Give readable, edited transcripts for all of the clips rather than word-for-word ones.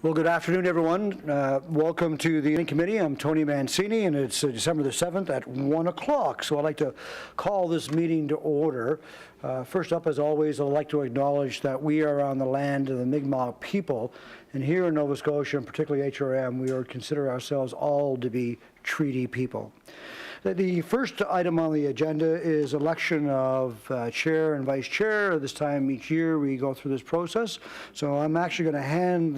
Well, good afternoon, everyone. Welcome to the committee. I'm Tony Mancini, and it's December the 7th at 1 o'clock. So I'd like to call this meeting to order. First up, as always, I'd like to acknowledge that we are on the land of the Mi'kmaq people. And here in Nova Scotia, and particularly HRM, we consider ourselves all to be treaty people. The first item on the agenda is election of chair and vice chair. This time each year we go through this process. So I'm actually going to hand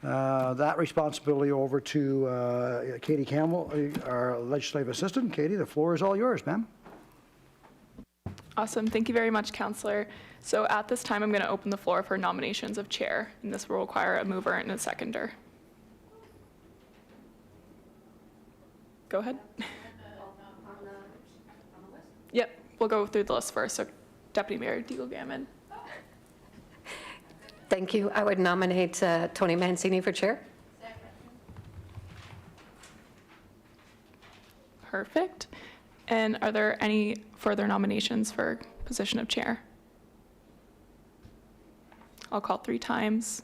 that responsibility over to Katie Campbell, our legislative assistant. Katie, the floor is all yours, ma'am. Awesome. Thank you very much, Councillor. So at this time, I'm going to open the floor for nominations of chair, and this will require a mover and a seconder. Go ahead. Yep, we'll go through the list first. So Deputy Mayor Deagle-Gammon. Thank you. I would nominate Tony Mancini for chair. Perfect. And are there any further nominations for position of chair? I'll call 3 times.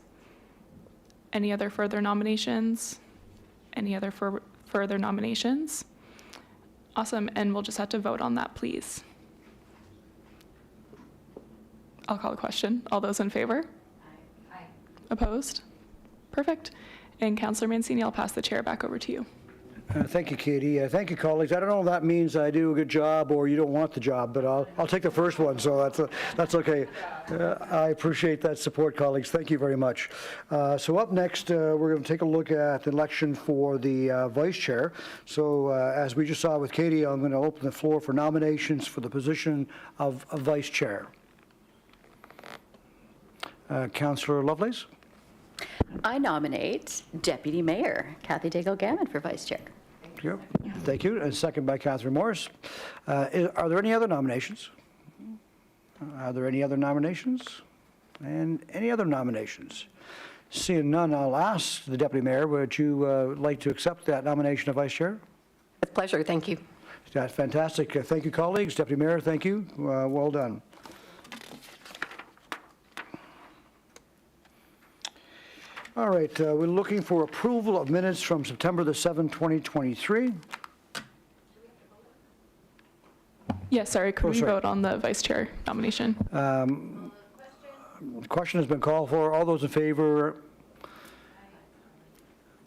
Any other further nominations? Any other further nominations? Awesome, and we'll just have to vote on that, please. I'll call the question. All those in favor? Aye. Opposed? Perfect. And Councillor Mancini, I'll pass the chair back over to you. Thank you, Katie. Thank you, colleagues. I don't know if that means I do a good job or you don't want the job, but I'll take the first one, so that's okay. I appreciate that support, colleagues. Thank you very much. So up next, we're going to take a look at the election for the vice chair. So as we just saw with Katie, I'm going to open the floor for nominations for the position of vice chair. Councillor Lovelace? I nominate Deputy Mayor Kathy Deagle-Gammon for Vice Chair. Thank you. And second by Catherine Morris. Are there any other nominations? Are there any other nominations? And any other nominations? Seeing none, I'll ask the Deputy Mayor, would you like to accept that nomination of Vice Chair? With pleasure. Thank you. That's fantastic. Thank you, colleagues. Deputy Mayor, thank you. Well done. All right, we're looking for approval of minutes from September the 7th, 2023. Yes, sorry, could we vote on the vice chair nomination? The question has been called for. All those in favor?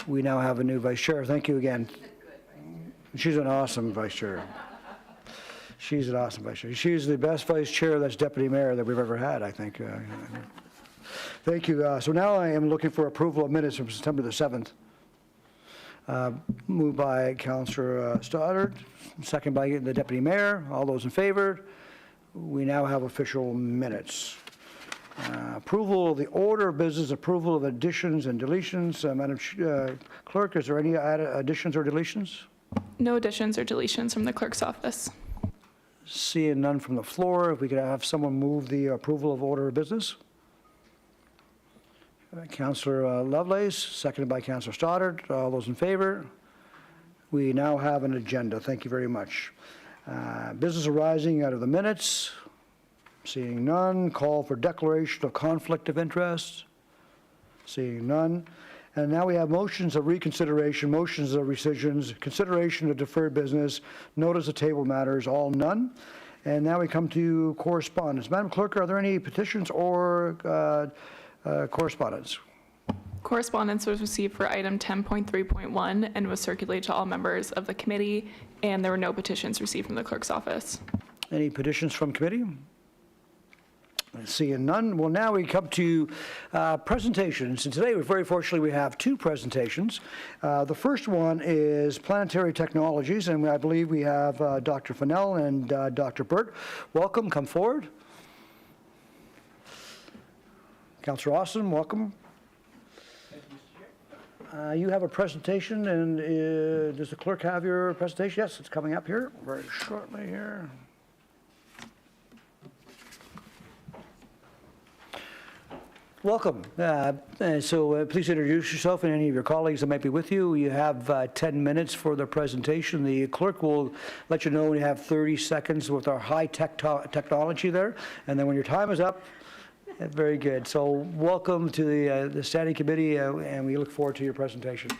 We now have a new vice chair. Thank you again. She's an awesome vice chair. She's an awesome vice chair. She's the best vice chair that's deputy mayor that we've ever had, I think. Thank you. So now I am looking for approval of minutes from September the 7th. Moved by Councillor Stoddart, second by the Deputy Mayor. All those in favor? We now have official minutes. Approval of the order of business, approval of additions and deletions. Madam Clerk, is there any additions or deletions? No additions or deletions from the clerk's office. Seeing none from the floor, if we could have someone move the approval of order of business. Councillor Lovelace, seconded by Councillor Stoddart. All those in favor? We now have an agenda. Thank you very much. Business arising out of the minutes. Seeing none. Call for declaration of conflict of interest. Seeing none. And now we have motions of reconsideration, motions of rescissions, consideration of deferred business, notice of table matters, all none. And now we come to correspondence. Madam Clerk, are there any petitions or correspondence? Correspondence was received for item 10.3.1 and was circulated to all members of the committee, and there were no petitions received from the clerk's office. Any petitions from committee? Seeing none. Well, now we come to presentations, and today, very fortunately, we have 2 presentations. The first one is Planetary Technologies, and I believe we have Dr. Fennell and Dr. Burt. Welcome. Come forward. Councillor Austin, welcome. Thank you, Mr. Chair. You have a presentation, and does the clerk have your presentation? Yes, it's coming up here very shortly here. Welcome. So please introduce yourself and any of your colleagues that might be with you. You have 10 minutes for the presentation. The clerk will let you know when you have 30 seconds with our high-tech technology there. And then when your time is up, Very good. So welcome to the Standing Committee, and we look forward to your presentation.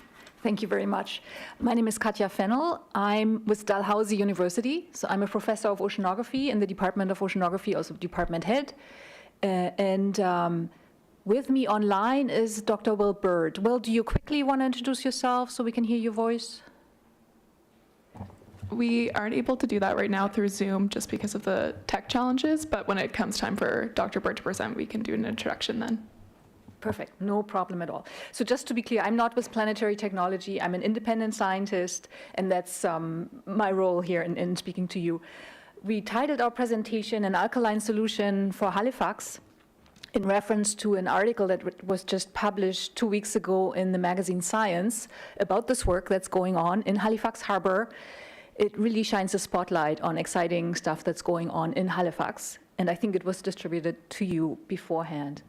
Thank you very much. My name is Katja Fennel. I'm with Dalhousie University. So I'm a professor of oceanography in the Department of Oceanography, also department head. With me online is Dr. Will Bird. Will, do you quickly want to introduce yourself so we can hear your voice? We aren't able to do that right now through Zoom just because of the tech challenges, but when it comes time for Dr. Bird to present, we can do an introduction then. Perfect, no problem at all. So just to be clear, I'm not with Planetary Technology. I'm an independent scientist, and that's my role here in speaking to you. We titled our presentation An Alkaline Solution for Halifax in reference to an article that was just published 2 weeks ago in the magazine Science about this work that's going on in Halifax Harbor. It really shines a spotlight on exciting stuff that's going on in Halifax, and I think it was distributed to you beforehand.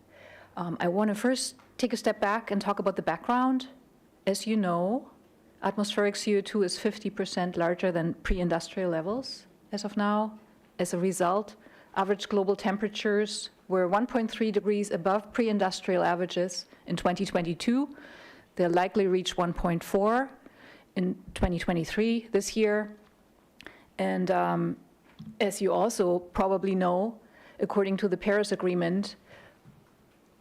I want to first take a step back and talk about the background. As you know, atmospheric CO2 is 50% larger than pre-industrial levels as of now. As a result, average global temperatures were 1.3 degrees above pre-industrial averages in 2022. They'll likely reach 1.4 in 2023, this year. And as you also probably know, according to the Paris Agreement,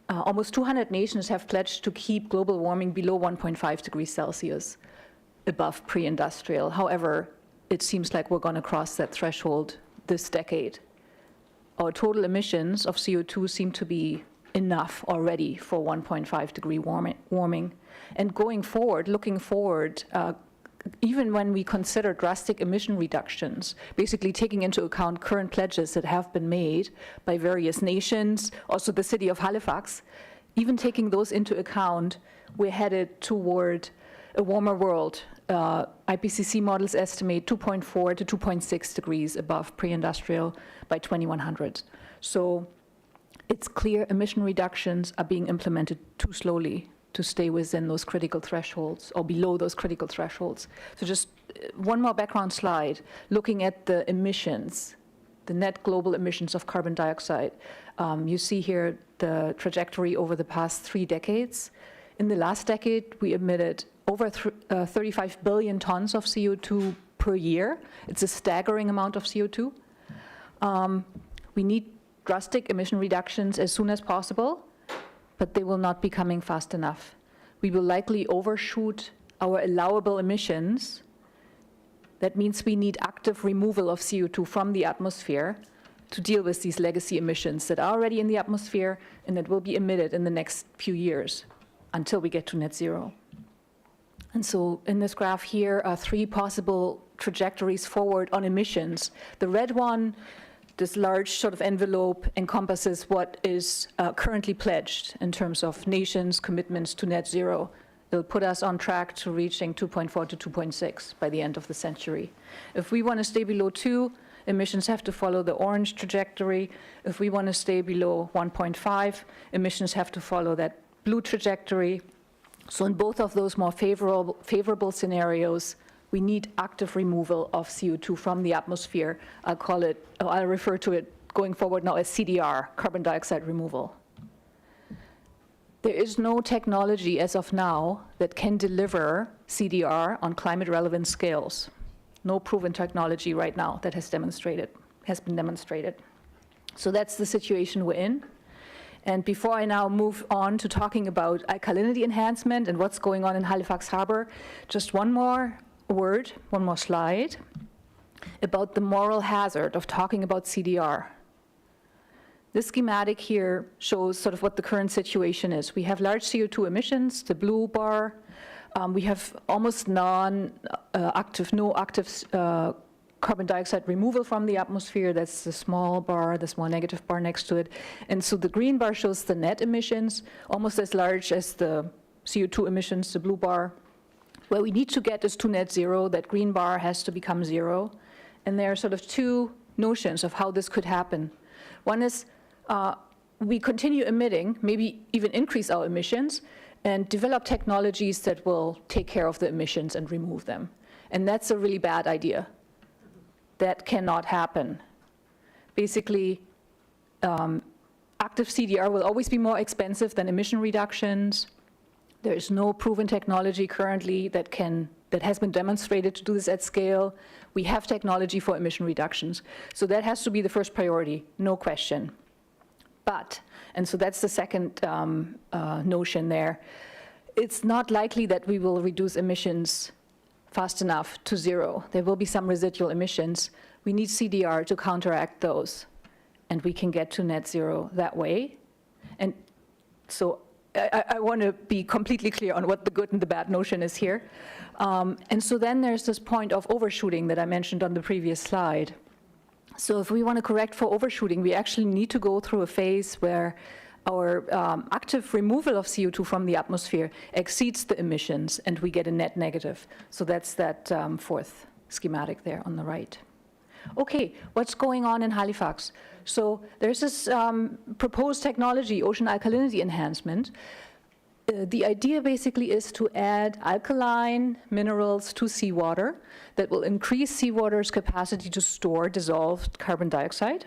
almost 200 nations have pledged to keep global warming below 1.5 degrees Celsius above pre-industrial. However, it seems like we're going to cross that threshold this decade. Our total emissions of CO2 seem to be enough already for 1.5 degree warming. And going forward, looking forward, even when we consider drastic emission reductions, basically taking into account current pledges that have been made by various nations, also the city of Halifax, even taking those into account, we're headed toward a warmer world. IPCC models estimate 2.4 to 2.6 degrees above pre-industrial by 2100. So it's clear emission reductions are being implemented too slowly to stay within those critical thresholds or below those critical thresholds. So just one more background slide, looking at the emissions, the net global emissions of carbon dioxide. You see here the trajectory over the past 3 decades. In the last decade, we emitted over 35 billion tons of CO2 per year. It's a staggering amount of CO2. We need drastic emission reductions as soon as possible, but they will not be coming fast enough. We will likely overshoot our allowable emissions. That means we need active removal of CO2 from the atmosphere to deal with these legacy emissions that are already in the atmosphere and that will be emitted in the next few years until we get to net zero. And so in this graph here are 3 possible trajectories forward on emissions. The red one, this large sort of envelope, encompasses what is currently pledged in terms of nations' commitments to net zero. It'll put us on track to reaching 2.4 to 2.6 by the end of the century. If we want to stay below 2, emissions have to follow the orange trajectory. If we want to stay below 1.5, emissions have to follow that blue trajectory. So in both of those more favorable scenarios, we need active removal of CO2 from the atmosphere. I'll refer to it going forward now as CDR, carbon dioxide removal. There is no technology as of now that can deliver CDR on climate relevant scales. No proven technology right now that has been demonstrated. So that's the situation we're in. And before I now move on to talking about alkalinity enhancement and what's going on in Halifax Harbor, just one more word, one more slide about the moral hazard of talking about CDR. This schematic here shows sort of what the current situation is. We have large CO2 emissions, the blue bar. We have almost no active carbon dioxide removal from the atmosphere. That's the small bar, the small negative bar next to it. And so the green bar shows the net emissions, almost as large as the CO2 emissions, the blue bar. Where we need to get is to net zero. That green bar has to become zero. And there are sort of 2 notions of how this could happen. One is we continue emitting, maybe even increase our emissions, and develop technologies that will take care of the emissions and remove them. And that's a really bad idea. That cannot happen. Basically, active CDR will always be more expensive than emission reductions. There is no proven technology currently that has been demonstrated to do this at scale. We have technology for emission reductions. So that has to be the first priority, no question. But, and so that's the second notion there, it's not likely that we will reduce emissions fast enough to zero. There will be some residual emissions. We need CDR to counteract those, and we can get to net zero that way. And so I want to be completely clear on what the good and the bad notion is here. And so then there's this point of overshooting that I mentioned on the previous slide. So if we want to correct for overshooting, we actually need to go through a phase where our active removal of CO2 from the atmosphere exceeds the emissions, and we get a net negative. So that's that fourth schematic there on the right. Okay, what's going on in Halifax? So there's this proposed technology, ocean alkalinity enhancement. The idea basically is to add alkaline minerals to seawater that will increase seawater's capacity to store dissolved carbon dioxide.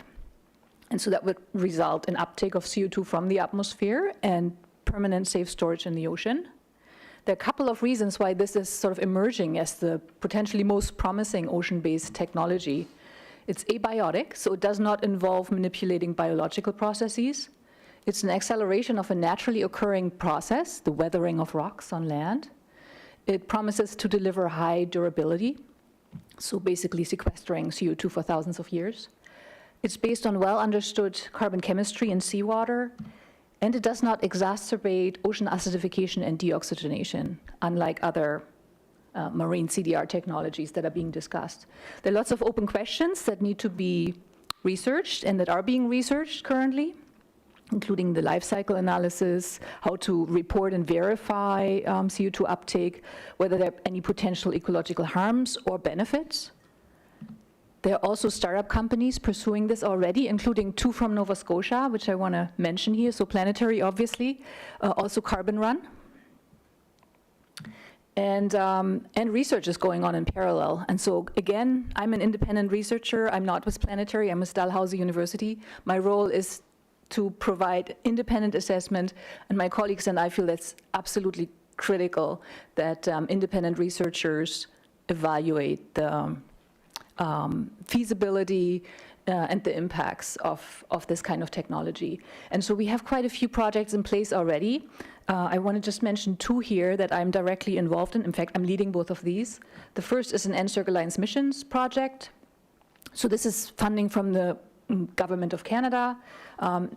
And so that would result in uptake of CO2 from the atmosphere and permanent safe storage in the ocean. There are a couple of reasons why this is sort of emerging as the potentially most promising ocean-based technology. It's abiotic, so it does not involve manipulating biological processes. It's an acceleration of a naturally occurring process, the weathering of rocks on land. It promises to deliver high durability, so basically sequestering CO2 for thousands of years. It's based on well-understood carbon chemistry in seawater, and it does not exacerbate ocean acidification and deoxygenation, unlike other marine CDR technologies that are being discussed. There are lots of open questions that need to be researched and that are being researched currently, including the life cycle analysis, how to report and verify CO2 uptake, whether there are any potential ecological harms or benefits. There are also startup companies pursuing this already, including 2 from Nova Scotia, which I want to mention here. So Planetary, obviously, also Carbon Run. And research is going on in parallel. And so again, I'm an independent researcher. I'm not with Planetary, I'm with Dalhousie University. My role is to provide independent assessment, and my colleagues and I feel that's absolutely critical that independent researchers evaluate the feasibility and the impacts of this kind of technology. And so we have quite a few projects in place already. I want to just mention 2 here that I'm directly involved in. In fact, I'm leading both of these. The first is an Encircle Lines Missions project. So this is funding from the Government of Canada.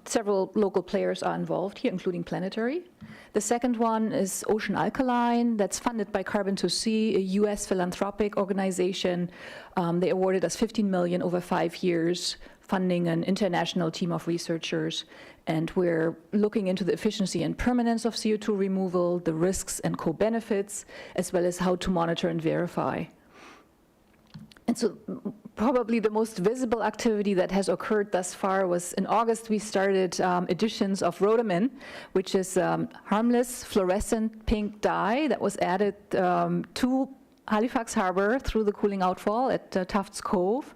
Several local players are involved here, including Planetary. The second one is Ocean Alkaline, that's funded by Carbon to Sea, a US philanthropic organization. They awarded us $15 million over 5 years, funding an international team of researchers. And we're looking into the efficiency and permanence of CO2 removal, the risks and co-benefits, as well as how to monitor and verify. And so probably the most visible activity that has occurred thus far was in August we started editions of Rhodamin, which is harmless fluorescent pink dye that was added to Halifax Harbor through the cooling outfall at Tufts Cove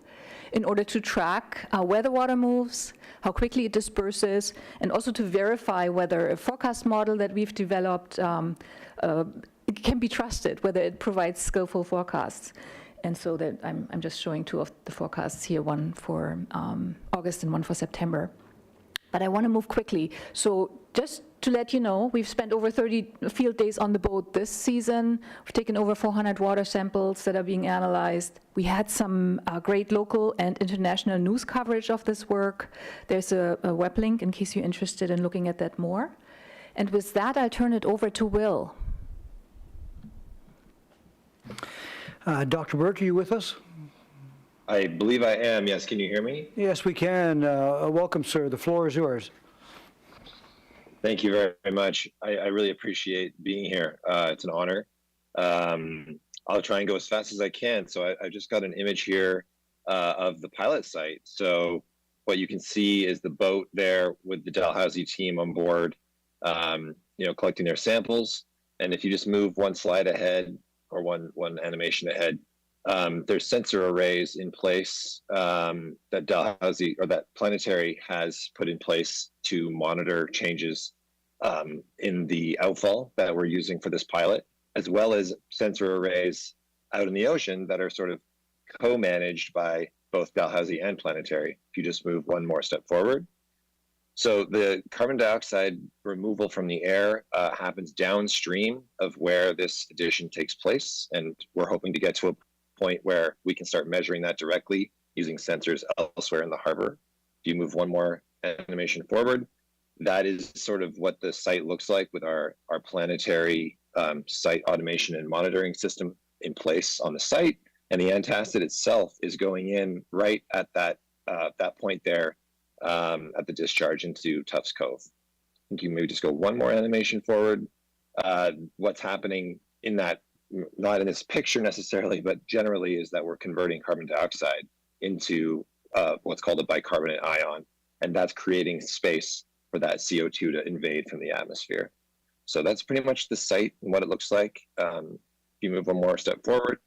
in order to track where the water moves, how quickly it disperses, and also to verify whether a forecast model that we've developed can be trusted, whether it provides skillful forecasts. And so that I'm just showing 2 of the forecasts here, one for August and one for September. But I want to move quickly. So just to let you know, we've spent over 30 field days on the boat this season. We've taken over 400 water samples that are being analyzed. We had some great local and international news coverage of this work. There's a web link in case you're interested in looking at that more. And with that, I'll turn it over to Will. Dr. Burt, are you with us? I believe I am. Yes. Can you hear me? Yes, we can. Welcome, sir. The floor is yours. Thank you very, very much. I really appreciate being here. It's an honor. I'll try and go as fast as I can. So I just got an image here of the pilot site. So what you can see is the boat there with the Dalhousie team on board, collecting their samples. And if you just move one slide ahead, or one animation ahead, there's sensor arrays in place that Dalhousie or that Planetary has put in place to monitor changes in the outfall that we're using for this pilot, as well as sensor arrays out in the ocean that are sort of co-managed by both Dalhousie and Planetary. If you just move one more step forward. So the carbon dioxide removal from the air happens downstream of where this addition takes place. And we're hoping to get to a point where we can start measuring that directly using sensors elsewhere in the harbor. If you move one more animation forward, that is sort of what the site looks like with our Planetary site automation and monitoring system in place on the site. And the antacid itself is going in right at that point there at the discharge into Tufts Cove. I think you maybe just go one more animation forward. What's happening in that, not in this picture necessarily, but generally, is that we're converting carbon dioxide into what's called a bicarbonate ion, and that's creating space for that CO2 to invade from the atmosphere. So that's pretty much the site and what it looks like. If you move one more step forward,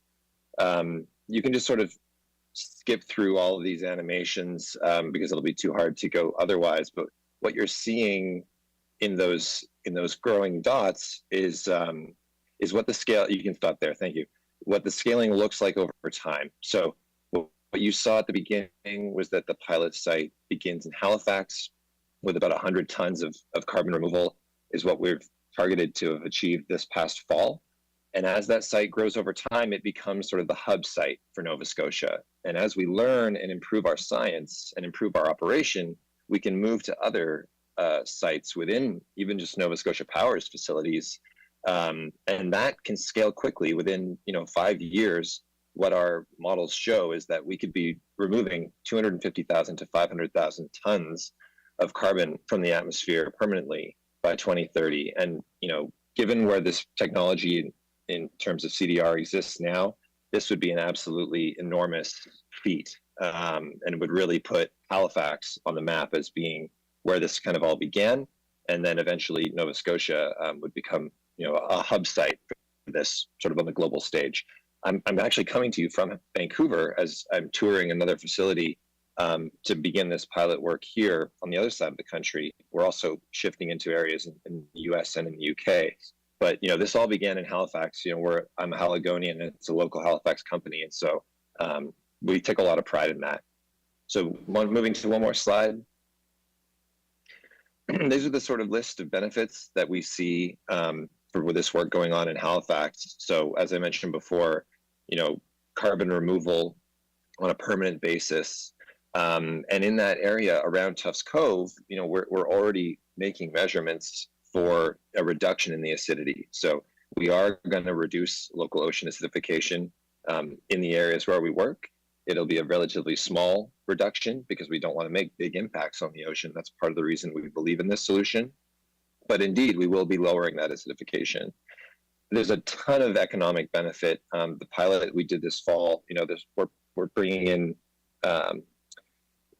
you can just sort of skip through all of these animations because it'll be too hard to go otherwise. But what you're seeing in those growing dots is what the scale. You can stop there. Thank you. What the scaling looks like over time. So what you saw at the beginning was that the pilot site begins in Halifax with about 100 tons of carbon removal is what we've targeted to have achieved this past fall. And as that site grows over time, it becomes sort of the hub site for Nova Scotia. And as we learn and improve our science and improve our operation, we can move to other sites within even just Nova Scotia Power's facilities. And that can scale quickly within 5 years. What our models show is that we could be removing 250,000 to 500,000 tons of carbon from the atmosphere permanently by 2030. And given where this technology in terms of CDR exists now, this would be an absolutely enormous feat, and it would really put Halifax on the map as being where this kind of all began, and then eventually Nova Scotia would become a hub site for this sort of on the global stage. I'm actually coming to you from Vancouver as I'm touring another facility to begin this pilot work here on the other side of the country. We're also shifting into areas in the US and in the UK. But this all began in Halifax. I'm a Haligonian, and it's a local Halifax company, and so we take a lot of pride in that. So moving to one more slide. These are the sort of list of benefits that we see for this work going on in Halifax. So as I mentioned before, carbon removal on a permanent basis, and in that area around Tufts Cove, we're already making measurements for a reduction in the acidity. So we are going to reduce local ocean acidification in the areas where we work. It'll be a relatively small reduction because we don't want to make big impacts on the ocean. That's part of the reason we believe in this solution. But indeed, we will be lowering that acidification. There's a ton of economic benefit. The pilot we did this fall, we're bringing in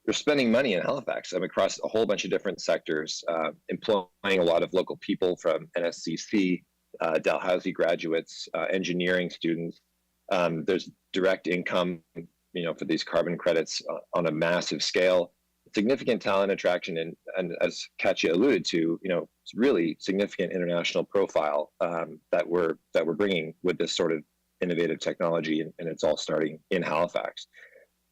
we're spending money in Halifax across a whole bunch of different sectors, employing a lot of local people from NSCC, Dalhousie graduates, engineering students. There's direct income, for these carbon credits on a massive scale. Significant talent attraction, and as Katya alluded to, it's really significant international profile that we're bringing with this sort of innovative technology, and it's all starting in Halifax.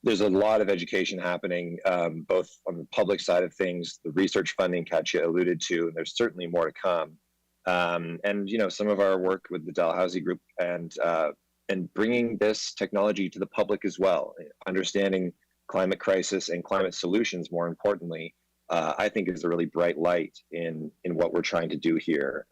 There's a lot of education happening, both on the public side of things, the research funding Katya alluded to, and there's certainly more to come. And some of our work with the Dalhousie Group and bringing this technology to the public as well, understanding climate crisis and climate solutions, more importantly, I think is a really bright light in what we're trying to do here.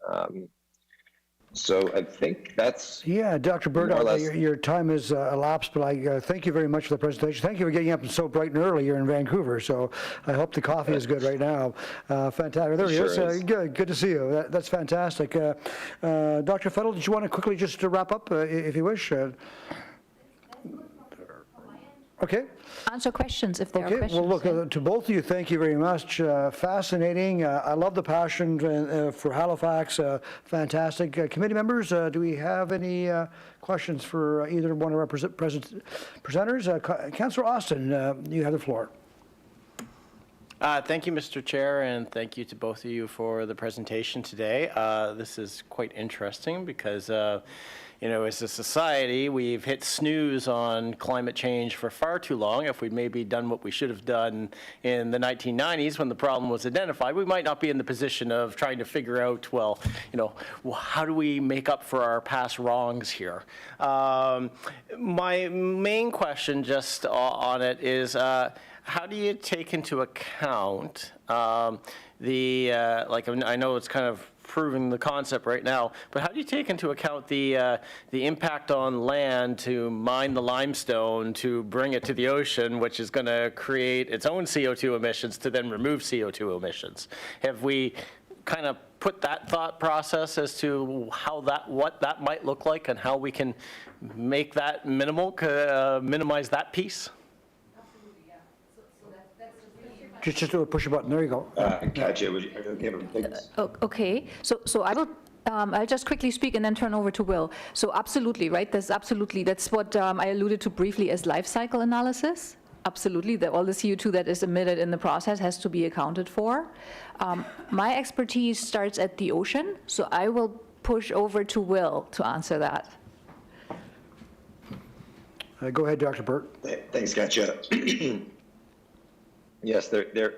So I think that's... Yeah, Dr. Burdock, your time has elapsed, but I thank you very much for the presentation. Thank you for getting up so bright and early here in Vancouver. So I hope the coffee is good right now. Fantastic. There he is. Good to see you. That's fantastic. Dr. Fettel, did you want to quickly just wrap up, if you wish? Okay. Answer questions if there are Okay, questions. well, look, to both of you, thank you very much. Fascinating. I love the passion for Halifax. Fantastic. Committee members, do we have any questions for either one of our presenters? Councillor Austin, you have the floor. Thank you, Mr. Chair, and thank you to both of you for the presentation today. This is quite interesting because, as a society, we've hit snooze on climate change for far too long. If we'd maybe done what we should have done in the 1990s when the problem was identified, we might not be in the position of trying to figure out, well, how do we make up for our past wrongs here? My main question just on it is, how do you take into account I know it's kind of proving the concept right now, but how do you take into account the impact on land to mine the limestone to bring it to the ocean, which is going to create its own CO2 emissions to then remove CO2 emissions? Have we kind of put that thought process as to what that might look like and how we can make that minimize that piece? Just push a button. There you go. Katja, would you give him things? Okay, so I will, I'll just quickly speak and then turn over to Will. So absolutely, right, that's what I alluded to briefly as life cycle analysis. Absolutely, all the CO2 that is emitted in the process has to be accounted for. My expertise starts at the ocean, so I will push over to Will to answer that. Go ahead, Dr. Burt. Thanks, Katja. Yes, there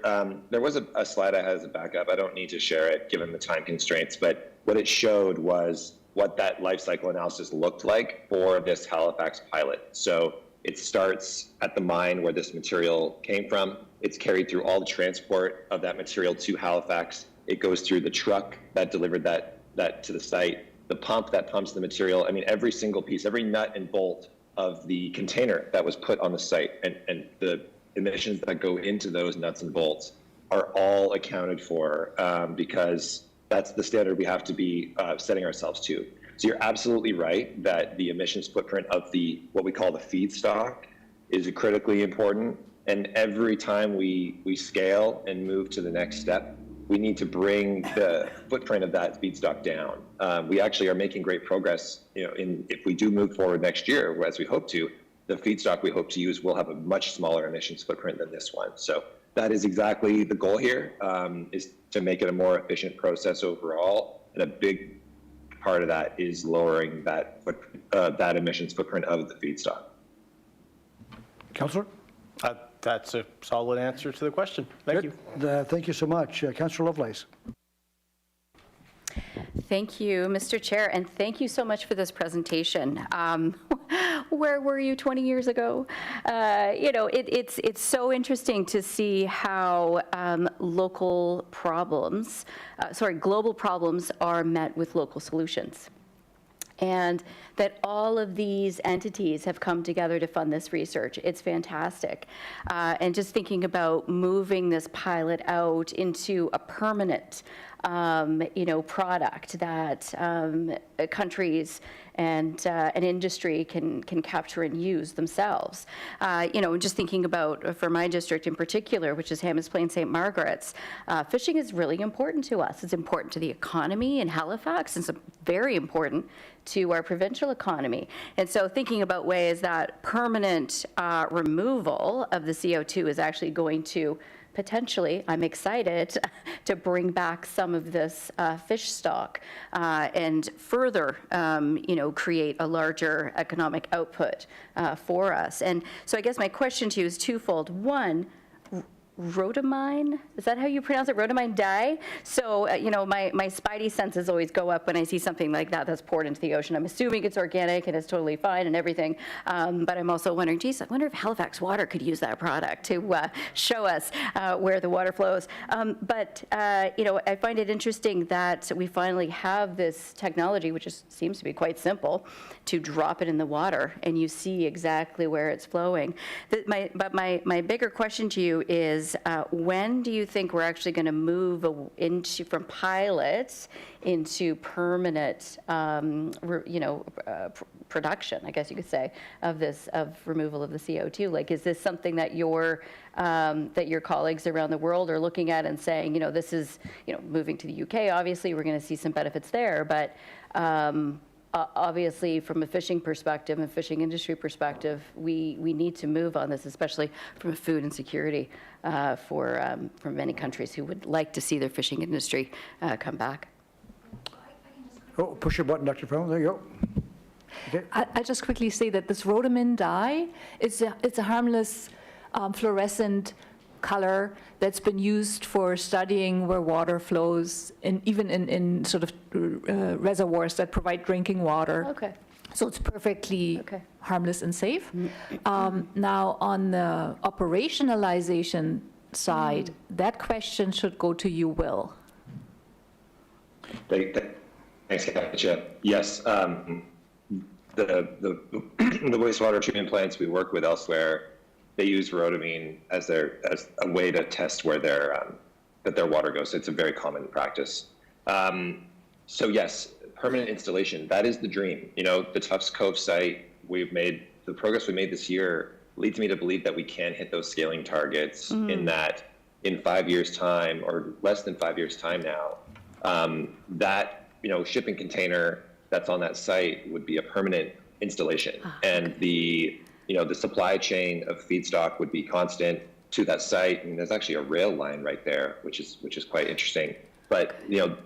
was a slide I had as a backup. I don't need to share it given the time constraints, but what it showed was what that life cycle analysis looked like for this Halifax pilot. So it starts at the mine where this material came from. It's carried through all the transport of that material to Halifax. It goes through the truck that delivered that to the site, the pump that pumps the material. I mean, every single piece, every nut and bolt of the container that was put on the site and the emissions that go into those nuts and bolts are all accounted for because that's the standard we have to be setting ourselves to. So you're absolutely right that the emissions footprint of what we call the feedstock is critically important. And every time we scale and move to the next step, we need to bring the footprint of that feedstock down. We actually are making great progress. If we do move forward next year, as we hope to, the feedstock we hope to use will have a much smaller emissions footprint than this one. So that is exactly the goal here, is to make it a more efficient process overall. And a big part of that is lowering that emissions footprint of the feedstock. Councillor? That's a solid answer to the question. Thank you. Thank you so much. Councillor Lovelace. Thank you, Mr. Chair, and thank you so much for this presentation. Where were you 20 years ago? It's so interesting to see how global problems are met with local solutions. And that all of these entities have come together to fund this research. It's fantastic. And just thinking about moving this pilot out into a permanent product that countries and an industry can capture and use themselves. Just thinking about, for my district in particular, which is Hammonds Plain St. Margaret's, fishing is really important to us. It's important to the economy in Halifax. It's very important to our provincial economy. And so thinking about ways that permanent removal of the CO2 is actually going to potentially, I'm excited to bring back some of this fish stock and further, create a larger economic output for us. And so I guess my question to you is twofold. One, rhodamine, is that how you pronounce it? Rhodamine dye? So, my spidey senses always go up when I see something like that that's poured into the ocean. I'm assuming it's organic and it's totally fine and everything. But I'm also wondering, geez, I wonder if Halifax Water could use that product to show us where the water flows. I find it interesting that we finally have this technology, which seems to be quite simple, to drop it in the water and you see exactly where it's flowing. But my bigger question to you is, is, when do you think we're actually going to move from pilots into permanent, production, I guess you could say, of removal of the CO2? Like, is this something that your colleagues around the world are looking at and saying, this is, moving to the UK, obviously, we're going to see some benefits there, but obviously, from a fishing perspective and fishing industry perspective, we need to move on this, especially from a food insecurity for many countries who would like to see their fishing industry come back. Oh, push your button, Dr. Fennell, there you go. Okay. I'll just quickly say that this rhodamine dye, it's a harmless fluorescent color that's been used for studying where water flows, even in sort of reservoirs that provide drinking water. Okay. So it's perfectly Okay. harmless and safe. Now, on the operationalization side, that question should go to you, Will. Thanks, Katja. Yes, the wastewater treatment plants we work with elsewhere, they use rhodamine as a way to test where that their water goes. It's a very common practice. So yes, permanent installation, that is the dream. The Tufts Cove site, the progress we made this year leads me to believe that we can hit those scaling targets in that in 5 years' time, or less than 5 years' time now, that shipping container that's on that site would be a permanent installation. And the supply chain of feedstock would be constant to that site. I mean, there's actually a rail line right there, which is quite interesting. But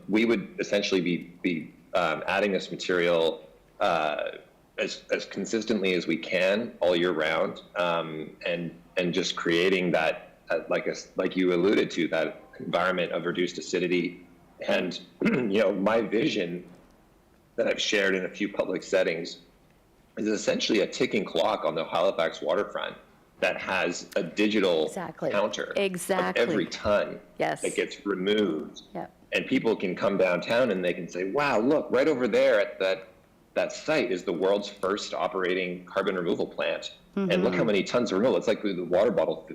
we would essentially be adding this material as consistently as we can all year round, and just creating that, like you alluded to, that environment of reduced acidity. And my vision that I've shared in a few public settings is essentially a ticking clock on the Halifax waterfront that has a digital counter of every ton that gets removed. Yep. And people can come downtown and they can say, wow, look, right over there at that site is the world's first operating carbon removal plant. And look how many tons are removed. It's like the water bottle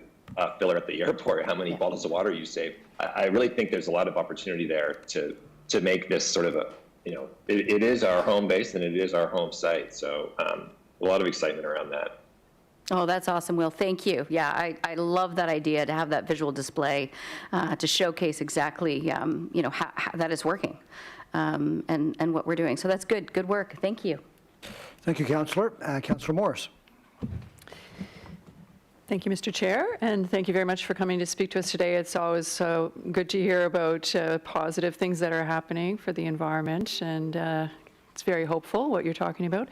filler at the airport, how many bottles of water you save. I really think there's a lot of opportunity there to make this sort of it is our home base and it is our home site. So a lot of excitement around that. Oh, that's awesome, Will. Thank you. Yeah, I love that idea to have that visual display to showcase exactly, how that is working and what we're doing. So that's good. Good work. Thank you. Thank you, Councillor. Councillor Morris. Thank you, Mr. Chair, and thank you very much for coming to speak to us today. It's always so good to hear about positive things that are happening for the environment, and it's very hopeful what you're talking about.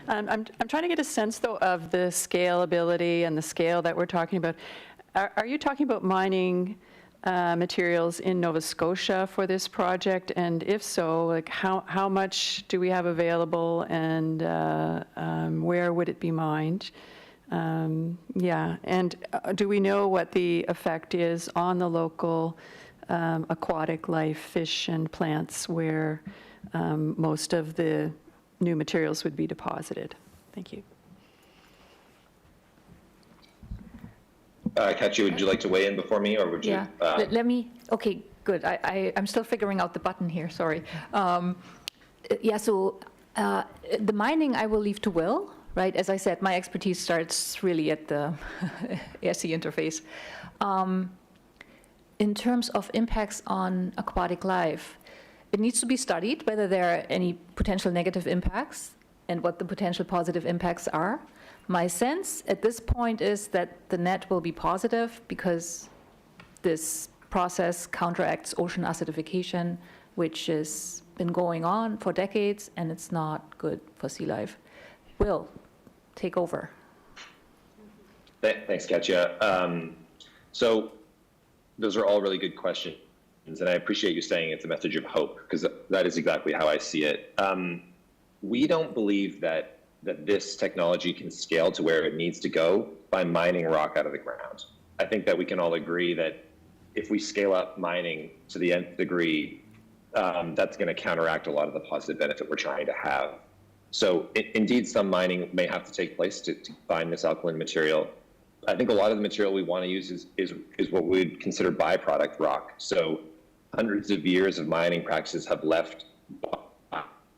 I'm trying to get a sense, though, of the scalability and the scale that we're talking about. Are you talking about mining materials in Nova Scotia for this project? And if so, like how much do we have available, and where would it be mined? And do we know what the effect is on the local aquatic life, fish and plants, where most of the new materials would be deposited? Thank you. Katja, would you like to weigh in before me, or would you? Yeah, let me, okay, good. I'm still figuring out the button here, sorry. So the mining I will leave to Will. Right, as I said, my expertise starts really at the SE interface. In terms of impacts on aquatic life, it needs to be studied whether there are any potential negative impacts and what the potential positive impacts are. My sense at this point is that the net will be positive because this process counteracts ocean acidification, which has been going on for decades, and it's not good for sea life. Will, take over. Thanks, Katja. So those are all really good questions, and I appreciate you saying it's a message of hope, because that is exactly how I see it. We don't believe that this technology can scale to where it needs to go by mining rock out of the ground. I think that we can all agree that if we scale up mining to the nth degree, that's going to counteract a lot of the positive benefit we're trying to have. So indeed, some mining may have to take place to find this alkaline material. I think a lot of the material we want to use is what we'd consider byproduct rock. So hundreds of years of mining practices have left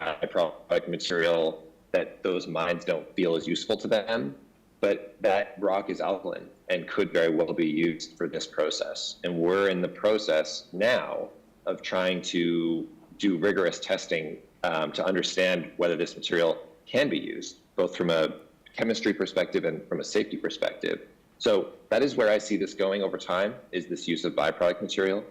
byproduct material that those mines don't feel is useful to them, but that rock is alkaline and could very well be used for this process. And we're in the process now of trying to do rigorous testing to understand whether this material can be used, both from a chemistry perspective and from a safety perspective. So that is where I see this going over time, is this use of byproduct material.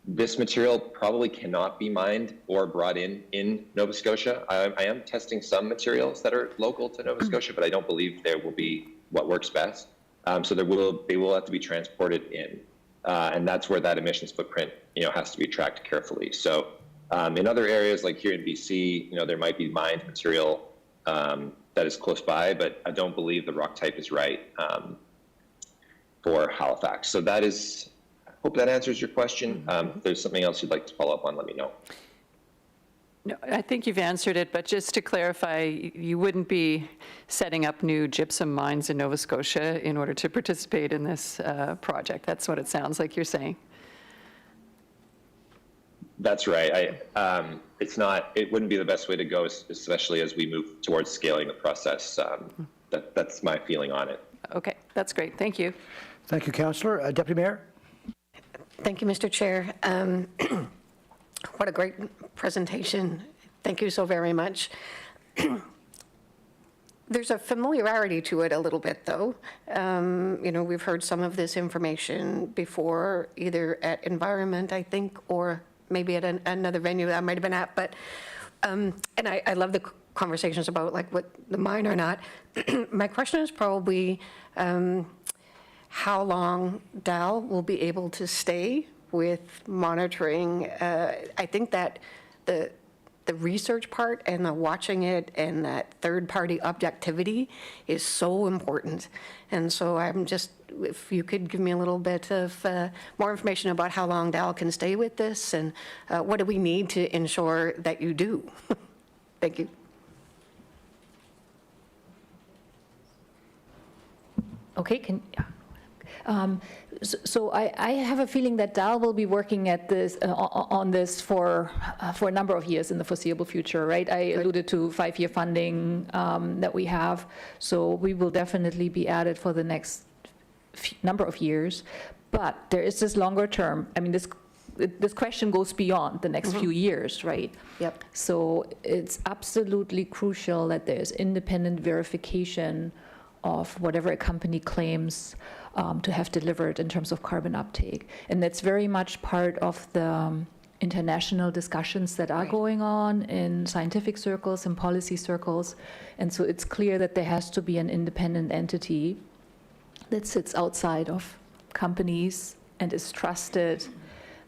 This material probably cannot be mined or brought in Nova Scotia. I am testing some materials that are local to Nova Scotia, but I don't believe there will be what works best. So they will have to be transported in, and that's where that emissions footprint, has to be tracked carefully. So in other areas like here in BC, there might be mined material that is close by, but I don't believe the rock type is right for Halifax. So that is. Hope that answers your question. If there's something else you'd like to follow up on, let me know. No, I think you've answered it, but just to clarify, you wouldn't be setting up new gypsum mines in Nova Scotia in order to participate in this project. That's what it sounds like you're saying. That's right. It wouldn't be the best way to go, especially as we move towards scaling the process. That's my feeling on it. Okay, that's great. Thank you. Thank you, Councillor. Deputy Mayor? Thank you, Mr. Chair. What a great presentation. Thank you so very much. There's a familiarity to it a little bit, though. We've heard some of this information before, either at Environment, I think, or maybe at another venue that I might have been at. But and I love the conversations about like what the mine or not. My question is probably how long DAL will be able to stay with monitoring. I think that the research part and the watching it and that third-party objectivity is so important. And so I'm just, if you could give me a little bit of more information about how long DAL can stay with this and what do we need to ensure that you do? Thank you. Okay, so I have a feeling that DAL will be working at this on this for a number of years in the foreseeable future, right? I alluded to 5-year funding that we have, so we will definitely be at it for the next number of years. But there is this longer term. I mean, this question goes beyond the next few years, right? Yep. So it's absolutely crucial that there's independent verification of whatever a company claims to have delivered in terms of carbon uptake. And that's very much part of the international discussions that are going on in scientific circles and policy circles. And so it's clear that there has to be an independent entity that sits outside of companies and is trusted.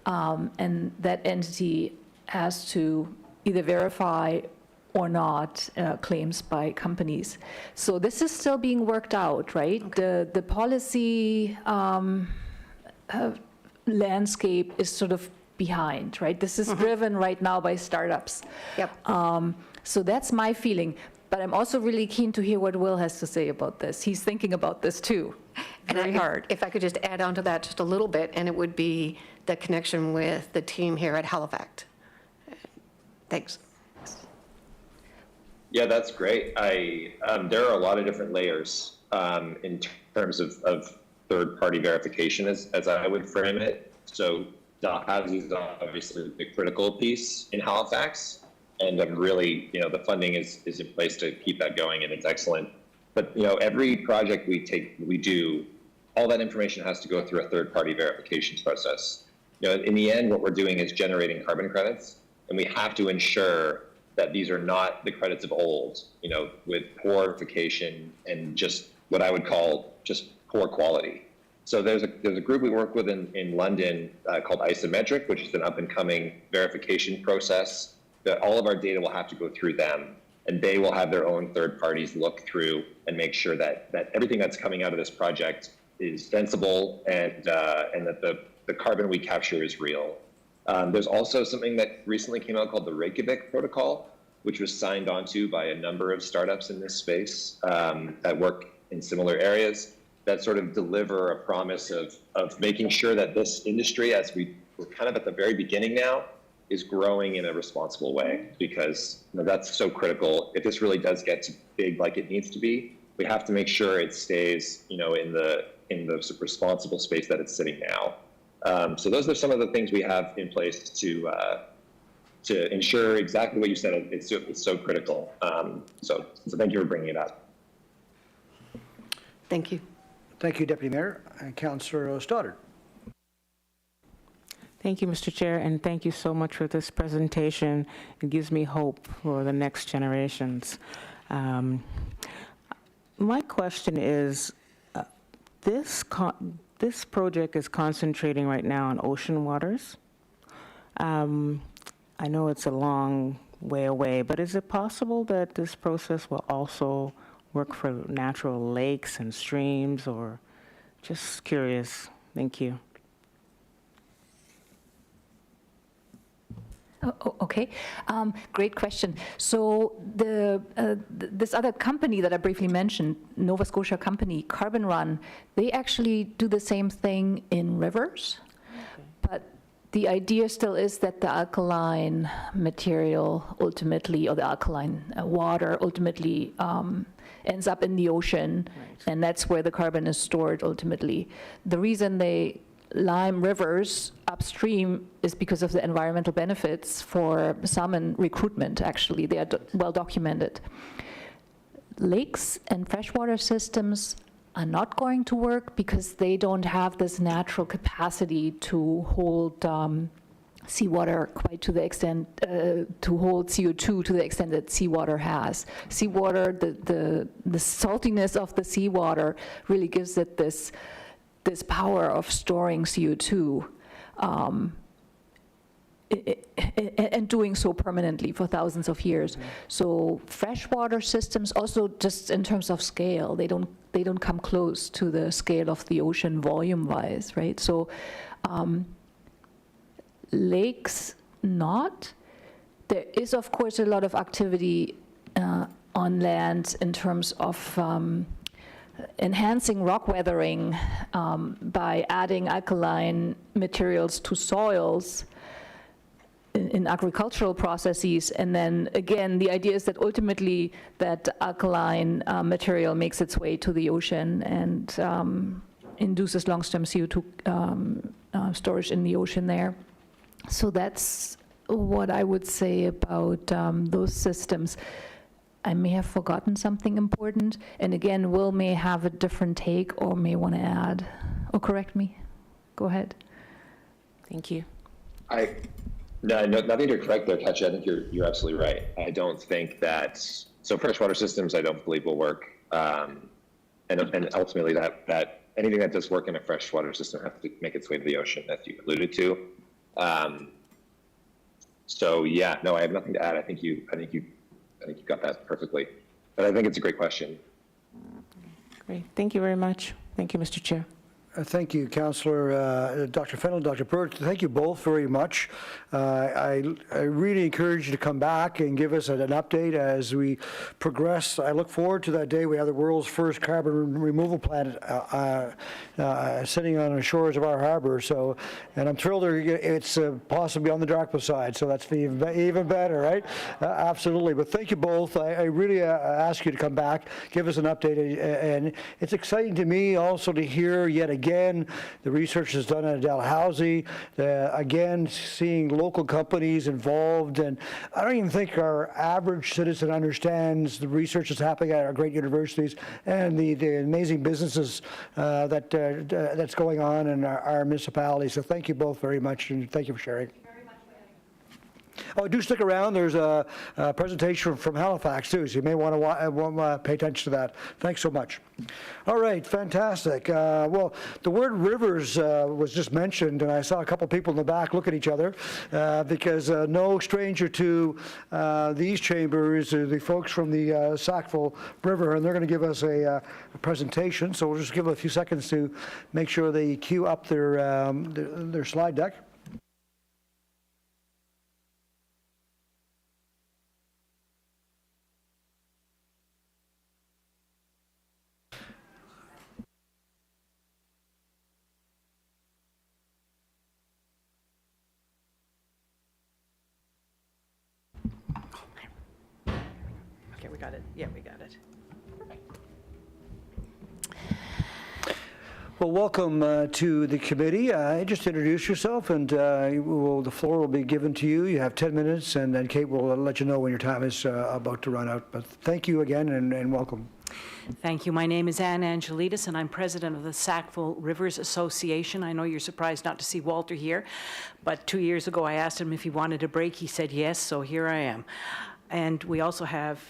And that entity has to either verify or not claims by companies. So this is still being worked out, right? Okay. The policy landscape is sort of behind, right? This is driven right now by startups. Yep. So that's my feeling. But I'm also really keen to hear what Will has to say about this. He's thinking about this too, very hard. If I could just add on to that just a little bit, and it would be the connection with the team here at Halifax. Thanks. Yeah, that's great. There are a lot of different layers in terms of third-party verification, as I would frame it. So housing is obviously the critical piece in Halifax, and I'm really, the funding is in place to keep that going, and it's excellent. But every project we do, all that information has to go through a third-party verification process. In the end, what we're doing is generating carbon credits, and we have to ensure that these are not the credits of old, with poor verification and just what I would call just poor quality. So there's a group we work with in London called Isometric, which is an up and coming verification process that all of our data will have to go through them, and they will have their own third parties look through and make sure that everything that's coming out of this project is sensible and that the carbon we capture is real. There's also something that recently came out called the Reykjavik Protocol, which was signed onto by a number of startups in this space that work in similar areas that sort of deliver a promise of making sure that this industry, as we're kind of at the very beginning now, is growing in a responsible way, because that's so critical. If this really does get big like it needs to be, we have to make sure it stays, in the responsible space that it's sitting now. So those are some of the things we have in place to ensure exactly what you said. It's so critical. So thank you for bringing it up. Thank you. Thank you, Deputy Mayor. And Councillor Stoddard. Thank you, Mr. Chair, and thank you so much for this presentation. It gives me hope for the next generations. My question is, this project is concentrating right now on ocean waters. I know it's a long way away, but is it possible that this process will also work for natural lakes and streams, or just curious? Thank you. Okay, great question. So this other company that I briefly mentioned, Nova Scotia company, Carbon Run, they actually do the same thing in rivers, but the idea still is that the alkaline material ultimately, or the alkaline water ultimately ends up in the ocean, and that's where the carbon is stored ultimately. The reason they lime rivers upstream is because of the environmental benefits for salmon recruitment, actually. They are well documented. Lakes and freshwater systems are not going to work because they don't have this natural capacity to hold seawater quite to the extent, to hold CO2 to the extent that seawater has. Seawater, the saltiness of the seawater really gives it this power of storing CO2 and doing so permanently for thousands of years. So freshwater systems, also just in terms of scale, they don't come close to the scale of the ocean volume-wise, right? So lakes, not. There is, of course, a lot of activity on land in terms of enhancing rock weathering by adding alkaline materials to soils in agricultural processes. And then again, the idea is that ultimately that alkaline material makes its way to the ocean and induces long-term CO2 storage in the ocean there. So that's what I would say about those systems. I may have forgotten something important, and again, Will may have a different take or may want to add or correct me. Go ahead. Thank you. No, nothing to correct there, Katja. I think you're absolutely right. I don't think that, so freshwater systems I don't believe will work, and ultimately that anything that does work in a freshwater system has to make its way to the ocean, as you alluded to. So yeah, no, I have nothing to add. I think you got that perfectly. But I think it's a great question. Great. Thank you very much. Thank you, Mr. Chair. Thank you, Councillor Dr. Fennell, Dr. Burt. Thank you both very much. I really encourage you to come back and give us an update as we progress. I look forward to that day we have the world's first carbon removal plant sitting on the shores of our harbor. So, and I'm thrilled it's possibly on the Dartmouth side, so that's even better, right? Absolutely. But thank you both. I really ask you to come back, give us an update, and it's exciting to me also to hear yet again the research is done at Dalhousie, again seeing local companies involved, and I don't even think our average citizen understands the research that's happening at our great universities and the amazing businesses that's going on in our municipalities. So thank you both very much, and thank you for sharing. Oh, do stick around. There's a presentation from Halifax, too, so you may want to pay attention to that. Thanks so much. All right, fantastic. Well, the word rivers was just mentioned, and I saw a couple people in the back look at each other because no stranger to these chambers are the folks from the Sackville River, and they're going to give us a presentation. So we'll just give them a few seconds to make sure they queue up their slide deck. we got it. Yeah, we got it. Well, welcome to the committee. Just introduce yourself, and the floor will be given to you. You have 10 minutes, and then Kate will let you know when your time is about to run out. But thank you again, and welcome. Thank you. My name is Ann Angelides, and I'm president of the Sackville Rivers Association. I know you're surprised not to see Walter here, but 2 years ago I asked him if he wanted a break. He said yes, so here I am. And we also have...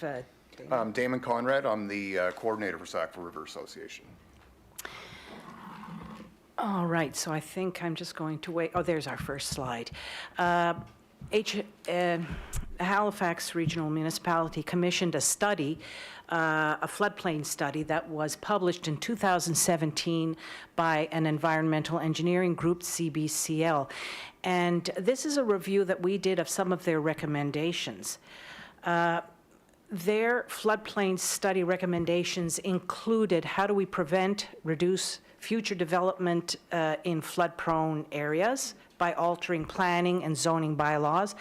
Damon Conrad. I'm the coordinator for Sackville River Association. All right, so I think I'm just going to wait. Oh, there's our first slide. Halifax Regional Municipality commissioned a study, a floodplain study that was published in 2017 by an environmental engineering group, CBCL. And this is a review that we did of some of their recommendations. Their floodplain study recommendations included how do we prevent, reduce future development in flood-prone areas by altering planning and zoning bylaws.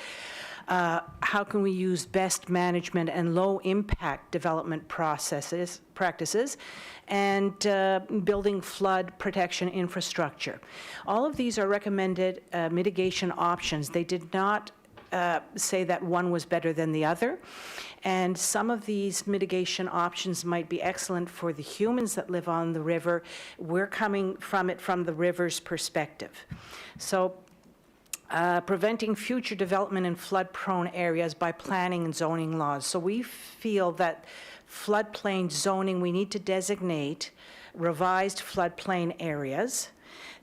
How can we use best management and low-impact development practices, and building flood protection infrastructure. All of these are recommended mitigation options. They did not say that one was better than the other. And some of these mitigation options might be excellent for the humans that live on the river. We're coming from it from the river's perspective. So preventing future development in flood-prone areas by planning and zoning laws. So we feel that floodplain zoning, we need to designate revised floodplain areas.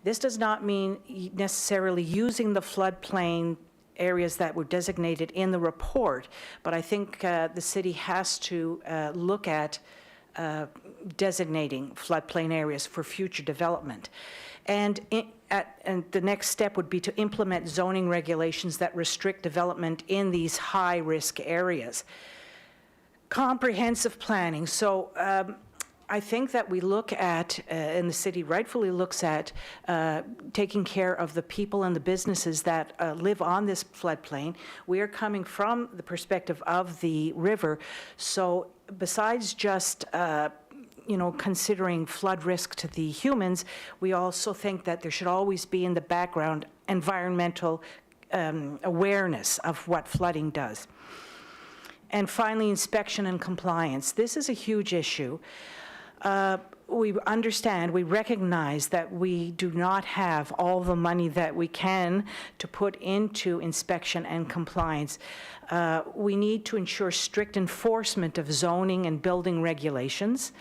This does not mean necessarily using the floodplain areas that were designated in the report, but I think the city has to look at designating floodplain areas for future development. And the next step would be to implement zoning regulations that restrict development in these high-risk areas. Comprehensive planning. So I think that we look at, and the city rightfully looks at, taking care of the people and the businesses that live on this floodplain. We are coming from the perspective of the river. So besides just considering flood risk to the humans, we also think that there should always be in the background environmental awareness of what flooding does. And finally, inspection and compliance. This is a huge issue. We understand, we recognize that we do not have all the money that we can to put into inspection and compliance. We need to ensure strict enforcement of zoning and building regulations.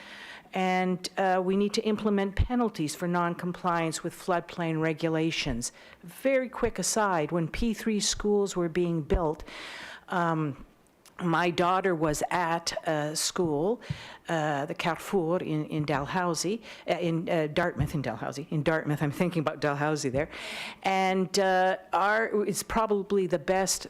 And we need to implement penalties for non-compliance with floodplain regulations. Very quick aside, when P3 schools were being built, my daughter was at a school, the Carrefour in Dalhousie, in Dartmouth, I'm thinking about Dalhousie there. And it's probably the best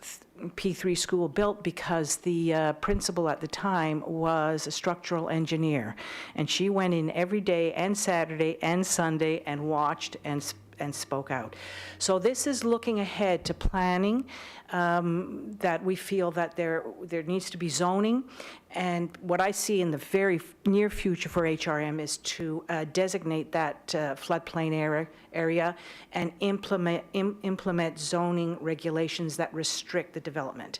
P3 school built because the principal at the time was a structural engineer. And she went in every day and Saturday and Sunday and watched and spoke out. So this is looking ahead to planning, that we feel that there needs to be zoning. And what I see in the very near future for HRM is to designate that floodplain area and implement zoning regulations that restrict the development.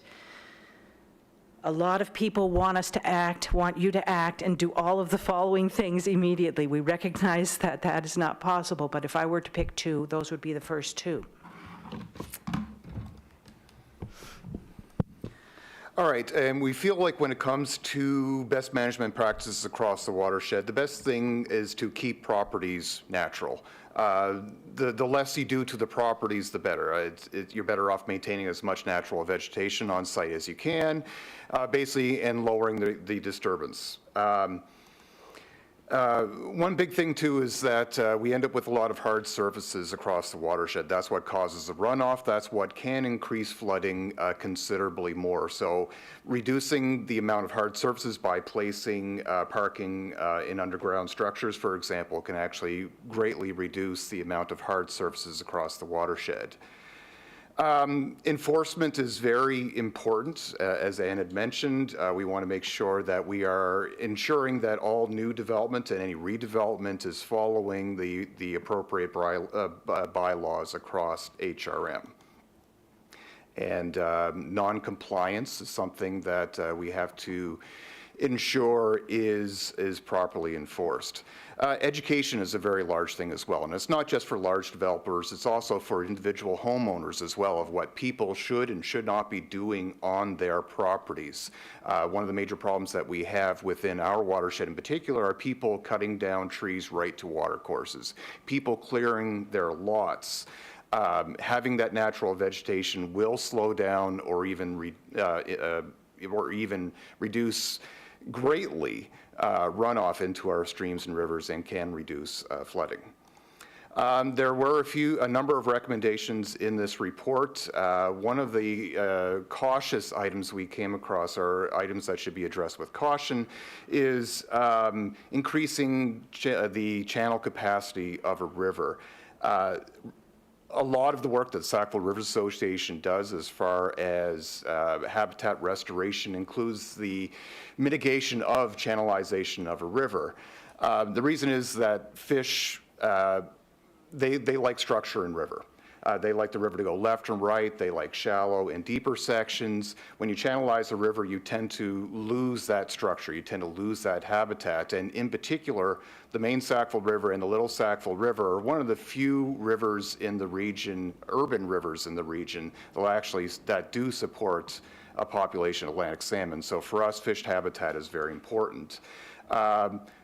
A lot of people want you to act and do all of the following things immediately. We recognize that that is not possible, but if I were to pick two, those would be the first two. All right, and we feel like when it comes to best management practices across the watershed, the best thing is to keep properties natural. The less you do to the properties, the better. You're better off maintaining as much natural vegetation on site as you can, basically, and lowering the disturbance. One big thing too is that we end up with a lot of hard surfaces across the watershed. That's what causes the runoff. That's what can increase flooding considerably more. So reducing the amount of hard surfaces by placing parking in underground structures, for example, can actually greatly reduce the amount of hard surfaces across the watershed. Enforcement is very important. As Ann had mentioned, we want to make sure that we are ensuring that all new development and any redevelopment is following the appropriate bylaws across HRM. And non-compliance is something that we have to ensure is properly enforced. Education is a very large thing as well, and it's not just for large developers, it's also for individual homeowners as well, of what people should and should not be doing on their properties. One of the major problems that we have within our watershed in particular are people cutting down trees right to watercourses, people clearing their lots. Having that natural vegetation will slow down or even reduce greatly runoff into our streams and rivers and can reduce flooding. There were a number of recommendations in this report. One of the cautious items we came across, are items that should be addressed with caution, is increasing the channel capacity of a river. A lot of the work that the Sackville Rivers Association does as far as habitat restoration includes the mitigation of channelization of a river. The reason is that fish, they like structure in river. They like the river to go left and right. They like shallow and deeper sections. When you channelize a river, you tend to lose that structure. You tend to lose that habitat. And in particular, the main Sackville River and the Little Sackville River are one of the few rivers in the region, urban rivers in the region, that do support a population of Atlantic salmon. So for us, fish habitat is very important.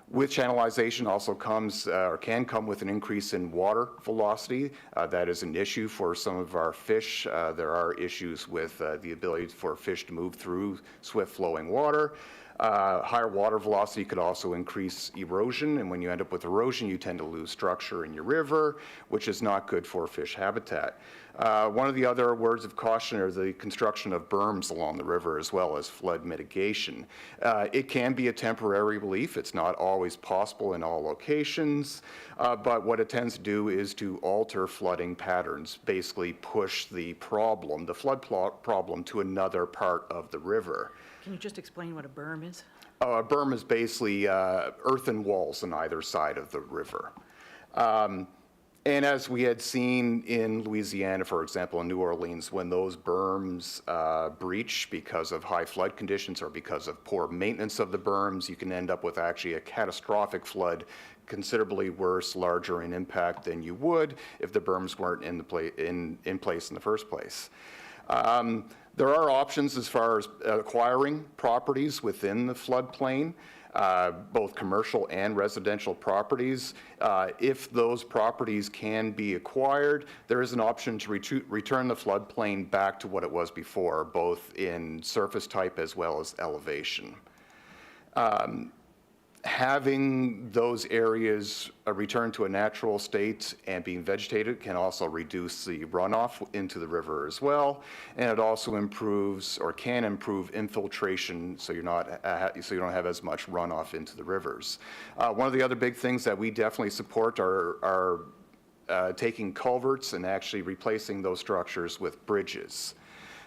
With channelization also comes, or can come with an increase in water velocity. That is an issue for some of our fish. There are issues with the ability for fish to move through swift flowing water. Higher water velocity could also increase erosion, and when you end up with erosion, you tend to lose structure in your river, which is not good for fish habitat. One of the other words of caution are the construction of berms along the river, as well as flood mitigation. It can be a temporary relief. It's not always possible in all locations, but what it tends to do is to alter flooding patterns, basically push the problem, the flood problem, to another part of the river. Can you just explain what a berm is? A berm is basically earthen walls on either side of the river. And as we had seen in Louisiana, for example, in New Orleans, when those berms breach because of high flood conditions or because of poor maintenance of the berms, you can end up with actually a catastrophic flood, considerably worse, larger in impact than you would if the berms weren't in place in the first place. There are options as far as acquiring properties within the floodplain, both commercial and residential properties. If those properties can be acquired, there is an option to return the floodplain back to what it was before, both in surface type as well as elevation. Having those areas return to a natural state and being vegetated can also reduce the runoff into the river as well, and it also improves or can improve infiltration, so you don't have as much runoff into the rivers. One of the other big things that we definitely support are taking culverts and actually replacing those structures with bridges.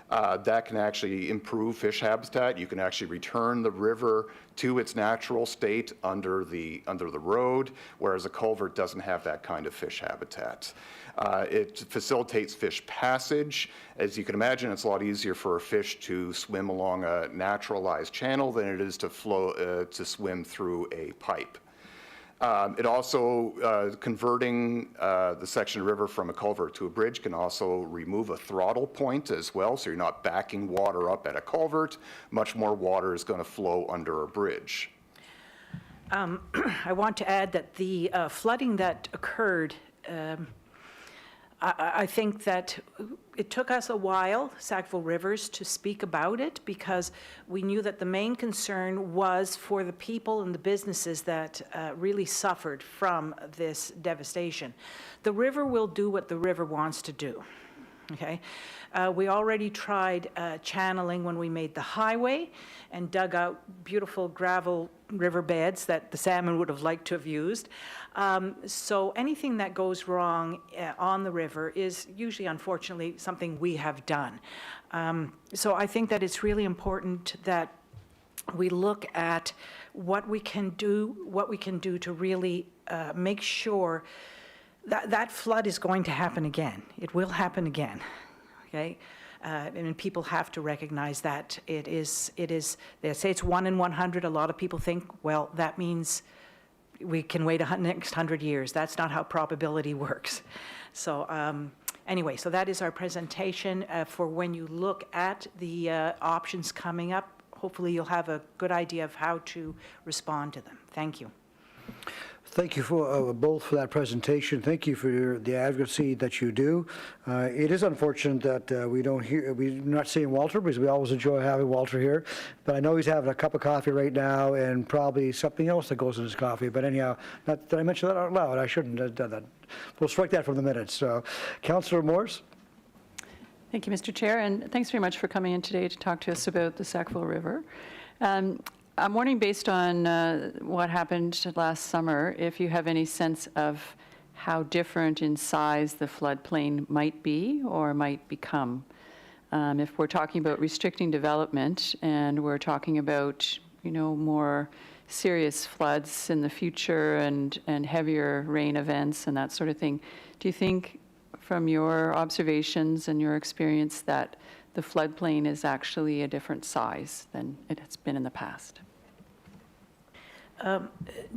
That can actually improve fish habitat. You can actually return the river to its natural state under the road, whereas a culvert doesn't have that kind of fish habitat. It facilitates fish passage. As you can imagine, it's a lot easier for a fish to swim along a naturalized channel than it is to swim through a pipe. It also, converting the section of river from a culvert to a bridge can also remove a throttle point as well, so you're not backing water up at a culvert. Much more water is going to flow under a bridge. I want to add that the flooding that occurred, I think that it took us a while, Sackville Rivers, to speak about it because we knew that the main concern was for the people and the businesses that really suffered from this devastation. The river will do what the river wants to do. okay? We already tried channeling when we made the highway and dug out beautiful gravel riverbeds that the salmon would have liked to have used. So anything that goes wrong on the river is usually, unfortunately, something we have done. So I think that it's really important that we look at what we can do to really make sure that that flood is going to happen again. It will happen again, okay? And people have to recognize that it is, they say it's 1 in 100. A lot of people think, well, that means we can wait next 100 years. That's not how probability works. So anyway, so that is our presentation for when you look at the options coming up. Hopefully you'll have a good idea of how to respond to them. Thank you. Thank you for both for that presentation. Thank you for the advocacy that you do. It is unfortunate that we're not seeing Walter, because we always enjoy having Walter here. But I know he's having a cup of coffee right now and probably something else that goes in his coffee. But anyhow, did I mention that out loud? I shouldn't have done that. We'll strike that from the minutes. So, Councillor Morse. Thank you, Mr. Chair, and thanks very much for coming in today to talk to us about the Sackville River. I'm wondering, based on what happened last summer, if you have any sense of how different in size the floodplain might be or might become. If we're talking about restricting development and we're talking about, more serious floods in the future and heavier rain events and that sort of thing, do you think, from your observations and your experience, that the floodplain is actually a different size than it has been in the past?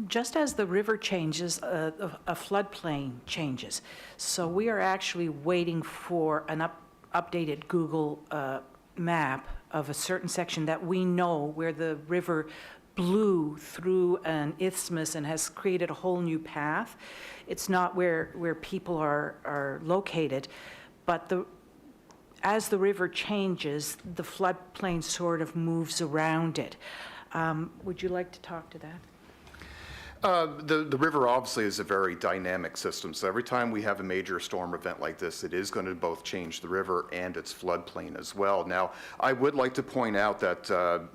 Just as the river changes, a floodplain changes. So we are actually waiting for an updated Google map of a certain section that we know where the river blew through an isthmus and has created a whole new path. It's not where people are located, but as the river changes, the floodplain sort of moves around it. Would you like to talk to that? The river obviously is a very dynamic system, so every time we have a major storm event like this, it is going to both change the river and its floodplain as well. Now, I would like to point out that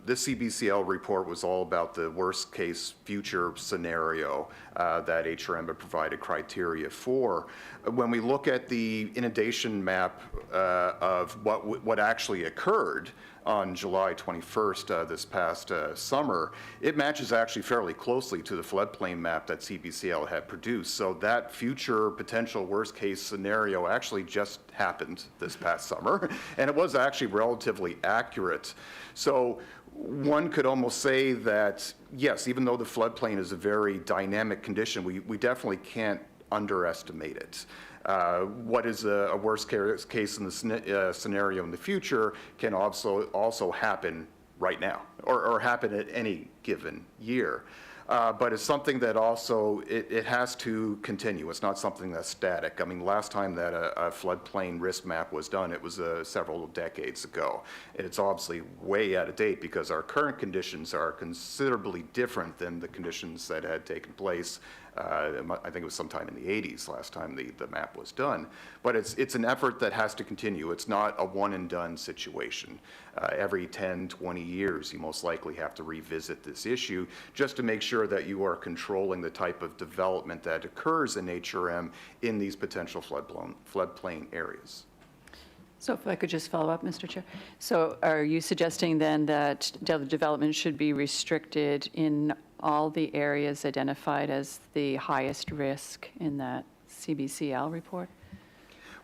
this CBCL report was all about the worst case future scenario that HRM had provided criteria for. When we look at the inundation map of what actually occurred on July 21st this past summer, it matches actually fairly closely to the floodplain map that CBCL had produced. So that future potential worst case scenario actually just happened this past summer, and it was actually relatively accurate. So one could almost say that, yes, even though the floodplain is a very dynamic condition, we definitely can't underestimate it. What is a worst case in the scenario in the future can also happen right now, or happen at any given year. But it's something that also, it has to continue. It's not something that's static. I mean, last time that a floodplain risk map was done, it was several decades ago. And it's obviously way out of date because our current conditions are considerably different than the conditions that had taken place. I think it was sometime in the 80s last time the map was done. But it's an effort that has to continue. It's not a one and done situation. Every 10, 20 years, you most likely have to revisit this issue just to make sure that you are controlling the type of development that occurs in HRM in these potential floodplain areas. So if I could just follow up, Mr. Chair. So are you suggesting then that development should be restricted in all the areas identified as the highest risk in that CBCL report?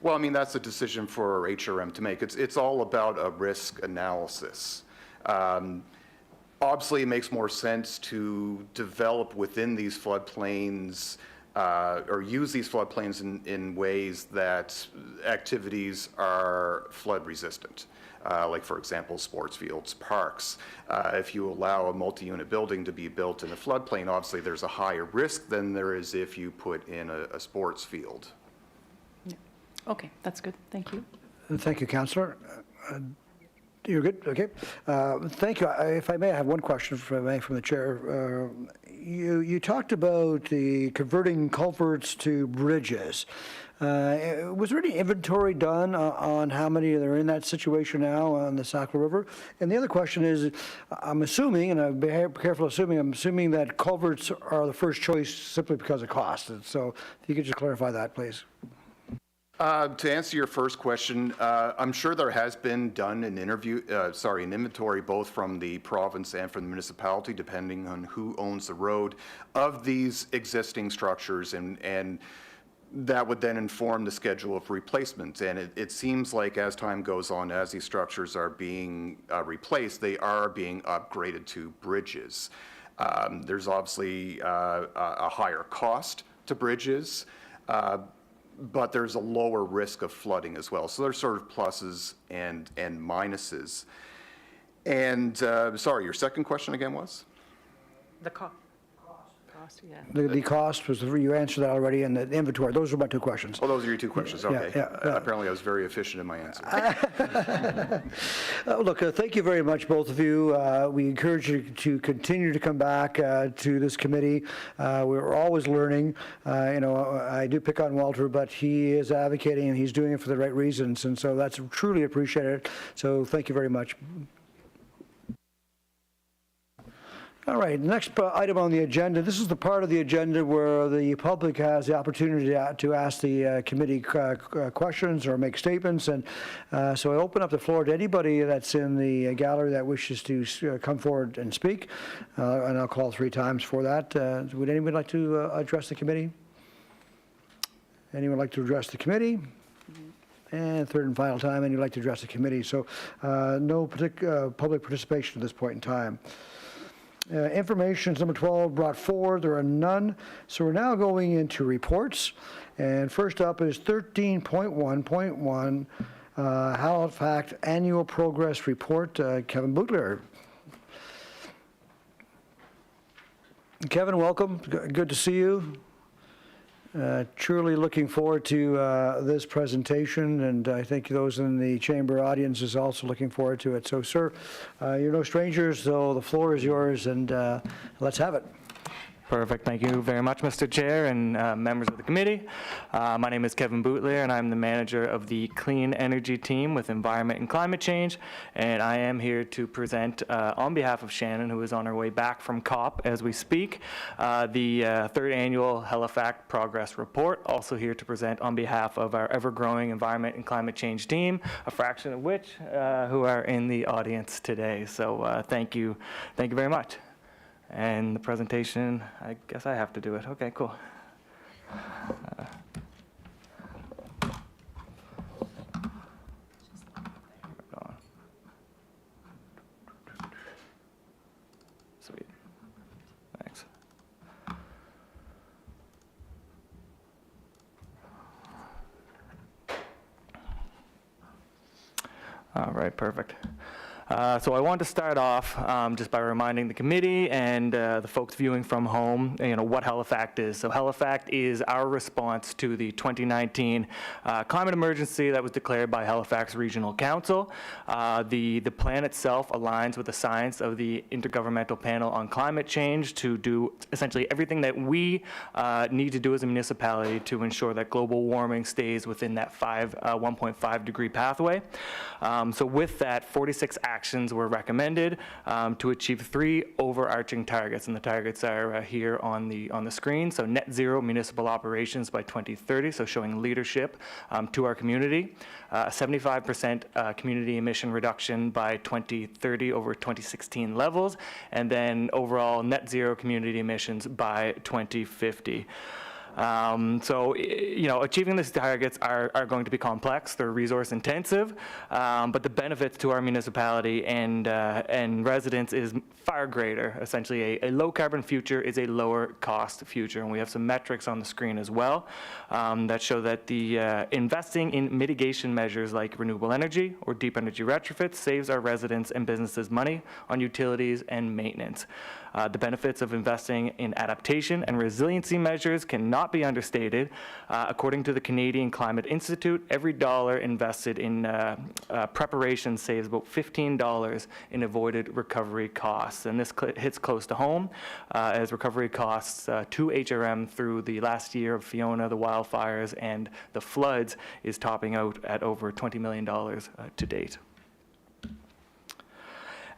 Well, I mean, that's a decision for HRM to make. It's all about a risk analysis. Obviously, it makes more sense to develop within these floodplains or use these floodplains in ways that activities are flood resistant. Like, for example, sports fields, parks. If you allow a multi-unit building to be built in a floodplain, obviously there's a higher risk than there is if you put in a sports field. Yeah. Okay, that's good. Thank you. Thank you, Councillor. You're good? Okay. Thank you. If I may, I have one question from the chair. You talked about the converting culverts to bridges. Was there any inventory done on how many are in that situation now on the Sackville River? And the other question is, I'm assuming, and I'm careful assuming, I'm assuming that culverts are the first choice simply because of cost. And so if you could just clarify that, please. To answer your first question, I'm sure there has been done an inventory both from the province and from the municipality, depending on who owns the road, of these existing structures, and that would then inform the schedule of replacement. And it seems like as time goes on, as these structures are being replaced, they are being upgraded to bridges. There's obviously a higher cost to bridges, but there's a lower risk of flooding as well. So there's sort of pluses and minuses. And sorry, your second question again was? The cost. The cost was, you answered that already, and the inventory. Those are my two questions. Oh, those are your two questions, okay. Yeah. Apparently I was very efficient in my answer. Look, thank you very much, both of you. We encourage you to continue to come back to this committee. We're always learning. I do pick on Walter, but he is advocating and he's doing it for the right reasons, and so that's truly appreciated. So thank you very much. All right, next item on the agenda. This is the part of the agenda where the public has the opportunity to ask the committee questions or make statements. And so I open up the floor to anybody that's in the gallery that wishes to come forward and speak. And I'll call 3 times for that. Would anyone like to address the committee? Anyone like to address the committee? And third and final time, anyone like to address the committee? So no public participation at this point in time. Information is number 12 brought forward. There are none. So we're now going into reports. And first up is 13.1.1, Halifax Annual Progress Report. Kevin Butler. Kevin, welcome. Good to see you. Truly looking forward to this presentation, and I think those in the chamber audience is also looking forward to it. So, sir, you're no strangers, so the floor is yours, and let's have it. Perfect. Thank you very much, Mr. Chair and members of the committee. My name is Kevin Butler, and I'm the manager of the Clean Energy Team with Environment and Climate Change, and I am here to present on behalf of Shannon, who is on her way back from COP as we speak, the third annual Halifax Progress Report. Also here to present on behalf of our ever-growing Environment and Climate Change team, a fraction of which who are in the audience today. So thank you very much. And the presentation, I guess I have to do it. Okay, cool. Sweet. Thanks. All right, perfect. So I want to start off just by reminding the committee and the folks viewing from home, what Halifax is. So Halifax is our response to the 2019 climate emergency that was declared by Halifax Regional Council. The plan itself aligns with the science of the Intergovernmental Panel on Climate Change to do essentially everything that we need to do as a municipality to ensure that global warming stays within that 1.5 degree pathway. So with that, 46 actions were recommended to achieve 3 overarching targets, and the targets are here on the screen. So net zero municipal operations by 2030, so showing leadership to our community, 75% community emission reduction by 2030 over 2016 levels, and then overall net zero community emissions by 2050. So, achieving these targets are going to be complex. They're resource intensive, but the benefits to our municipality and residents is far greater. Essentially, a low carbon future is a lower cost future, and we have some metrics on the screen as well that show that the investing in mitigation measures like renewable energy or deep energy retrofits saves our residents and businesses money on utilities and maintenance. The benefits of investing in adaptation and resiliency measures cannot cannot be understated. According to the Canadian Climate Institute, every dollar invested in preparation saves about $15 in avoided recovery costs. And this hits close to home as recovery costs to HRM through the last year of Fiona, the wildfires, and the floods is topping out at over $20 million to date.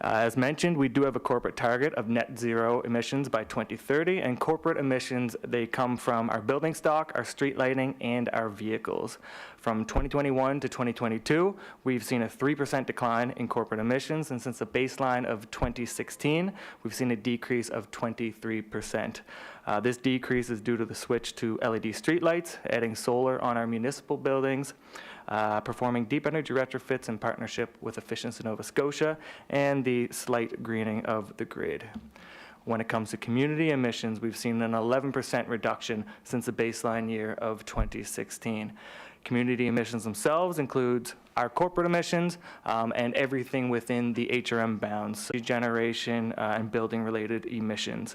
As mentioned, we do have a corporate target of net zero emissions by 2030, and corporate emissions, they come from our building stock, our street lighting, and our vehicles. From 2021 to 2022, we've seen a 3% decline in corporate emissions, and since the baseline of 2016, we've seen a decrease of 23%. This decrease is due to the switch to LED streetlights, adding solar on our municipal buildings, performing deep energy retrofits in partnership with Efficiency Nova Scotia, and the slight greening of the grid. When it comes to community emissions, we've seen an 11% reduction since the baseline year of 2016. Community emissions themselves include our corporate emissions and everything within the HRM bounds, generation and building-related emissions.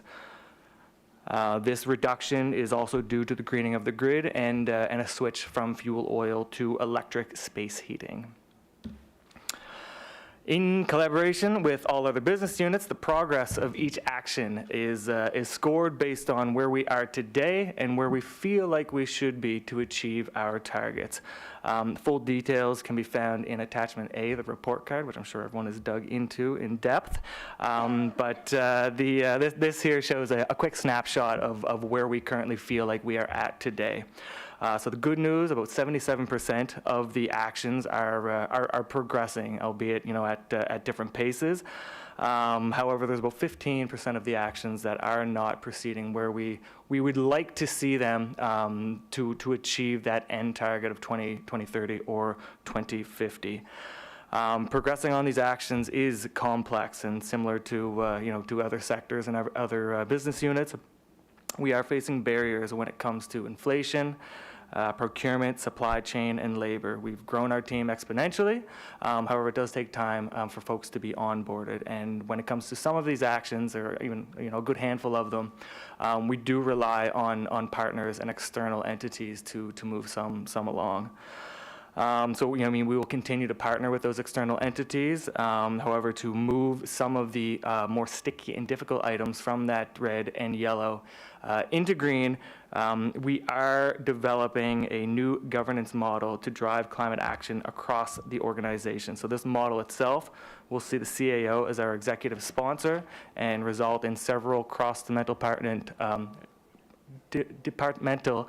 This reduction is also due to the greening of the grid and a switch from fuel oil to electric space heating. In collaboration with all other business units, the progress of each action is scored based on where we are today and where we feel like we should be to achieve our targets. Full details can be found in attachment A, the report card, which I'm sure everyone has dug into in depth. This here shows a quick snapshot of where we currently feel like we are at today. So the good news, about 77% of the actions are progressing, albeit at different paces. However, there's about 15% of the actions that are not proceeding where we would like to see them to achieve that end target of 2030 or 2050. Progressing on these actions is complex and similar to to other sectors and other business units. We are facing barriers when it comes to inflation, procurement, supply chain, and labor. We've grown our team exponentially. However, it does take time for folks to be onboarded. And when it comes to some of these actions, or even a good handful of them, we do rely on partners and external entities to move some along. We will continue to partner with those external entities. However, to move some of the more sticky and difficult items from that red and yellow into green, we are developing a new governance model to drive climate action across the organization. So this model itself will see the CAO as our executive sponsor and result in several departmental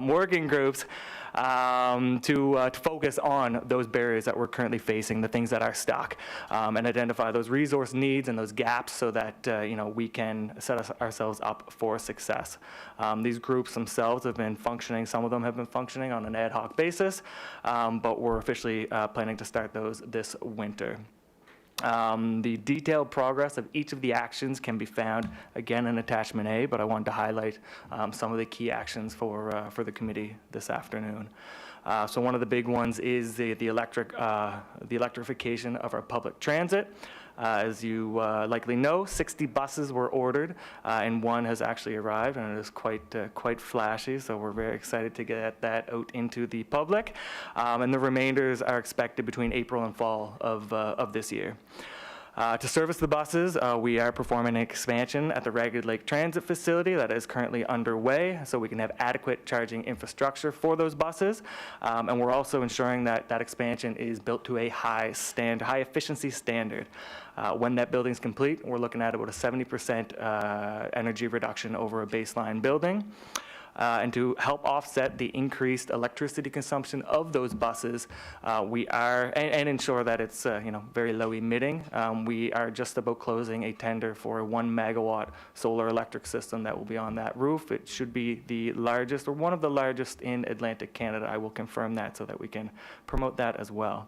working groups to focus on those barriers that we're currently facing, the things that are stuck, and identify those resource needs and those gaps so that we can set ourselves up for success. These groups themselves have been functioning, some of them have been functioning on an ad hoc basis, but we're officially planning to start those this winter. The detailed progress of each of the actions can be found again in attachment A, but I wanted to highlight some of the key actions for the committee this afternoon. So one of the big ones is the electrification of our public transit. As you likely know, 60 buses were ordered, and one has actually arrived, and it is quite flashy, so we're very excited to get that out into the public. And the remainders are expected between April and fall of this year. To service the buses, we are performing an expansion at the Ragged Lake Transit Facility that is currently underway, so we can have adequate charging infrastructure for those buses. And we're also ensuring that that expansion is built to a high efficiency standard. When that building's complete, we're looking at about a 70% energy reduction over a baseline building. And to help offset the increased electricity consumption of those buses, we are, and ensure that it's very low emitting, we are just about closing a tender for a 1 megawatt solar electric system that will be on that roof. It should be the largest, or one of the largest in Atlantic Canada. I will confirm that so that we can promote that as well.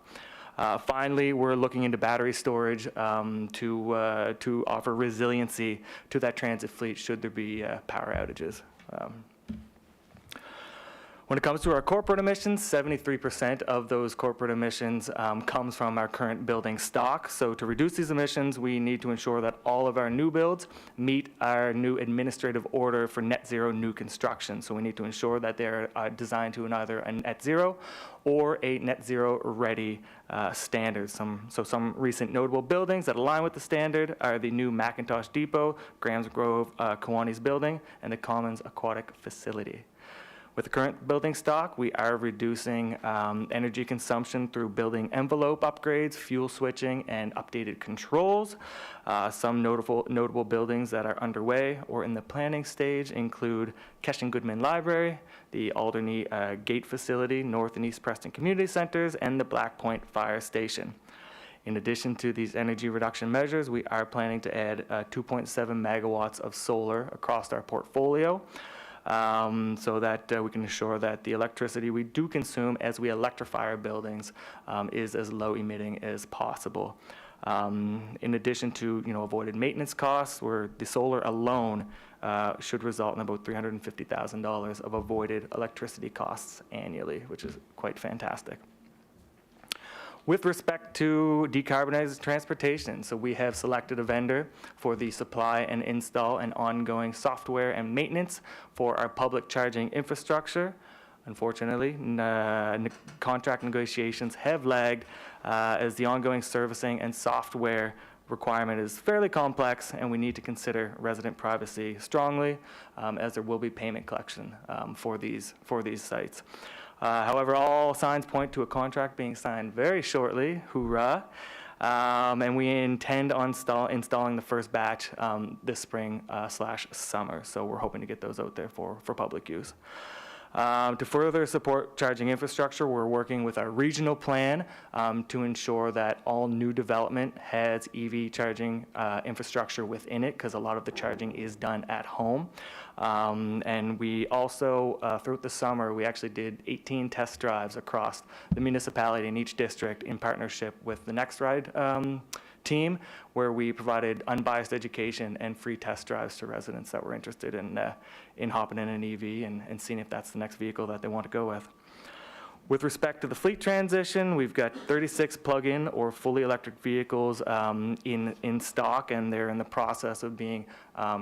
Finally, we're looking into battery storage to offer resiliency to that transit fleet should there be power outages. When it comes to our corporate emissions, 73% of those corporate emissions comes from our current building stock. So to reduce these emissions, we need to ensure that all of our new builds meet our new administrative order for net zero new construction. So we need to ensure that they're designed to either a net zero or a net zero ready standard. Some recent notable buildings that align with the standard are the new Macintosh Depot, Grahams Grove Kiwanis building, and the Commons Aquatic Facility. With the current building stock, we are reducing energy consumption through building envelope upgrades, fuel switching, and updated controls. Some notable buildings that are underway or in the planning stage include Keshen Goodman Library, the Alderney Gate Facility, North and East Preston Community Centers, and the Black Point Fire Station. In addition to these energy reduction measures, we are planning to add 2.7 megawatts of solar across our portfolio. So that we can ensure that the electricity we do consume as we electrify our buildings is as low emitting as possible. In addition to avoided maintenance costs, where the solar alone should result in about $350,000 of avoided electricity costs annually, which is quite fantastic. With respect to decarbonized transportation, so we have selected a vendor for the supply and install and ongoing software and maintenance for our public charging infrastructure. Unfortunately, contract negotiations have lagged as the ongoing servicing and software requirement is fairly complex, and we need to consider resident privacy strongly, as there will be payment collection for these sites. However, all signs point to a contract being signed very shortly, hoorah, and we intend on installing the first batch this spring/summer, so we're hoping to get those out there for public use. To further support charging infrastructure, we're working with our regional plan to ensure that all new development has EV charging infrastructure within it, because a lot of the charging is done at home. And we also, throughout the summer, we actually did 18 test drives across the municipality in each district in partnership with the Next Ride team, where we provided unbiased education and free test drives to residents that were interested in hopping in an EV and seeing if that's the next vehicle that they want to go with. With respect to the fleet transition, we've got 36 plug-in or fully electric vehicles in stock, and they're in the process of being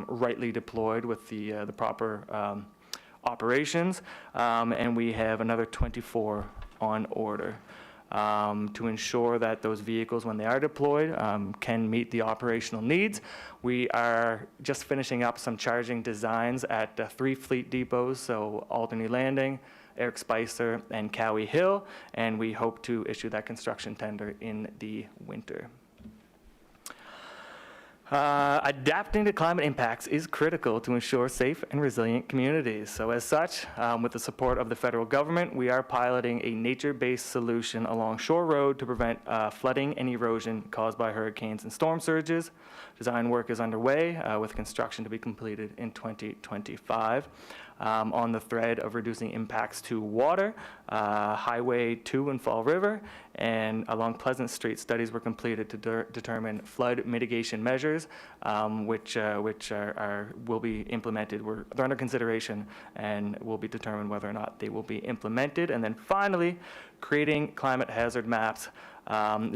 rightly deployed with the proper operations, and we have another 24 on order. To ensure that those vehicles, when they are deployed, can meet the operational needs. We are just finishing up some charging designs at 3 fleet depots, so Alderney Landing, Eric Spicer, and Cowie Hill, and we hope to issue that construction tender in the winter. Adapting to climate impacts is critical to ensure safe and resilient communities. So as such, with the support of the federal government, we are piloting a nature-based solution along Shore Road to prevent flooding and erosion caused by hurricanes and storm surges. Design work is underway with construction to be completed in 2025. On the thread of reducing impacts to water, Highway 2 and Fall River, and along Pleasant Street, studies were completed to determine flood mitigation measures, which will be implemented. They're under consideration and will be determined whether or not they will be implemented. And then finally, creating climate hazard maps,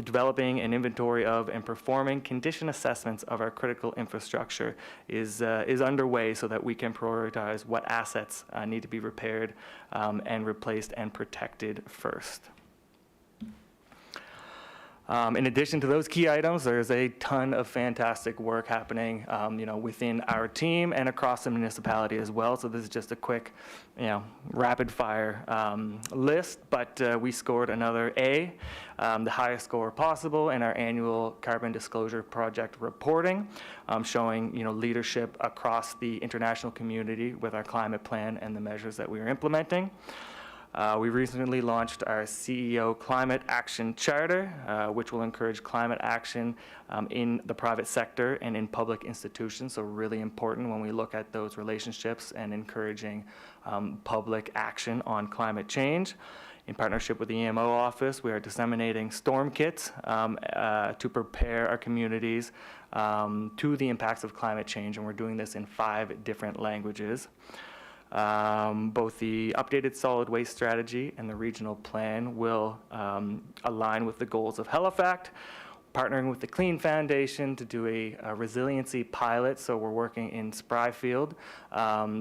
developing an inventory of and performing condition assessments of our critical infrastructure is underway so that we can prioritize what assets need to be repaired and replaced and protected first. In addition to those key items, there's a ton of fantastic work happening, within our team and across the municipality as well. So this is just a quick, rapid fire list, but we scored another A, the highest score possible in our annual Carbon Disclosure Project reporting, showing, leadership across the international community with our climate plan and the measures that we are implementing. We recently launched our CEO Climate Action Charter, which will encourage climate action in the private sector and in public institutions. So really important when we look at those relationships and encouraging public action on climate change. In partnership with the EMO office, we are disseminating storm kits to prepare our communities to the impacts of climate change, and we're doing this in 5 different languages. Both the updated solid waste strategy and the regional plan will align with the goals of Halifax, partnering with the Clean Foundation to do a resiliency pilot. So we're working in Spryfield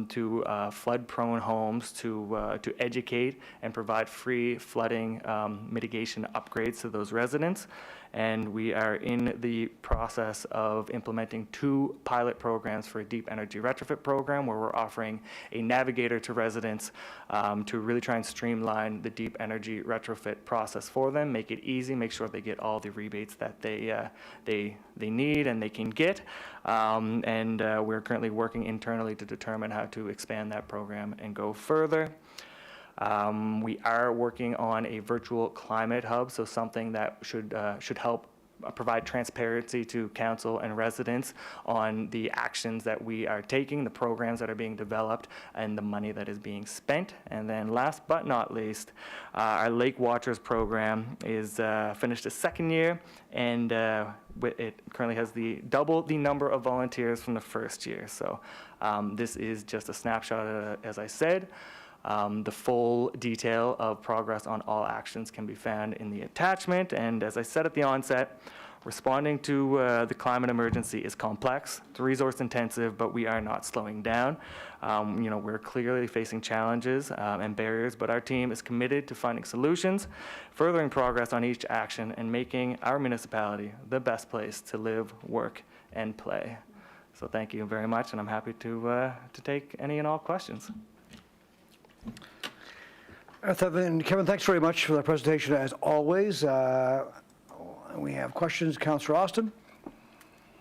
to flood-prone homes to educate and provide free flooding mitigation upgrades to those residents. And we are in the process of implementing 2 pilot programs for a deep energy retrofit program where we're offering a navigator to residents to really try and streamline the deep energy retrofit process for them, make it easy, make sure they get all the rebates that they need and they can get. And we're currently working internally to determine how to expand that program and go further. We are working on a virtual climate hub, so something that should help provide transparency to council and residents on the actions that we are taking, the programs that are being developed, and the money that is being spent. And then last but not least, our Lake Watchers program is finished its 2nd year, and it currently has double the number of volunteers from the 1st year. So this is just a snapshot, as I said. The full detail of progress on all actions can be found in the attachment. And as I said at the onset, responding to the climate emergency is complex, it's resource intensive, but we are not slowing down. We're clearly facing challenges and barriers, but our team is committed to finding solutions, furthering progress on each action, and making our municipality the best place to live, work, and play. So thank you very much, and I'm happy to take any and all questions. Kevin, thanks very much for the presentation, as always. We have questions. Councillor Austin?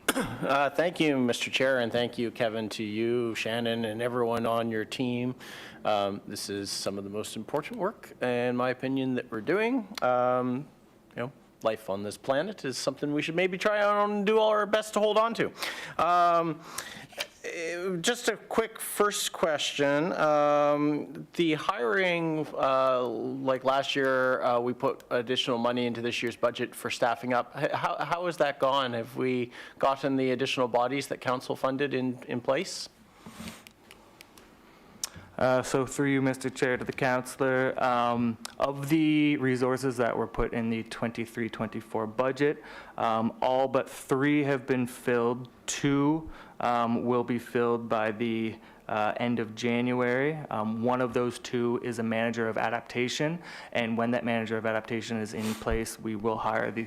Thank you, Mr. Chair, and thank you, Kevin, to you, Shannon, and everyone on your team. This is some of the most important work, in my opinion, that we're doing. Life on this planet is something we should maybe try on and do all our best to hold on to. Just a quick first question. The hiring, like last year, we put additional money into this year's budget for staffing up. How has that gone? Have we gotten the additional bodies that council funded in place? So through you, Mr. Chair, to the councillor, of the resources that were put in the 23-24 budget, all but 3 have been filled. 2 will be filled by the end of January. One of those 2 is a manager of adaptation, and when that manager of adaptation is in place, we will hire the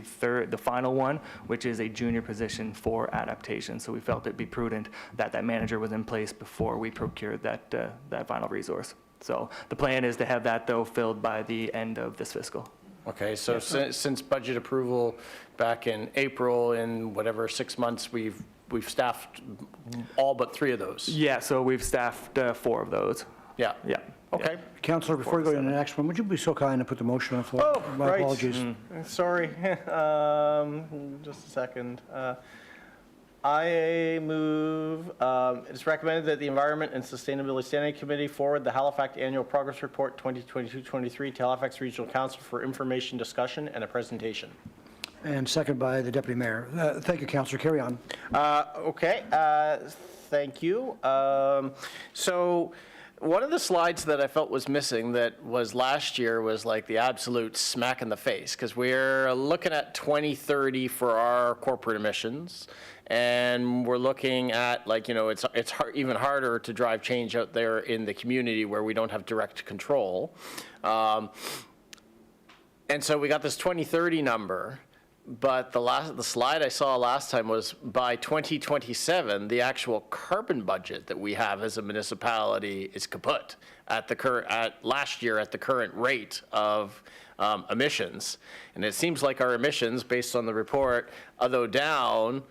final one, which is a junior position for adaptation. So we felt it'd be prudent that that manager was in place before we procured that final resource. So the plan is to have that, though, filled by the end of this fiscal. Okay, so since budget approval back in April, in whatever 6 months, we've staffed all but 3 of those. Yeah, so we've staffed 4 of those. Yeah. Yeah. Okay. Councillor, before we go to the next one, would you be so kind to put the motion on the floor? Oh, My right. apologies. Sorry. Just a second. I move, it is recommended that the Environment and Sustainability Standing Committee forward the Halifax Annual Progress Report 2022-23 to Halifax Regional Council for information, discussion, and a presentation. And second by the Deputy Mayor. Thank you, Councillor. Carry on. Okay, thank you. So one of the slides that I felt was missing that was last year was like the absolute smack in the face, because we're looking at 2030 for our corporate emissions, and we're looking at, like, it's hard, even harder to drive change out there in the community where we don't have direct control. And so we got this 2030 number. But the slide I saw last time was by 2027, the actual carbon budget that we have as a municipality is kaput last year at the current rate of emissions. And it seems like our emissions, based on the report, although down,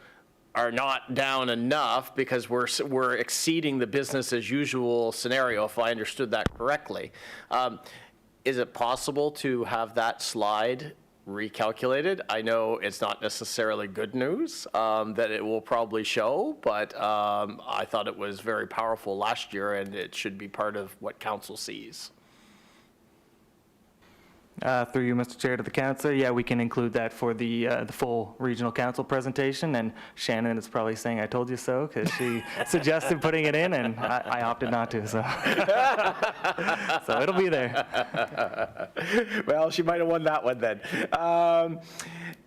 are not down enough because we're exceeding the business as usual scenario, if I understood that correctly. Is it possible to have that slide recalculated? I know it's not necessarily good news that it will probably show, but I thought it was very powerful last year, and it should be part of what council sees. Through you, Mr. Chair, to the councillor, yeah, we can include that for the full regional council presentation, and Shannon is probably saying I told you so, because she suggested putting it in, and I opted not to, so. So it'll be there. Well, she might have won that one then.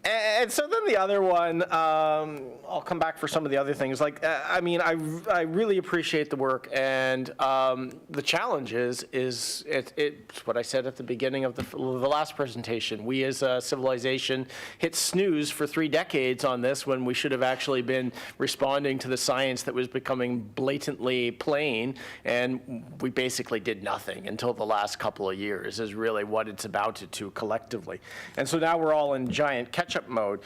And so then the other one, I'll come back for some of the other things. Like, I mean, I really appreciate the work, and the challenge is it's what I said at the beginning of the last presentation. We as a civilization hit snooze for 3 decades on this when we should have actually been responding to the science that was becoming blatantly plain, and we basically did nothing until the last couple of years is really what it's amounted to collectively. And so now we're all in giant catch-up mode.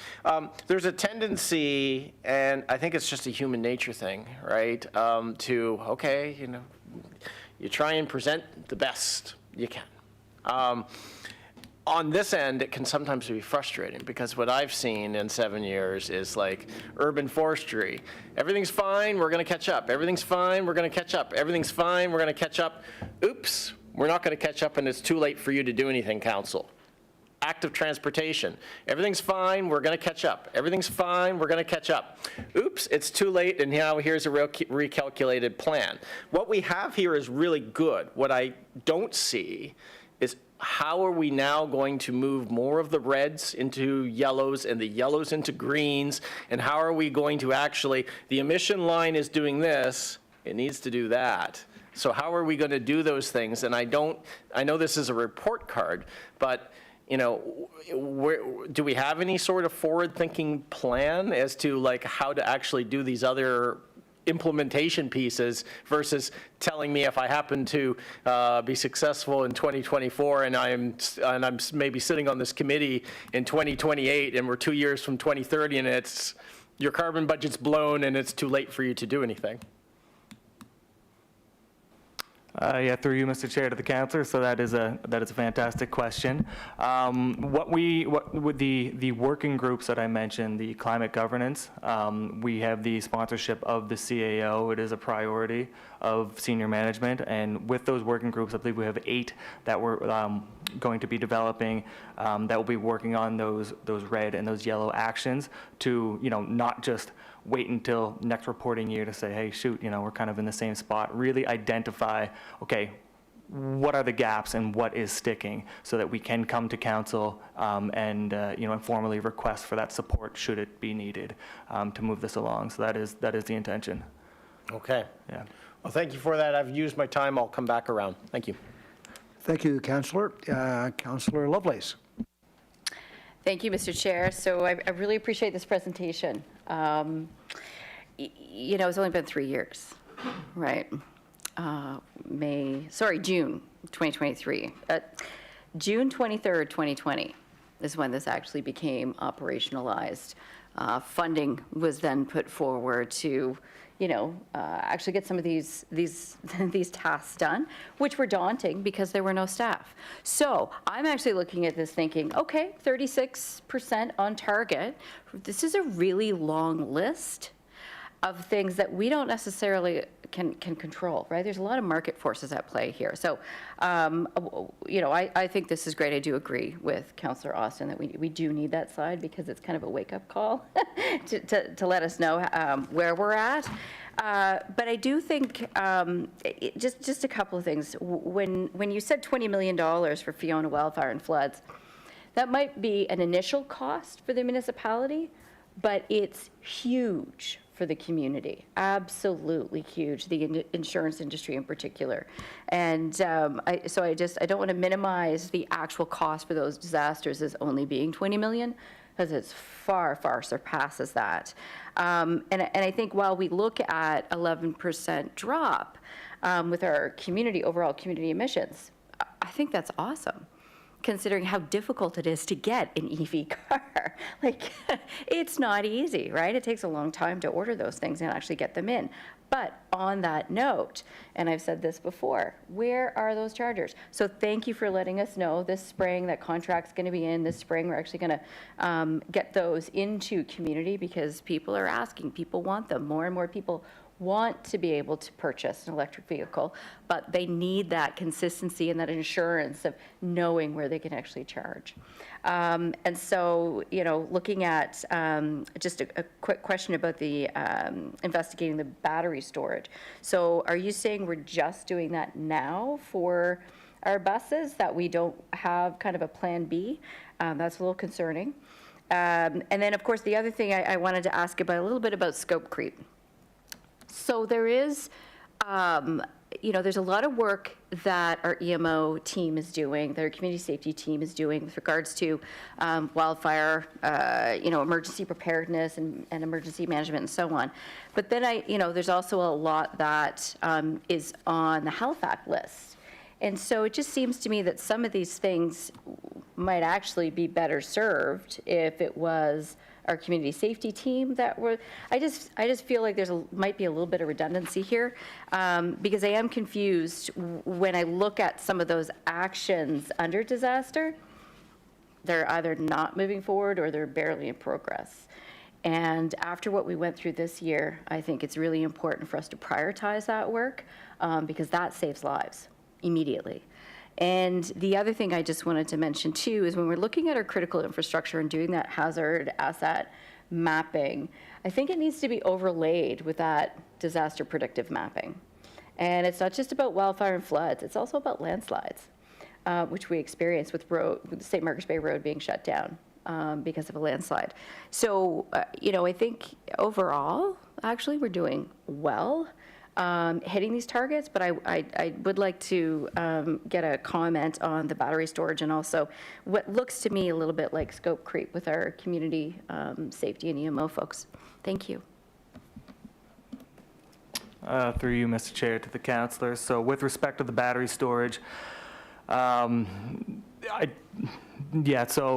There's a tendency, and I think it's just a human nature thing, right, to, okay, you know, you try and present the best you can. On this end, it can sometimes be frustrating because what I've seen in 7 years is like urban forestry. Everything's fine, we're going to catch up. Everything's fine, we're going to catch up. Everything's fine, we're going to catch up. Oops, we're not going to catch up and it's too late for you to do anything, council. Active transportation. Everything's fine, we're going to catch up. Everything's fine, we're going to catch up. Oops, it's too late, and now here's a recalculated plan. What we have here is really good. What I don't see is how are we now going to move more of the reds into yellows and the yellows into greens, and how are we going to actually, the emission line is doing this, it needs to do that. So how are we going to do those things? And I know this is a report card, but you know, do we have any sort of forward-thinking plan as to like how to actually do these other implementation pieces versus telling me if I happen to be successful in 2024 and I'm maybe sitting on this committee in 2028 and we're 2 years from 2030 and it's your carbon budget's blown and it's too late for you to do anything? Yeah, through you, Mr. Chair, to the councillor. So that is a fantastic question. What with the working groups that I mentioned, the climate governance, we have the sponsorship of the CAO. It is a priority of senior management, and with those working groups, I believe we have 8 that we're going to be developing that will be working on those red and those yellow actions to, you know, not just wait until next reporting year to say, hey, shoot, you know, we're kind of in the same spot. Really identify, okay, what are the gaps and what is sticking so that we can come to council and, you know, informally request for that support should it be needed to move this along. So that is the intention. Okay. Yeah. Well, thank you for that. I've used my time. I'll come back around. Thank you. Thank you, Councillor. Councillor Lovelace. Thank you, Mr. Chair. So I really appreciate this presentation. You know, it's only been 3 years, right? June 2023. June 23rd, 2020 is when this actually became operationalized. Funding was then put forward to, you know, actually get some of these tasks done, which were daunting because there were no staff. So I'm actually looking at this thinking, okay, 36% on target. This is a really long list of things that we don't necessarily can control, right? There's a lot of market forces at play here. So, you know, I think this is great. I do agree with Councillor Austin that we do need that slide because it's kind of a wake-up call to let us know where we're at. But I do think, just a couple of things. When you said $20 million for Fiona wildfire and floods, that might be an initial cost for the municipality, but it's huge for the community, absolutely huge, the insurance industry in particular. And I don't want to minimize the actual cost for those disasters as only being 20 million, because it's far, far surpasses that. And I think while we look at 11% drop with our overall community emissions, I think that's awesome, considering how difficult it is to get an EV car. Like, it's not easy, right? It takes a long time to order those things and actually get them in. But on that note, and I've said this before, where are those chargers? So thank you for letting us know this spring that contract's going to be in this spring. We're actually going to get those into community because people are asking, people want them. More and more people want to be able to purchase an electric vehicle, but they need that consistency and that assurance of knowing where they can actually charge. And so, looking at just a quick question about the investigating the battery storage. So are you saying we're just doing that now for our buses, that we don't have kind of a plan B? That's a little concerning. And then, of course, the other thing I wanted to ask about a little bit about scope creep. So there is, there's a lot of work that our EMO team is doing, that our community safety team is doing with regards to wildfire, emergency preparedness and emergency management and so on. But then there's also a lot that is on the Halifax list. And so it just seems to me that some of these things might actually be better served if it was our community safety team that were, I just feel like might be a little bit of redundancy here, because I am confused when I look at some of those actions under disaster. They're either not moving forward or they're barely in progress. And after what we went through this year, I think it's really important for us to prioritize that work, because that saves lives immediately. And the other thing I just wanted to mention too is when we're looking at our critical infrastructure and doing that hazard asset mapping, I think it needs to be overlaid with that disaster predictive mapping. And it's not just about wildfire and floods, it's also about landslides, which we experienced with St. Margaret's Bay Road being shut down because of a landslide. So, I think overall, actually, we're doing well. Hitting these targets, but I would like to get a comment on the battery storage and also what looks to me a little bit like scope creep with our community safety and EMO folks. Thank you. Through you, Mr. Chair, to the councillors. So with respect to the battery storage, so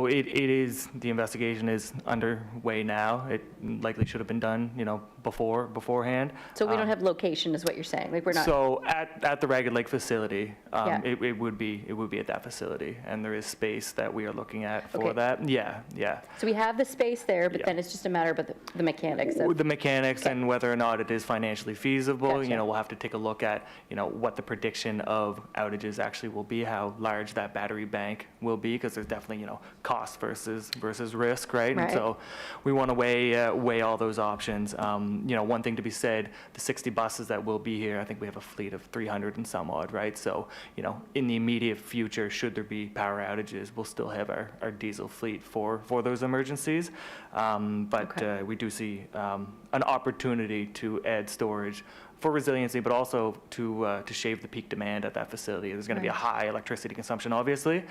it is, the investigation is underway now. It likely should have been done, beforehand. So we don't have location is what you're saying, like we're not. So at the Ragged Lake facility, Yeah. it would be at that facility, and there is space that we are looking at for Okay. that. Yeah. So we have the space there, but Yeah. then it's just a matter of the mechanics of. The mechanics and whether or not it is financially feasible, Gotcha. we'll have to take a look at, what the prediction of outages actually will be, how large that battery bank will be, because there's definitely, cost versus risk, right? Right. And so we want to weigh all those options. One thing to be said, the 60 buses that will be here, I think we have a fleet of 300 and some odd, right? So, in the immediate future, should there be power outages, we'll still have our diesel fleet for those emergencies. But we do see an opportunity to add storage for resiliency, but also to shave the peak demand at that facility. There's going to be a high electricity consumption, obviously.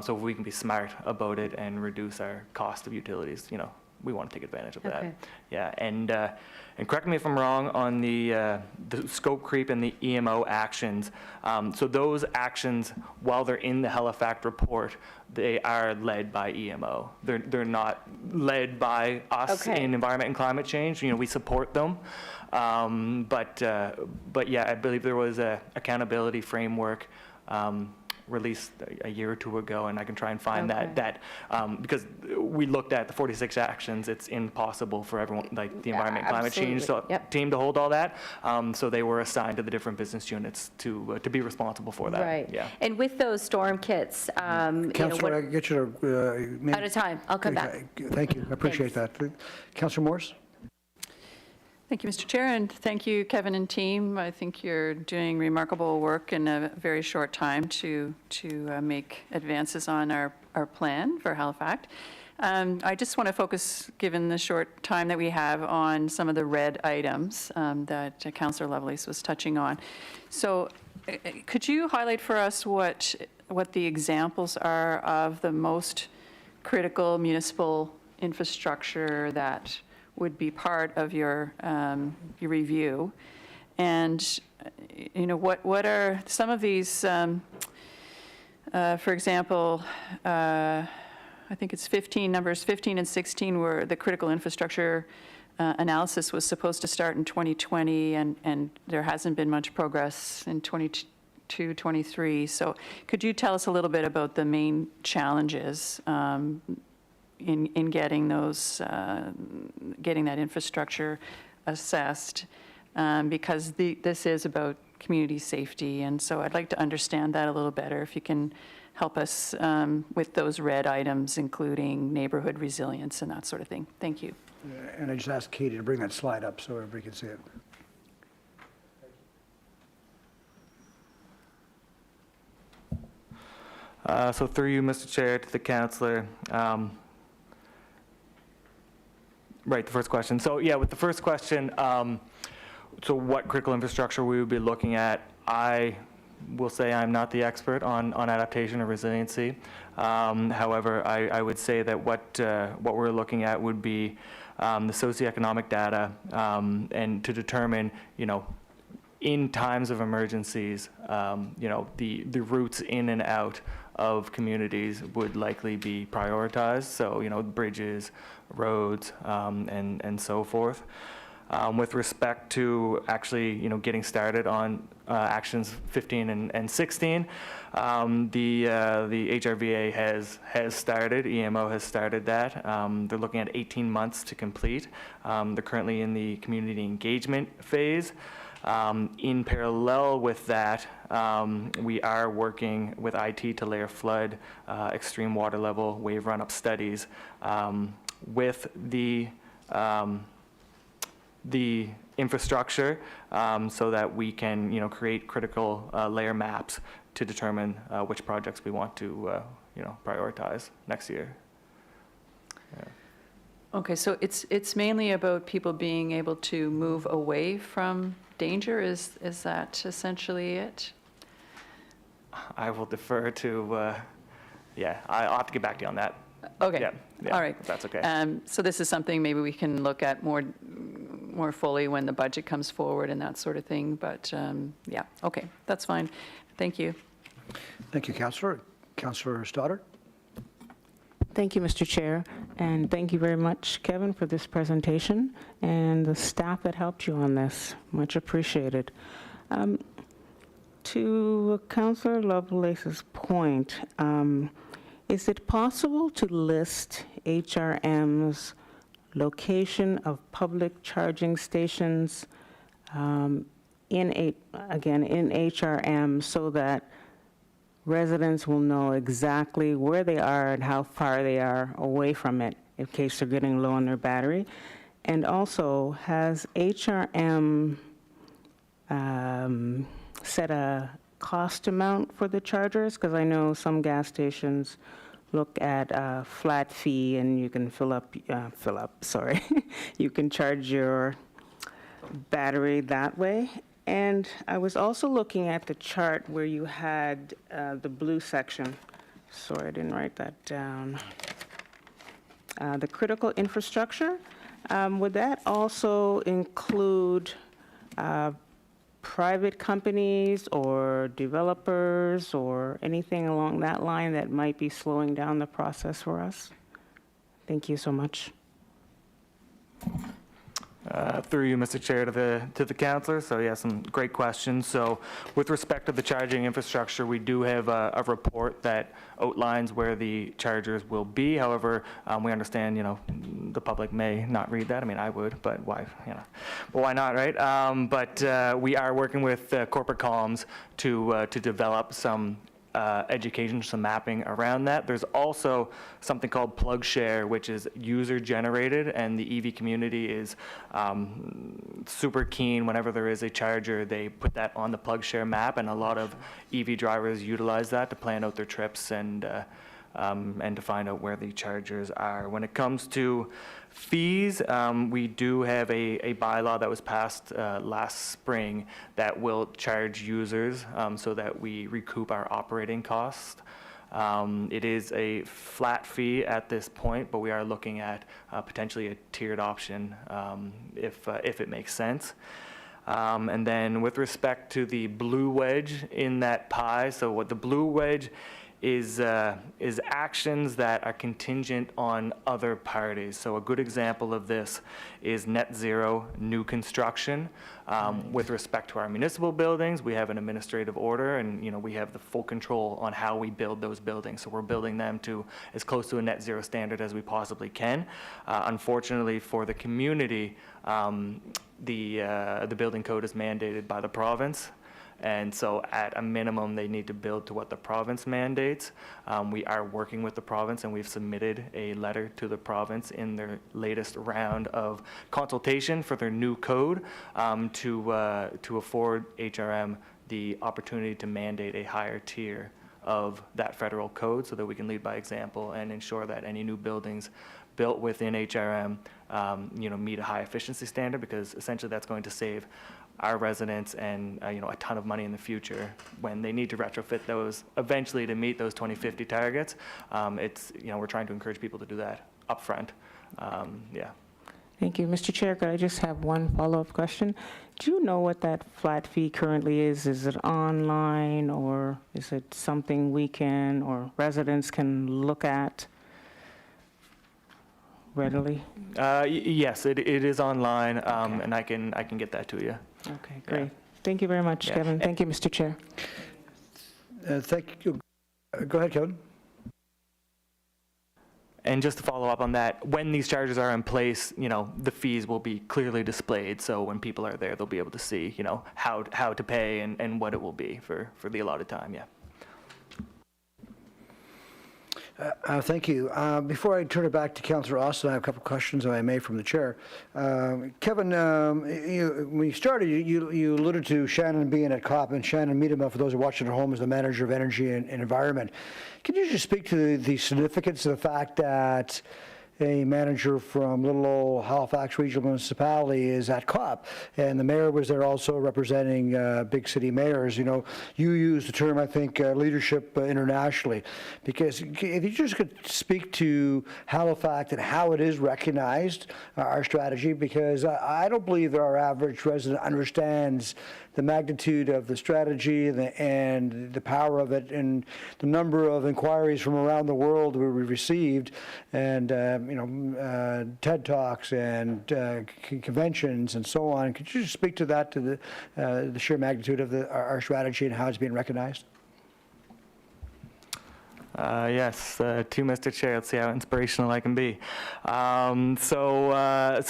So if we can be smart about it and reduce our cost of utilities, we want to take advantage of that. Okay. Yeah, and correct me if I'm wrong on the scope creep and the EMO actions. So those actions, while they're in the Halifax report, they are led by EMO. They're not led by us Okay. in environment and climate change. We support them. But yeah, I believe there was a accountability framework released a year or two ago, and I can try and find that because we looked at the 46 actions. It's impossible for everyone, like the environment and climate change team, to hold all that. So they were assigned to the different business units to be responsible for that. Right. Yeah. And with those storm kits, Councillor, I get you to... out of time, I'll come back. Thank you, I appreciate that. Councillor Morris? Thank you, Mr. Chair, and thank you, Kevin and team. I think you're doing remarkable work in a very short time to make advances on our plan for Halifax. I just want to focus, given the short time that we have, on some of the red items that Councillor Lovelace was touching on. So could you highlight for us what the examples are of the most critical municipal infrastructure that would be part of your review? And, what are some of these, for example, I think it's numbers 15 and 16 were the critical infrastructure analysis was supposed to start in 2020, and there hasn't been much progress in 22, 23. So could you tell us a little bit about the main challenges in getting those, getting that infrastructure assessed? because this is about community safety, and so I'd like to understand that a little better, if you can help us with those red items, including neighborhood resilience and that sort of thing. Thank you. And I just asked Katie to bring that slide up so everybody can see it. So through you, Mr. Chair, to the councillor. Right, the first question. So yeah, with the first question, so what critical infrastructure we would be looking at, I will say I'm not the expert on adaptation or resiliency. However, I would say that what we're looking at would be the socioeconomic data, and to determine, in times of emergencies, the routes in and out of communities would likely be prioritized. So, bridges, roads, and so forth. With respect to actually, getting started on actions 15 and 16, the HRVA has started, EMO has started that. They're looking at 18 months to complete. They're currently in the community engagement phase. In parallel with that, we are working with IT to layer flood, extreme water level, wave run-up studies with the infrastructure, so that we can, create critical layer maps to determine which projects we want to, prioritize next year. Okay, so it's mainly about people being able to move away from danger? Is that essentially it? I will defer to, I'll have to get back to you on that. Okay. Yeah, all right. if that's okay. So this is something maybe we can look at more fully when the budget comes forward and that sort of thing. But yeah, okay, that's fine. Thank you. Thank you, Councillor. Councillor Stoddart. Thank you, Mr. Chair, and thank you very much, Kevin, for this presentation, and the staff that helped you on this. Much appreciated. To Councillor Lovelace's point, is it possible to list HRM's location of public charging stations in HRM, so that residents will know exactly where they are and how far they are away from it in case they're getting low on their battery? And also, has HRM set a cost amount for the chargers? Because I know some gas stations look at a flat fee and you can you can charge your battery that way. And I was also looking at the chart where you had the blue section. Sorry, I didn't write that down. The critical infrastructure, would that also include private companies or developers or anything along that line that might be slowing down the process for us? Thank you so much. Through you, Mr. Chair, to the councillor. So yeah, some great questions. So with respect to the charging infrastructure, we do have a report that outlines where the chargers will be. However, we understand, the public may not read that. I mean, I would, but why, but why not, right? But we are working with corporate comms to develop some education, some mapping around that. There's also something called PlugShare, which is user generated, and the EV community is super keen. Whenever there is a charger, they put that on the PlugShare map, and a lot of EV drivers utilize that to plan out their trips and to find out where the chargers are. When it comes to fees, we do have a bylaw that was passed last spring that will charge users so that we recoup our operating costs. It is a flat fee at this point, but we are looking at potentially a tiered option if it makes sense. And then with respect to the blue wedge in that pie, so what the blue wedge is actions that are contingent on other parties. So a good example of this is net zero new construction. With respect to our municipal buildings, we have an administrative order, and we have the full control on how we build those buildings. So we're building them to as close to a net zero standard as we possibly can. Unfortunately for the community, the building code is mandated by the province. And so at a minimum, they need to build to what the province mandates. We are working with the province, and we've submitted a letter to the province in their latest round of consultation for their new code to afford HRM the opportunity to mandate a higher tier of that federal code so that we can lead by example and ensure that any new buildings built within HRM meet a high efficiency standard, because essentially that's going to save our residents and a ton of money in the future when they need to retrofit those eventually to meet those 2050 targets. We're trying to encourage people to do that upfront. Yeah. Thank you. Mr. Chair, could I just have one follow-up question? Do you know what that flat fee currently is? Is it online, or is it something we can or residents can look at readily? Yes, it is online, and I can get that to you. Okay, great. Yeah. Thank you very much, Yeah. Kevin. Thank you, Mr. Chair. Thank you. Go ahead, Kevin. And just to follow up on that, when these charges are in place, the fees will be clearly displayed. So when people are there, they'll be able to see, how to pay and what it will be for the allotted time. Yeah. Thank you. Before I turn it back to Councillor Austin, I have a couple of questions, if I may, from the chair. Kevin, when you started, you alluded to Shannon being at COP, and Shannon Miedema, for those who are watching at home, is the Manager of Energy and Environment. Can you just speak to the significance of the fact that a manager from little old Halifax Regional Municipality is at COP, and the mayor was there also representing big city mayors? You use the term, I think, leadership internationally, because if you just could speak to Halifax and how it is recognized, our strategy, because I don't believe that our average resident understands the magnitude of the strategy and the power of it, and the number of inquiries from around the world we received, and TED Talks and conventions and so on. Could you just speak to that, to the sheer magnitude of our strategy and how it's being recognized? Yes, to Mr. Chair. Let's see how inspirational I can be. So I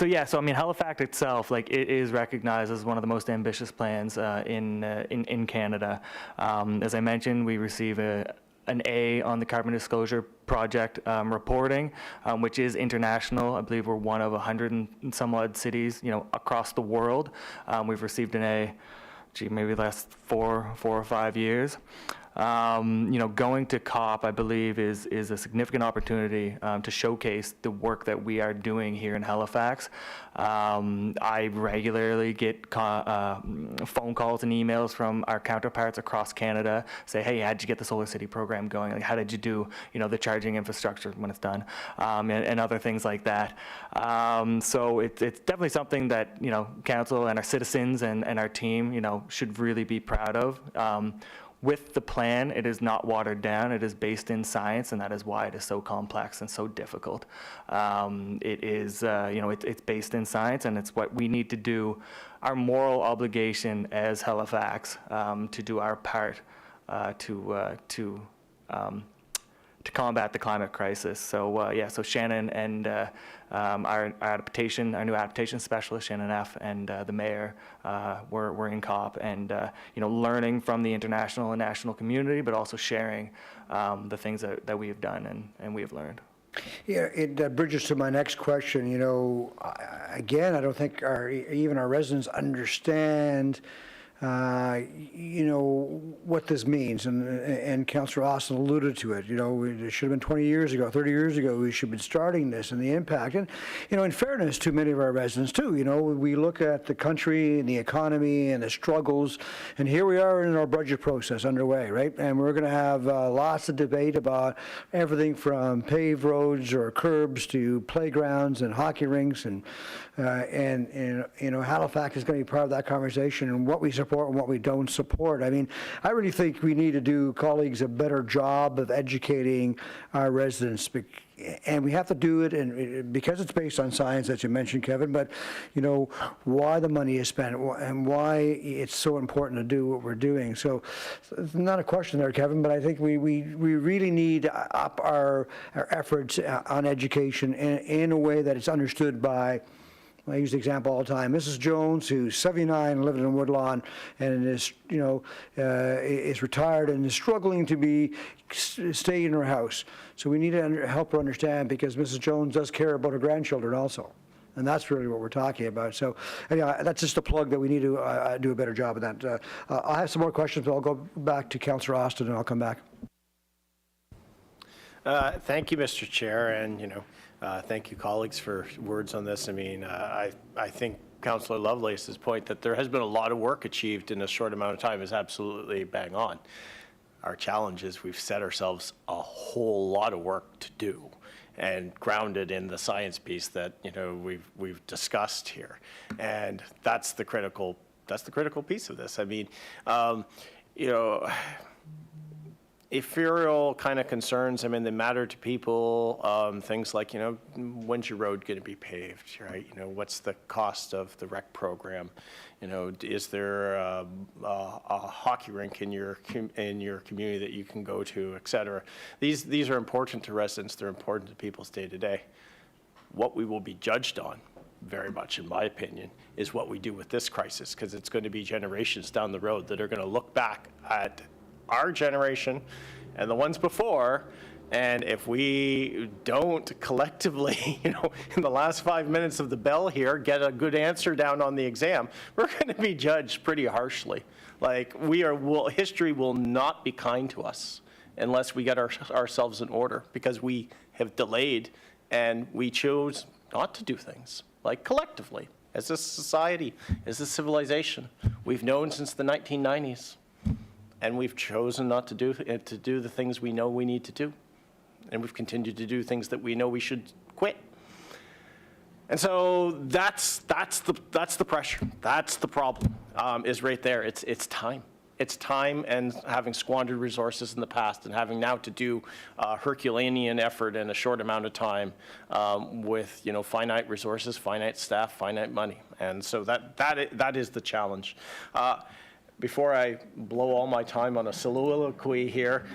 mean, Halifax itself, it is recognized as one of the most ambitious plans in Canada. As I mentioned, we receive an A on the Carbon Disclosure Project reporting, which is international. I believe we're one of 100 and some odd cities, across the world. We've received an A, maybe the last 4 or 5 years. Going to COP, I believe, is a significant opportunity to showcase the work that we are doing here in Halifax. I regularly get phone calls and emails from our counterparts across Canada, say, hey, how'd you get the Solar City program going? How did you do, the charging infrastructure when it's done, and other things like that. So it's definitely something that, council and our citizens and our team, should really be proud of. With the plan, it is not watered down. It is based in science, and that is why it is so complex and so difficult. It is, it's based in science, and it's what we need to do, our moral obligation as Halifax, to do our part to combat the climate crisis. So so Shannon and our new adaptation specialist, Shannon F., and the mayor were in COP, and learning from the international and national community, but also sharing the things that we have done and we have learned. Yeah, it bridges to my next question. Again, I don't think even our residents understand what this means, and Councillor Austin alluded to it. It should have been 20 years ago, 30 years ago, we should have been starting this, and the impact. And, in fairness to many of our residents too, we look at the country and the economy and the struggles, and here we are in our budget process underway, right? And we're going to have lots of debate about everything from paved roads or curbs to playgrounds and hockey rinks, and Halifax is going to be part of that conversation. And what we support and what we don't support. I mean, I really think we need to do, colleagues, a better job of educating our residents. And we have to do it, and because it's based on science, as you mentioned, Kevin, but, you know, why the money is spent and why it's so important to do what we're doing. So it's not a question there, Kevin, but I think we really need to up our efforts on education in a way that it's understood by, I use the example all the time, Mrs. Jones, who's 79, living in Woodlawn, and is, you know, is retired and is struggling to stay in her house. So we need to help her understand, because Mrs. Jones does care about her grandchildren also. And that's really what we're talking about. So anyway, that's just a plug that we need to do a better job of that. I'll have some more questions, but I'll go back to Councillor Austin and I'll come back. Thank you, Mr. Chair, and, you know, thank you, colleagues, for words on this. I mean, I think Councillor Lovelace's point that there has been a lot of work achieved in a short amount of time is absolutely bang on. Our challenge is we've set ourselves a whole lot of work to do, and grounded in the science piece that, you know, we've discussed here, and that's the critical piece of this. I mean, you know, ethereal kind of concerns, I mean, they matter to people, things like, you know, when's your road going to be paved, right? You know, what's the cost of the rec program? You know, is there a hockey rink in your community that you can go to, et cetera? These are important to residents. They're important to people's day-to-day. What we will be judged on, very much in my opinion, is what we do with this crisis, because it's going to be generations down the road that are going to look back at our generation and the ones before, and if we don't collectively, you know, in the last 5 minutes of the bell here, get a good answer down on the exam, we're going to be judged pretty harshly. Like, history will not be kind to us unless we get ourselves in order, because we have delayed and we chose not to do things, like collectively, as a society, as a civilization. We've known since the 1990s. And we've chosen not to do the things we know we need to do. And we've continued to do things that we know we should quit. And so that's the pressure. That's the problem, is right there. It's time. It's time, and having squandered resources in the past, and having now to do a Herculean effort in a short amount of time, with, you know, finite resources, finite staff, finite money. And so that is the challenge. Before I blow all my time on a soliloquy here,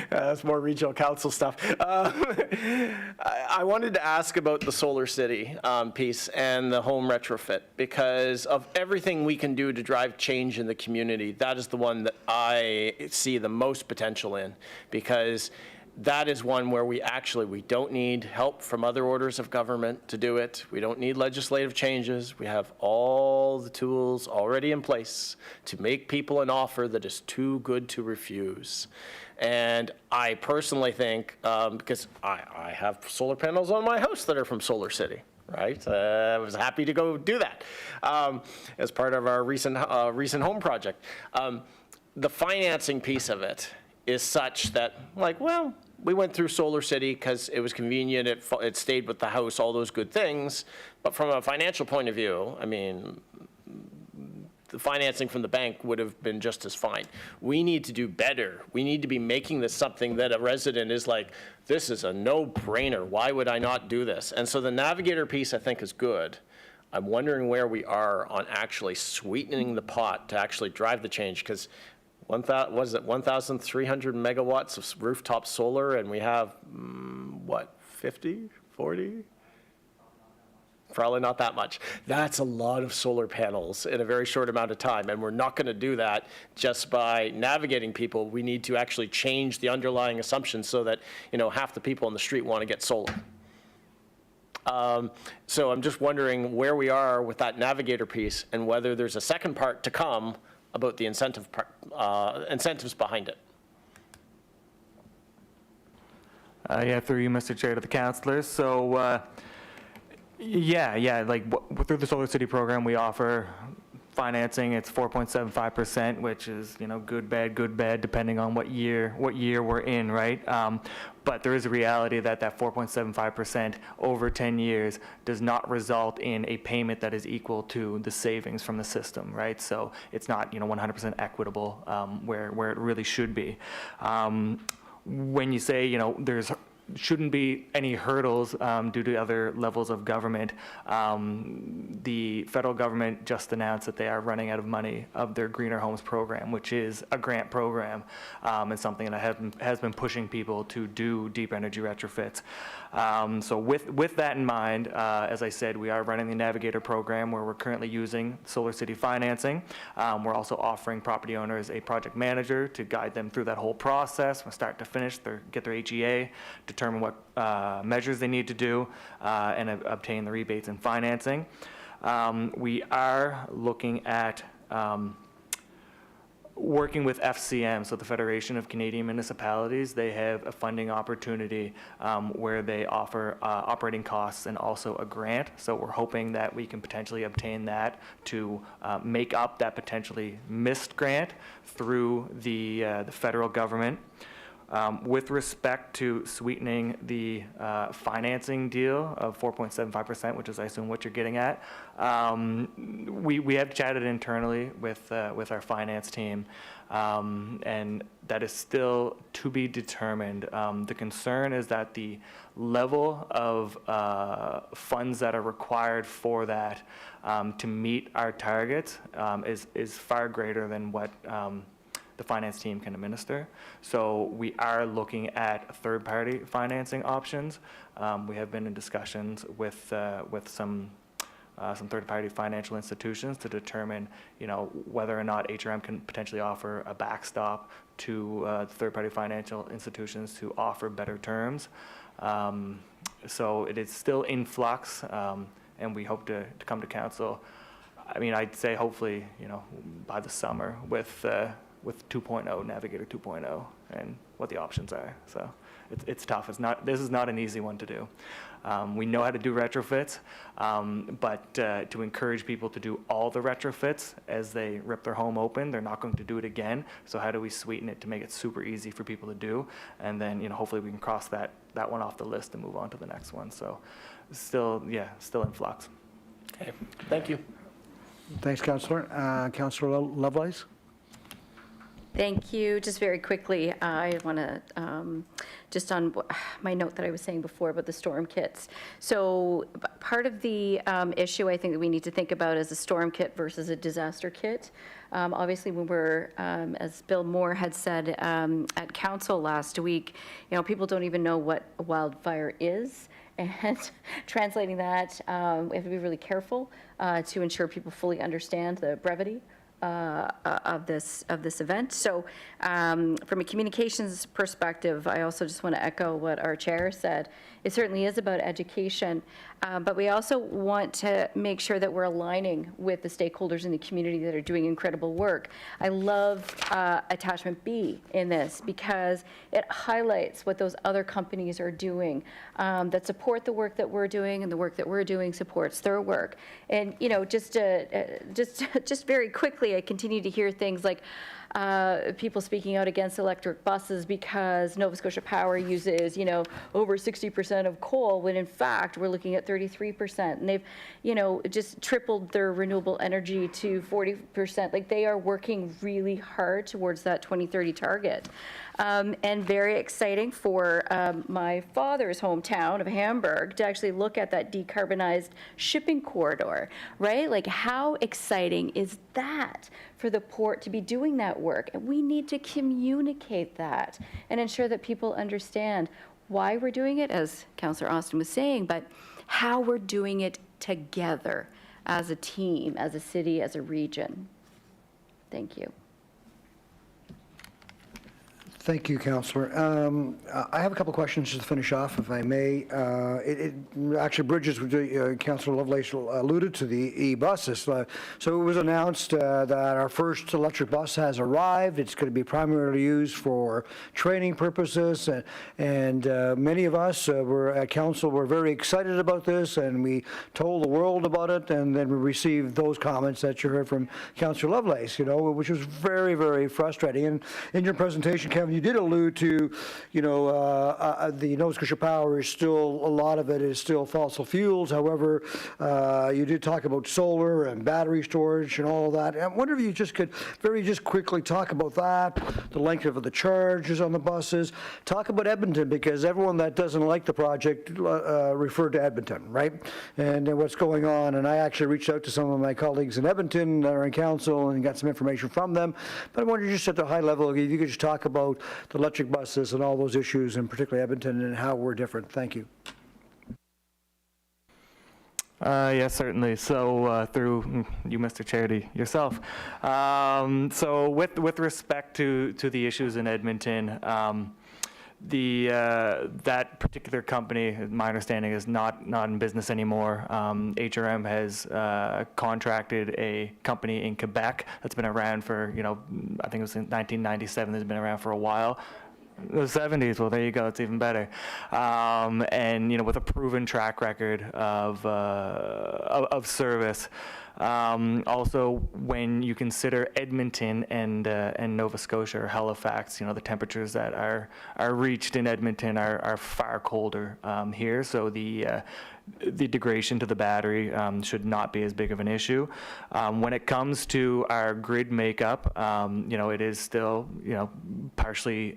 that's more regional council stuff. I wanted to ask about the Solar City piece and the home retrofit, because of everything we can do to drive change in the community, that is the one that I see the most potential in, because that is one where we don't need help from other orders of government to do it. We don't need legislative changes. We have all the tools already in place to make people an offer that is too good to refuse. And I personally think, because I have solar panels on my house that are from Solar City, right? I was happy to go do that as part of our recent home project. The financing piece of it is such that, like, well, we went through Solar City because it was convenient, it stayed with the house, all those good things. But from a financial point of view, I mean, the financing from the bank would have been just as fine. We need to do better. We need to be making this something that a resident is like, this is a no-brainer. Why would I not do this? And so the Navigator piece, I think, is good. I'm wondering where we are on actually sweetening the pot to actually drive the change, because 1,300 megawatts of rooftop solar, and we have, what, 50, 40? Probably not that much. That's a lot of solar panels in a very short amount of time, and we're not going to do that just by navigating people. We need to actually change the underlying assumptions so that, you know, half the people on the street want to get solar. So I'm just wondering where we are with that Navigator piece, and whether there's a second part to come about the incentives behind it. Yeah, through you, Mr. Chair, to the councillors. So, like through the Solar City program, we offer financing, it's 4.75%, which is, good, bad, depending on what year we're in, right? But there is a reality that 4.75% over 10 years does not result in a payment that is equal to the savings from the system, right? So it's not, 100% equitable where it really should be. When you say, there's shouldn't be any hurdles due to other levels of government. The federal government just announced that they are running out of money of their Greener Homes program, which is a grant program and something that has been pushing people to do deep energy retrofits. So with that in mind, as I said, we are running the Navigator program where we're currently using Solar City financing. We're also offering property owners a project manager to guide them through that whole process from start to finish, get their HEA, determine what measures they need to do, and obtain the rebates and financing. We are looking at working with FCM, so the Federation of Canadian Municipalities. They have a funding opportunity where they offer operating costs and also a grant. So we're hoping that we can potentially obtain that to make up that potentially missed grant through the federal government. With respect to sweetening the financing deal of 4.75%, which is, I assume, what you're getting at, we have chatted internally with our finance team, and that is still to be determined. The concern is that the level of funds that are required for that to meet our targets is far greater than what the finance team can administer. So we are looking at third-party financing options. We have been in discussions with some third-party financial institutions to determine, whether or not HRM can potentially offer a backstop to third-party financial institutions to offer better terms. So it is still in flux, and we hope to come to council. I mean, I'd say hopefully, by the summer with 2.0, Navigator 2.0, and what the options are. So it's tough. This is not an easy one to do. We know how to do retrofits, but to encourage people to do all the retrofits as they rip their home open, they're not going to do it again. So how do we sweeten it to make it super easy for people to do? And then, hopefully we can cross that one off the list and move on to the next one. So still in flux. Okay, thank you. Thanks, Councillor. Councillor Lovelace? Thank you. Just very quickly, I want to, just on my note that I was saying before about the storm kits. So part of the issue I think that we need to think about is a storm kit versus a disaster kit. Obviously, when we're, as Bill Moore had said at council last week, people don't even know what a wildfire is. And translating that, we have to be really careful to ensure people fully understand the brevity of this event. So from a communications perspective, I also just want to echo what our chair said. It certainly is about education, but we also want to make sure that we're aligning with the stakeholders in the community that are doing incredible work. I love attachment B in this because it highlights what those other companies are doing that support the work that we're doing, and the work that we're doing supports their work. And just very quickly, I continue to hear things like people speaking out against electric buses because Nova Scotia Power uses, over 60% of coal, when in fact we're looking at 33%. And they've, just tripled their renewable energy to 40%. Like, they are working really hard towards that 2030 target. And very exciting for my father's hometown of Hamburg to actually look at that decarbonized shipping corridor, right? Like, how exciting is that for the port to be doing that work? And we need to communicate that and ensure that people understand why we're doing it, as Councillor Austin was saying, but how we're doing it together as a team, as a city, as a region. Thank you. Thank you, Councillor. I have a couple questions just to finish off, if I may. It actually bridges with Councillor Lovelace alluded to the e-buses. So it was announced that our first electric bus has arrived. It's going to be primarily used for training purposes, and many of us were at council were very excited about this, and we told the world about it, and then we received those comments that you heard from Councillor Lovelace, which was very, very frustrating. And in your presentation, Kevin, you did allude to, the Nova Scotia Power is still, a lot of it is still fossil fuels. However, you did talk about solar and battery storage and all of that. I wonder if you just could just quickly talk about that, the length of the charges on the buses. Talk about Edmonton, because everyone that doesn't like the project referred to Edmonton, right? And what's going on. And I actually reached out to some of my colleagues in Edmonton that are in council and got some information from them. But I wonder just at the high level, if you could just talk about the electric buses and all those issues, and particularly Edmonton, and how we're different. Thank you. Yes, certainly. So through you, Mr. Charity, yourself. So with respect to the issues in Edmonton, that particular company, my understanding, is not in business anymore. HRM has contracted a company in Quebec that's been around for, I think it was in 1997. It's been around for a while. The 70s, well, there you go, it's even better. And, with a proven track record of service. Also, when you consider Edmonton and Nova Scotia or Halifax, the temperatures that are reached in Edmonton are far colder here. So the degradation to the battery should not be as big of an issue. When it comes to our grid makeup, it is still, partially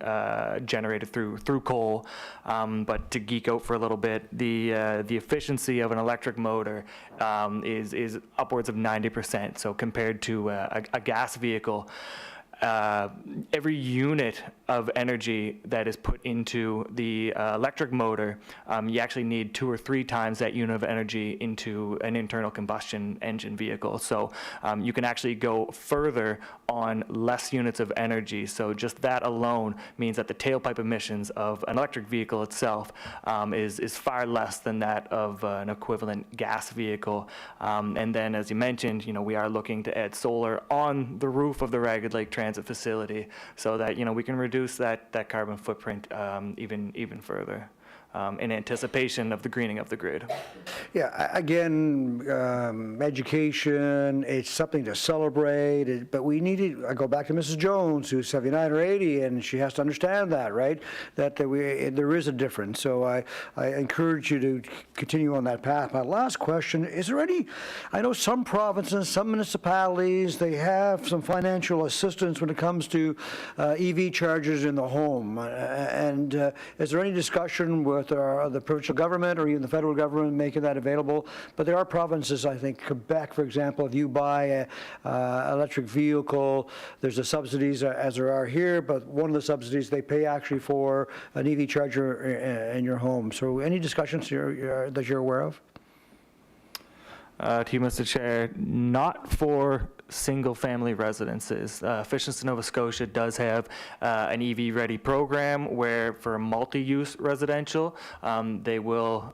generated through coal. But to geek out for a little bit, the efficiency of an electric motor is upwards of 90%. So compared to a gas vehicle, every unit of energy that is put into the electric motor, you actually need 2 or 3 times that unit of energy into an internal combustion engine vehicle. So you can actually go further on less units of energy. So just that alone means that the tailpipe emissions of an electric vehicle itself is far less than that of an equivalent gas vehicle. And then, as you mentioned, we are looking to add solar on the roof of the Ragged Lake Transit facility so that, we can reduce that carbon footprint even further. In anticipation of the greening of the grid. Yeah, again, education, it's something to celebrate, but we need to, I go back to Mrs. Jones, who's 79 or 80, and she has to understand that, right? That there is a difference. So I encourage you to continue on that path. My last question, is there any, I know some provinces, some municipalities, they have some financial assistance when it comes to EV chargers in the home. And is there any discussion with the provincial government or even the federal government making that available? But there are provinces, I think Quebec, for example, if you buy an electric vehicle, there's the subsidies as there are here, but one of the subsidies they pay actually for an EV charger in your home. So any discussions that you're aware of? To you, Mr. Chair, not for single-family residences. Efficiency Nova Scotia does have an EV-ready program where for multi-use residential, they will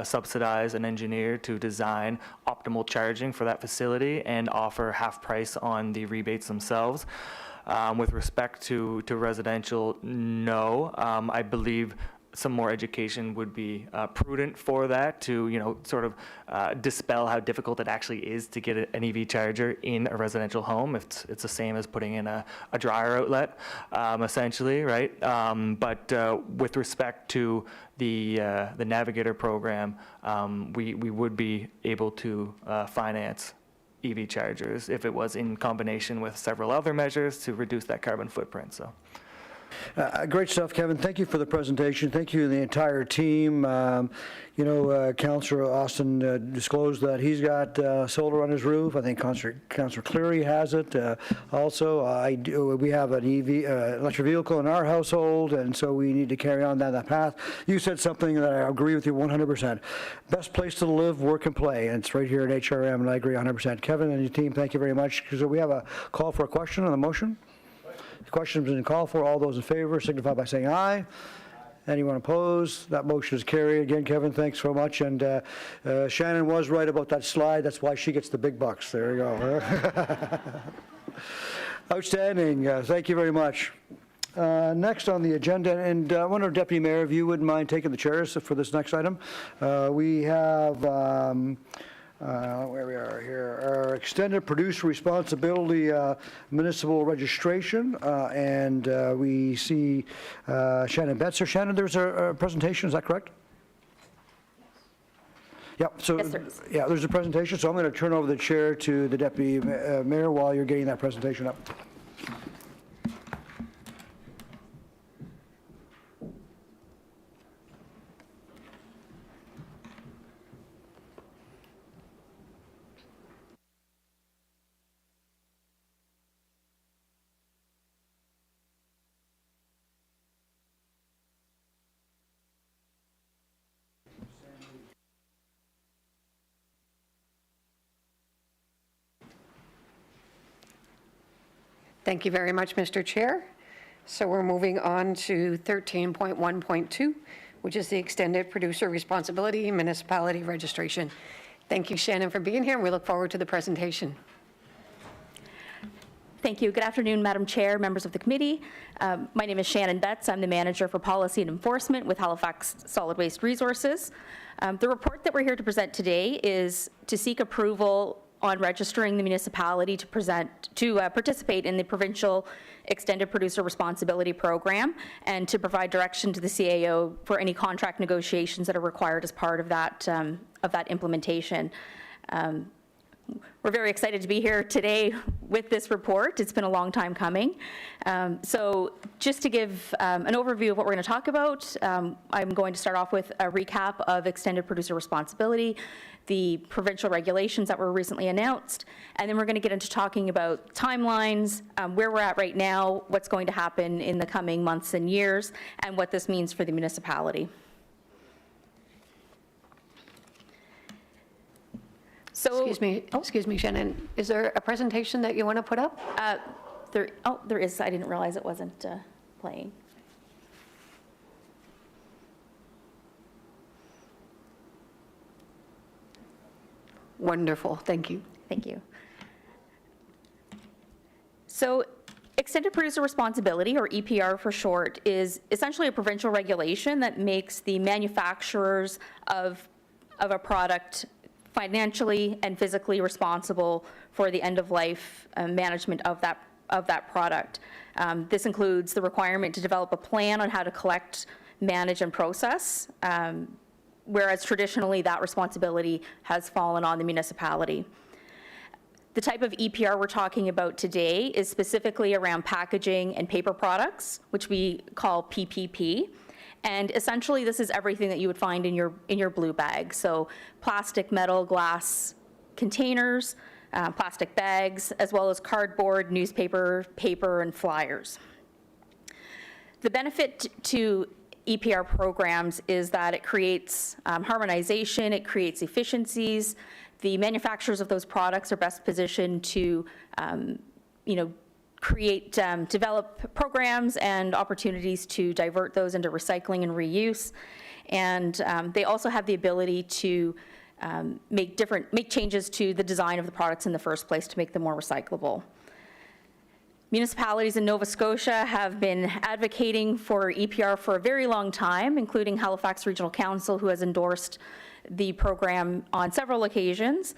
subsidize an engineer to design optimal charging for that facility and offer half price on the rebates themselves. With respect to residential, no. I believe some more education would be prudent for that to, sort of dispel how difficult it actually is to get an EV charger in a residential home. It's the same as putting in a dryer outlet, essentially, right? But with respect to the Navigator program, we would be able to finance EV chargers if it was in combination with several other measures to reduce that carbon footprint. So. Great stuff, Kevin. Thank you for the presentation. Thank you to the entire team. Councillor Austin disclosed that he's got solar on his roof. I think Councillor Cleary has it. Also, we have an EV electric vehicle in our household, and so we need to carry on down that path. You said something that I agree with you 100%. Best place to live, work, and play, and it's right here at HRM, and I agree 100%. Kevin and your team, thank you very much. So we have a call for a question on the motion. The question has been called for. All those in favor signify by saying aye. Anyone opposed? That motion is carried. Again, Kevin, thanks so much. And Shannon was right about that slide. That's why she gets the big bucks. There you go. Outstanding. Thank you very much. Next on the agenda, and I wonder, Deputy Mayor, if you wouldn't mind taking the chairs for this next item. We have, where we are here, our extended producer responsibility municipal registration, and we see Shannon Betts. Shannon, there's a presentation, is that correct? Yeah, so, Yes, there is. yeah, there's a presentation, so I'm going to turn over the chair to the Deputy Mayor while you're getting that presentation up. Thank you very much, Mr. Chair. So we're moving on to 13.1.2, which is the extended producer responsibility municipality registration. Thank you, Shannon, for being here, and we look forward to the presentation. Thank you. Good afternoon, Madam Chair, members of the committee. My name is Shannon Betts. I'm the Manager for Policy and Enforcement with Halifax Solid Waste Resources. The report that we're here to present today is to seek approval on registering the municipality to participate in the provincial extended producer responsibility program and to provide direction to the CAO for any contract negotiations that are required as part of that implementation. We're very excited to be here today with this report. It's been a long time coming. So just to give an overview of what we're going to talk about, I'm going to start off with a recap of extended producer responsibility, the provincial regulations that were recently announced, and then we're going to get into talking about timelines, where we're at right now, what's going to happen in the coming months and years, and what this means for the municipality. So, Excuse me, Shannon. Is there a presentation that you want to put up? There is. I didn't realize it wasn't playing. Wonderful. Thank you. Thank you. So, extended producer responsibility, or EPR for short, is essentially a provincial regulation that makes the manufacturers of a product financially and physically responsible for the end-of-life management of that product. This includes the requirement to develop a plan on how to collect, manage, and process, whereas traditionally that responsibility has fallen on the municipality. The type of EPR we're talking about today is specifically around packaging and paper products, which we call PPP. And essentially, this is everything that you would find in your blue bag. So plastic, metal, glass containers, plastic bags, as well as cardboard, newspaper, paper, and flyers. The benefit to EPR programs is that it creates harmonization, it creates efficiencies. The manufacturers of those products are best positioned to, develop programs and opportunities to divert those into recycling and reuse. And they also have the ability to make changes to the design of the products in the first place to make them more recyclable. Municipalities in Nova Scotia have been advocating for EPR for a very long time, including Halifax Regional Council, who has endorsed the program on several occasions.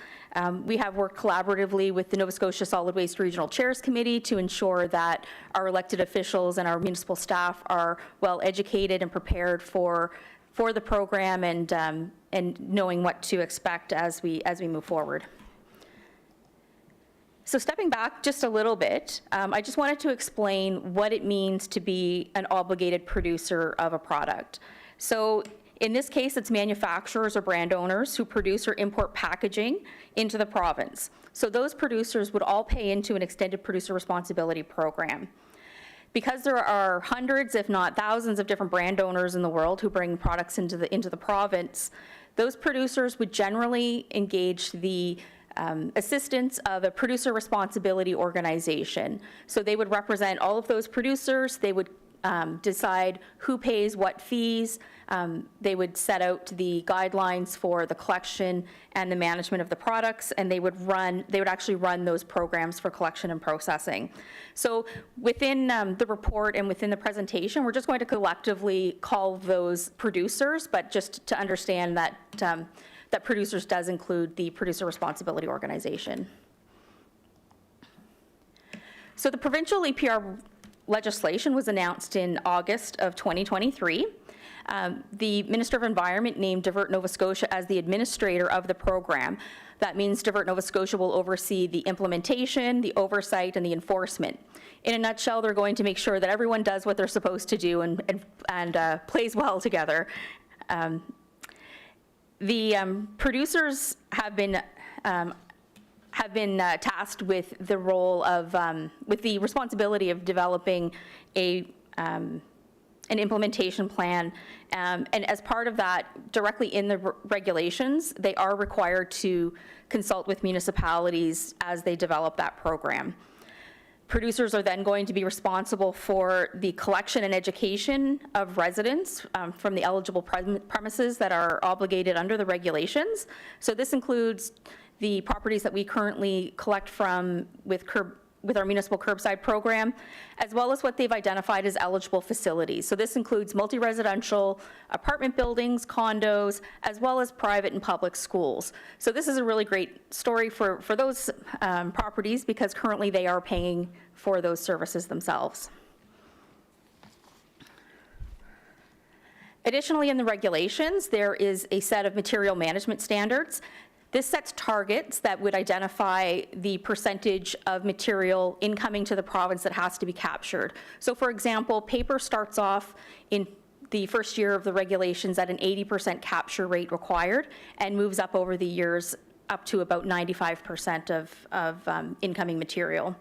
We have worked collaboratively with the Nova Scotia Solid Waste Regional Chairs Committee to ensure that our elected officials and our municipal staff are well educated and prepared for the program and knowing what to expect as we move forward. So stepping back just a little bit, I just wanted to explain what it means to be an obligated producer of a product. So in this case, it's manufacturers or brand owners who produce or import packaging into the province. So those producers would all pay into an extended producer responsibility program. Because there are hundreds, if not thousands, of different brand owners in the world who bring products into the province, those producers would generally engage the assistance of a producer responsibility organization. So they would represent all of those producers. They would decide who pays what fees. They would set out the guidelines for the collection and the management of the products, and they would actually run those programs for collection and processing. So within the report and within the presentation, we're just going to collectively call those producers, but just to understand that that producers does include the producer responsibility organization. So the provincial EPR legislation was announced in August of 2023. The Minister of Environment named Divert Nova Scotia as the administrator of the program. That means Divert Nova Scotia will oversee the implementation, the oversight, and the enforcement. In a nutshell, they're going to make sure that everyone does what they're supposed to do and plays well together. The producers have been tasked with the role of, with the responsibility of developing an implementation plan. And as part of that, directly in the regulations, they are required to consult with municipalities as they develop that program. Producers are then going to be responsible for the collection and education of residents from the eligible premises that are obligated under the regulations. So this includes the properties that we currently collect from with our municipal curbside program, as well as what they've identified as eligible facilities. So this includes multi-residential, apartment buildings, condos, as well as private and public schools. So this is a really great story for those properties, because currently they are paying for those services themselves. Additionally, in the regulations, there is a set of material management standards. This sets targets that would identify the percentage of material incoming to the province that has to be captured. So for example, paper starts off in the first year of the regulations at an 80% capture rate required and moves up over the years up to about 95% of incoming material.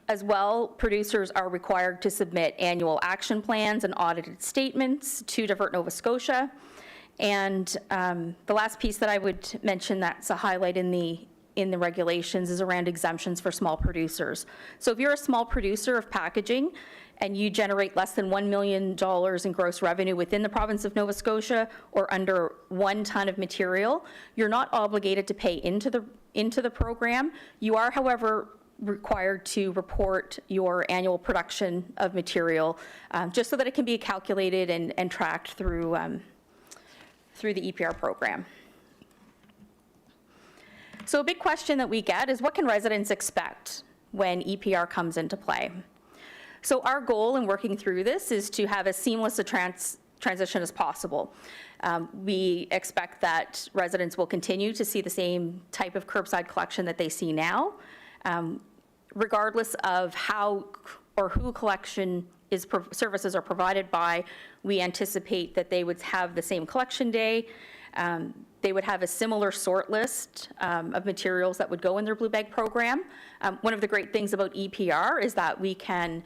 As well, producers are required to submit annual action plans and audited statements to Divert Nova Scotia. And the last piece that I would mention that's a highlight in the regulations is around exemptions for small producers. So if you're a small producer of packaging and you generate less than $1 million in gross revenue within the province of Nova Scotia or under 1 ton of material, you're not obligated to pay into the program. You are, however, required to report your annual production of material just so that it can be calculated and tracked through the EPR program. So a big question that we get is, what can residents expect when EPR comes into play? So our goal in working through this is to have as seamless a transition as possible. We expect that residents will continue to see the same type of curbside collection that they see now, regardless of how or who collection services are provided by. We anticipate that they would have the same collection day. They would have a similar sort list of materials that would go in their Blue Bag program. One of the great things about EPR is that we can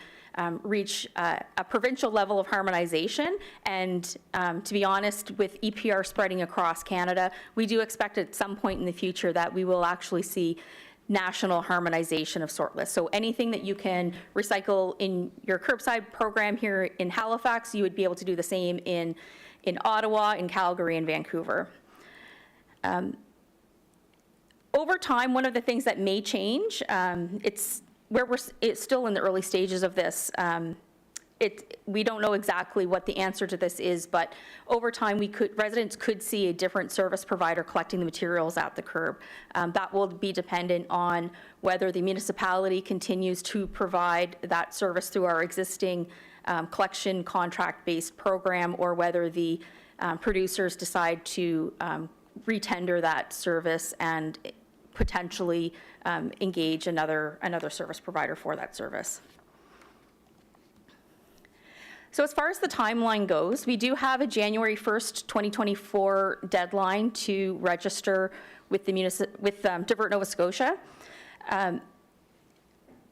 reach a provincial level of harmonization. And to be honest, with EPR spreading across Canada, we do expect at some point in the future that we will actually see national harmonization of sort lists. So anything that you can recycle in your curbside program here in Halifax, you would be able to do the same in Ottawa, in Calgary, and Vancouver. Over time, one of the things that may change, it's still in the early stages of this. We don't know exactly what the answer to this is, but over time, residents could see a different service provider collecting the materials at the curb. That will be dependent on whether the municipality continues to provide that service through our existing collection contract-based program, or whether the producers decide to retender that service and potentially engage another service provider for that service. So as far as the timeline goes, we do have a January 1st, 2024 deadline to register with Divert Nova Scotia.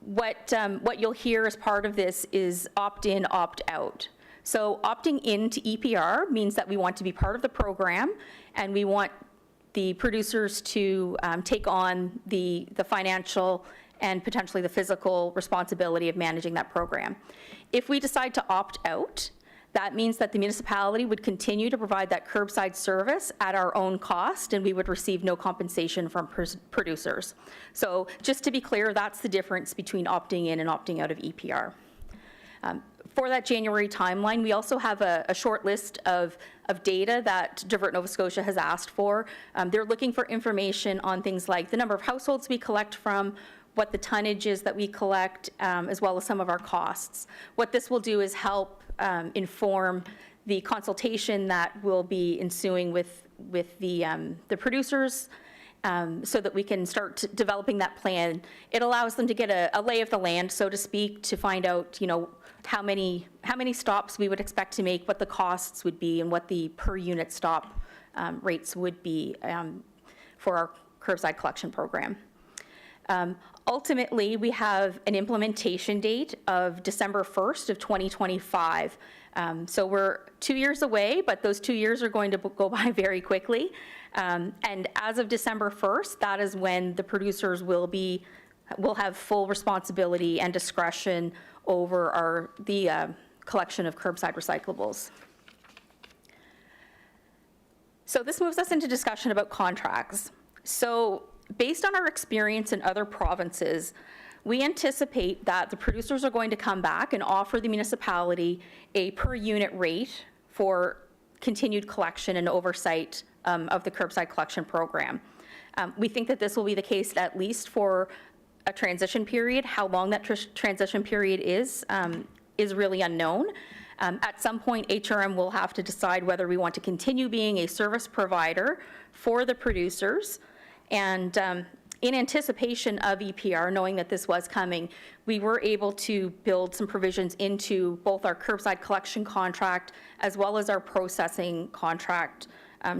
What you'll hear as part of this is opt-in, opt-out. So opting into EPR means that we want to be part of the program, and we want the producers to take on the financial and potentially the physical responsibility of managing that program. If we decide to opt out, that means that the municipality would continue to provide that curbside service at our own cost, and we would receive no compensation from producers. So just to be clear, that's the difference between opting in and opting out of EPR. For that January timeline, we also have a short list of data that Divert Nova Scotia has asked for. They're looking for information on things like the number of households we collect from, what the tonnage is that we collect, as well as some of our costs. What this will do is help inform the consultation that will be ensuing with the producers, so that we can start developing that plan. It allows them to get a lay of the land, so to speak, to find out, how many stops we would expect to make, what the costs would be, and what the per unit stop rates would be for our curbside collection program. Ultimately, we have an implementation date of December 1st of 2025. So we're 2 years away, but those 2 years are going to go by very quickly. And as of December 1st, that is when the producers will have full responsibility and discretion over the collection of curbside recyclables. So this moves us into discussion about contracts. So based on our experience in other provinces, we anticipate that the producers are going to come back and offer the municipality a per unit rate for continued collection and oversight of the curbside collection program. We think that this will be the case at least for a transition period. How long that transition period is really unknown. At some point, HRM will have to decide whether we want to continue being a service provider for the producers. And in anticipation of EPR, knowing that this was coming, we were able to build some provisions into both our curbside collection contract as well as our processing contract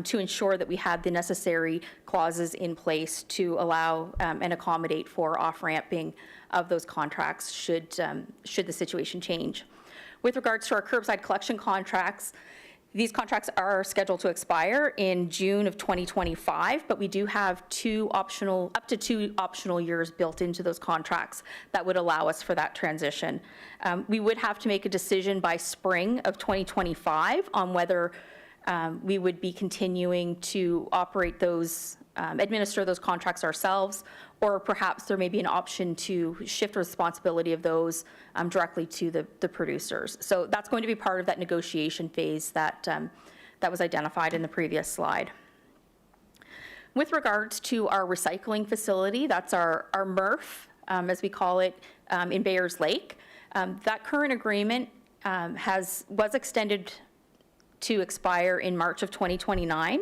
to ensure that we had the necessary clauses in place to allow and accommodate for off-ramping of those contracts should the situation change. With regards to our curbside collection contracts, these contracts are scheduled to expire in June of 2025, but we do have up to two optional years built into those contracts that would allow us for that transition. We would have to make a decision by spring of 2025 on whether we would be continuing to operate those, administer those contracts ourselves, or perhaps there may be an option to shift responsibility of those directly to the producers. So that's going to be part of that negotiation phase that was identified in the previous slide. With regards to our recycling facility, that's our MRF, as we call it, in Bayers Lake. That current agreement was extended to expire in March of 2029.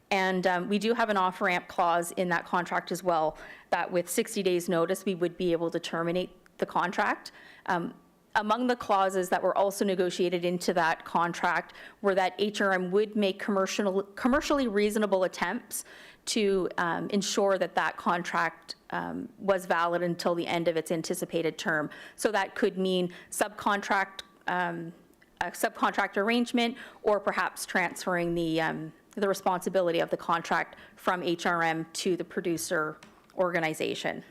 And we do have an off-ramp clause in that contract as well, that with 60 days notice, we would be able to terminate the contract. Among the clauses that were also negotiated into that contract were that HRM would make commercially reasonable attempts to ensure that that contract was valid until the end of its anticipated term. So that could mean a subcontract arrangement, or perhaps transferring the responsibility of the contract from HRM to the producer organization.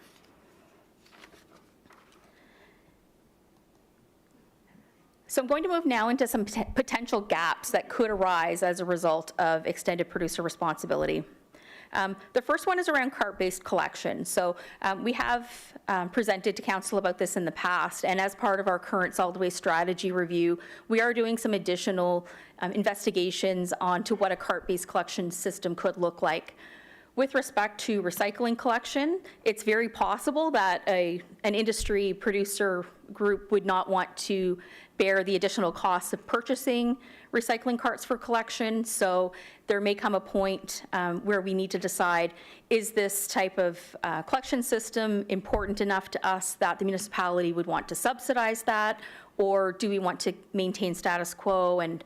So I'm going to move now into some potential gaps that could arise as a result of extended producer responsibility. The first one is around cart-based collection. So we have presented to council about this in the past, and as part of our current solid waste strategy review, we are doing some additional investigations onto what a cart-based collection system could look like. With respect to recycling collection, it's very possible that an industry producer group would not want to bear the additional costs of purchasing recycling carts for collection. So there may come a point where we need to decide, is this type of collection system important enough to us that the municipality would want to subsidize that, or do we want to maintain status quo and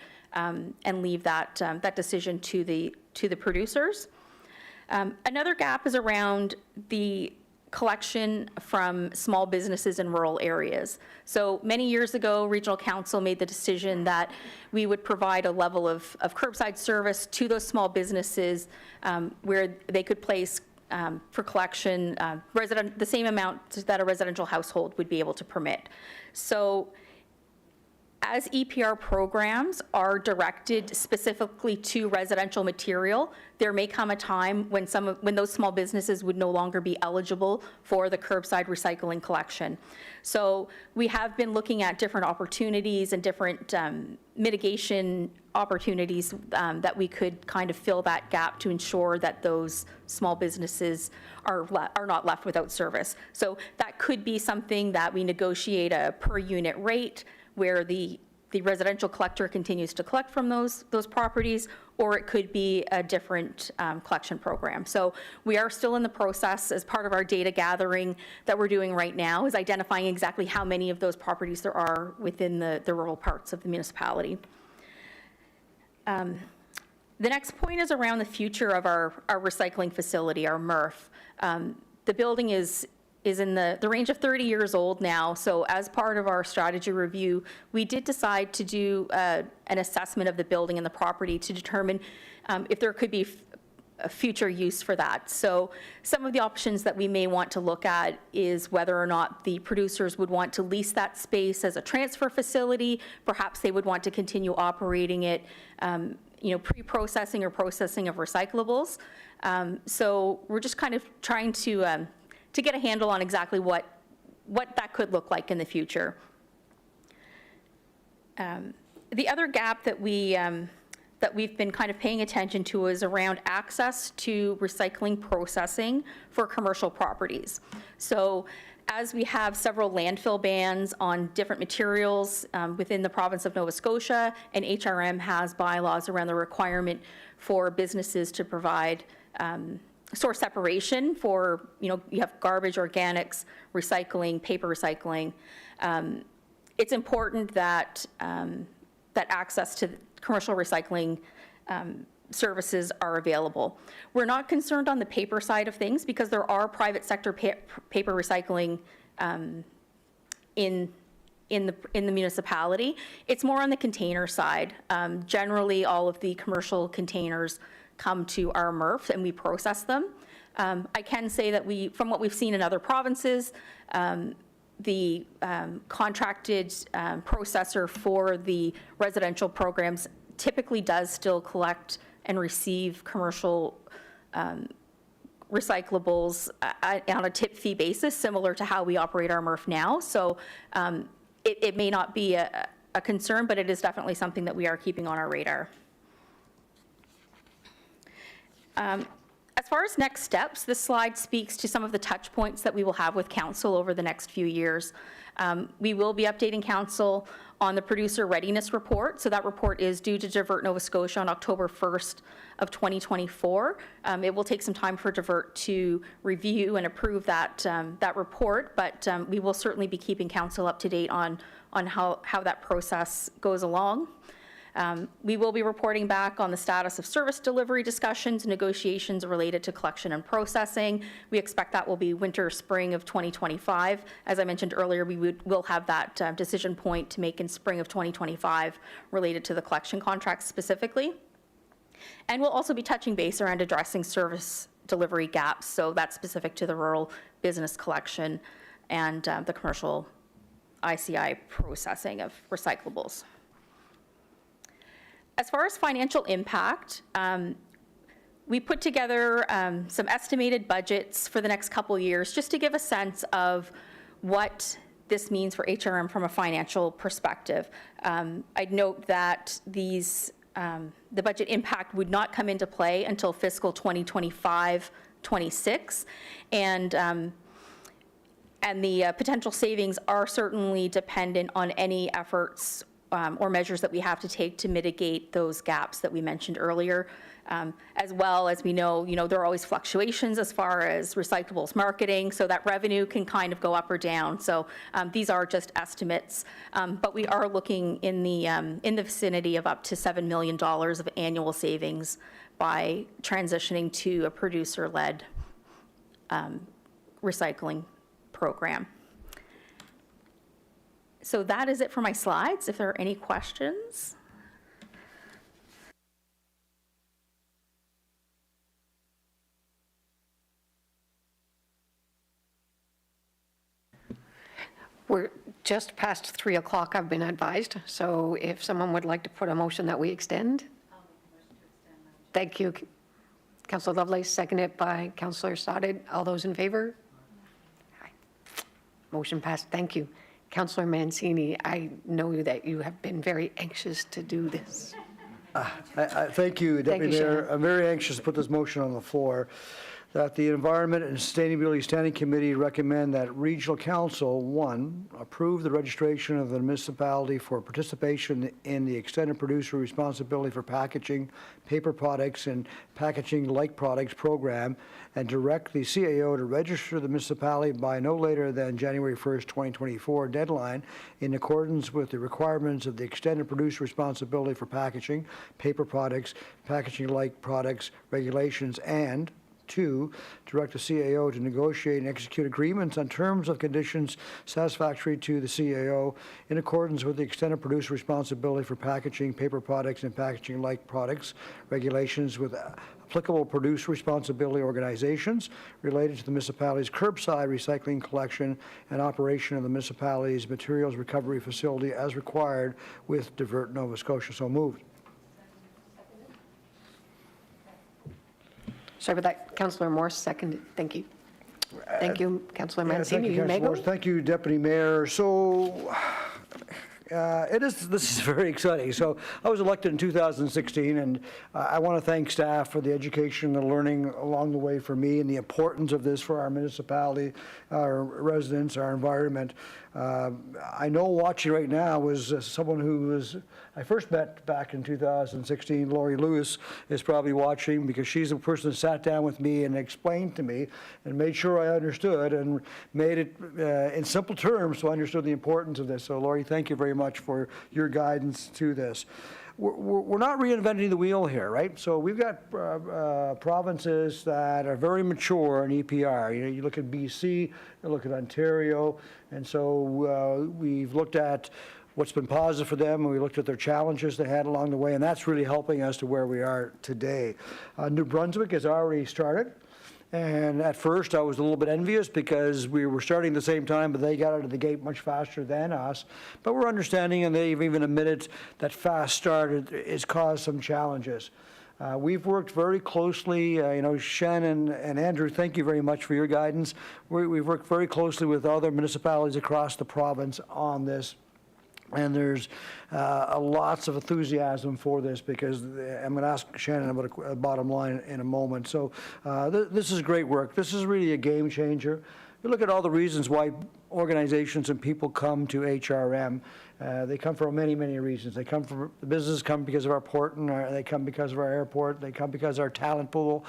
leave that decision to the producers? Another gap is around the collection from small businesses in rural areas. So many years ago, Regional Council made the decision that we would provide a level of curbside service to those small businesses where they could place for collection the same amount that a residential household would be able to permit. So as EPR programs are directed specifically to residential material, there may come a time when when those small businesses would no longer be eligible for the curbside recycling collection. So we have been looking at different opportunities and different mitigation opportunities that we could kind of fill that gap to ensure that those small businesses are not left without service. So that could be something that we negotiate a per unit rate, where the residential collector continues to collect from those properties, or it could be a different collection program. So we are still in the process, as part of our data gathering that we're doing right now, is identifying exactly how many of those properties there are within the rural parts of the municipality. The next point is around the future of our recycling facility, our MRF. The building is in the range of 30 years old now. So as part of our strategy review, we did decide to do an assessment of the building and the property to determine if there could be a future use for that. So some of the options that we may want to look at is whether or not the producers would want to lease that space as a transfer facility. Perhaps they would want to continue operating it, pre-processing or processing of recyclables. So we're just kind of trying to get a handle on exactly what that could look like in the future. The other gap that we've been kind of paying attention to is around access to recycling processing for commercial properties. So as we have several landfill bans on different materials within the province of Nova Scotia, and HRM has bylaws around the requirement for businesses to provide source separation for, you have garbage, organics, recycling, paper recycling. It's important that that access to commercial recycling services are available. We're not concerned on the paper side of things because there are private sector paper recycling in the municipality. It's more on the container side. Generally, all of the commercial containers come to our MRF and we process them. I can say that from what we've seen in other provinces, the contracted processor for the residential programs typically does still collect and receive commercial recyclables on a tip fee basis, similar to how we operate our MRF now. So it may not be a concern, but it is definitely something that we are keeping on our radar. As far as next steps, this slide speaks to some of the touch points that we will have with council over the next few years. We will be updating council on the producer readiness report. So that report is due to Divert Nova Scotia on October 1st of 2024. It will take some time for Divert to review and approve that report, but we will certainly be keeping council up to date on how that process goes along. We will be reporting back on the status of service delivery discussions, negotiations related to collection and processing. We expect that will be winter, spring of 2025. As I mentioned earlier, will have that decision point to make in spring of 2025 related to the collection contracts specifically. And we'll also be touching base around addressing service delivery gaps. So that's specific to the rural business collection and the commercial ICI processing of recyclables. As far as financial impact, we put together some estimated budgets for the next couple years just to give a sense of what this means for HRM from a financial perspective. I'd note that the budget impact would not come into play until fiscal 2025-26, and the potential savings are certainly dependent on any efforts or measures that we have to take to mitigate those gaps that we mentioned earlier. As well as we know, there are always fluctuations as far as recyclables marketing, so that revenue can kind of go up or down. So these are just estimates, but we are looking in the vicinity of up to $7 million of annual savings by transitioning to a producer-led recycling program. So that is it for my slides. If there are any questions. We're just past 3 o'clock, I've been advised, so if someone would like to put a motion that we extend. Thank you. Councillor Lovelace, seconded by Councillor Stoddard. All those in favor? Aye. Motion passed. Thank you. Councillor Mancini, I know that you have been very anxious to do this. Thank you, Deputy you, Mayor. Shannon. I'm very anxious to put this motion on the floor, that the Environment and Sustainability Standing Committee recommend that Regional Council, 1, approve the registration of the municipality for participation in the Extended Producer Responsibility for Packaging, Paper Products, and Packaging-like Products program, and direct the CAO to register the municipality by no later than January 1st, 2024 deadline in accordance with the requirements of the Extended Producer Responsibility for Packaging, Paper Products, Packaging-like Products regulations, and 2, direct the CAO to negotiate and execute agreements on terms of conditions satisfactory to the CAO in accordance with the Extended Producer Responsibility for Packaging, Paper Products, and Packaging-like Products regulations with applicable producer responsibility organizations related to the municipality's curbside recycling collection and operation of the municipality's materials recovery facility as required with Divert Nova Scotia. So moved. Sorry about that. Councillor Morse, seconded. Thank you. Thank you, Councillor Yeah, Mancini. You may Councillor go. Morris. Thank you, Deputy Mayor. So this is very exciting. So I was elected in 2016, and I want to thank staff for the education and learning along the way for me and the importance of this for our municipality, our residents, our environment. I know watching right now was someone who was, I first met back in 2016. Lori Lewis is probably watching because she's the person that sat down with me and explained to me and made sure I understood and made it in simple terms so I understood the importance of this. So Lori, thank you very much for your guidance to this. We're not reinventing the wheel here, right? So we've got provinces that are very mature in EPR. You look at BC, you look at Ontario, and so we've looked at what's been positive for them, and we looked at their challenges they had along the way, and that's really helping us to where we are today. New Brunswick has already started. And at first, I was a little bit envious because we were starting at the same time, but they got out of the gate much faster than us. But we're understanding, and they've even admitted that fast start has caused some challenges. We've worked very closely, Shannon and Andrew, thank you very much for your guidance. We've worked very closely with other municipalities across the province on this. And there's lots of enthusiasm for this because I'm going to ask Shannon about a bottom line in a moment. So this is great work. This is really a game changer. You look at all the reasons why organizations and people come to HRM. They come for many, many reasons. They come for, the businesses come because of our port, and they come because of our airport. They come because of our talent pool.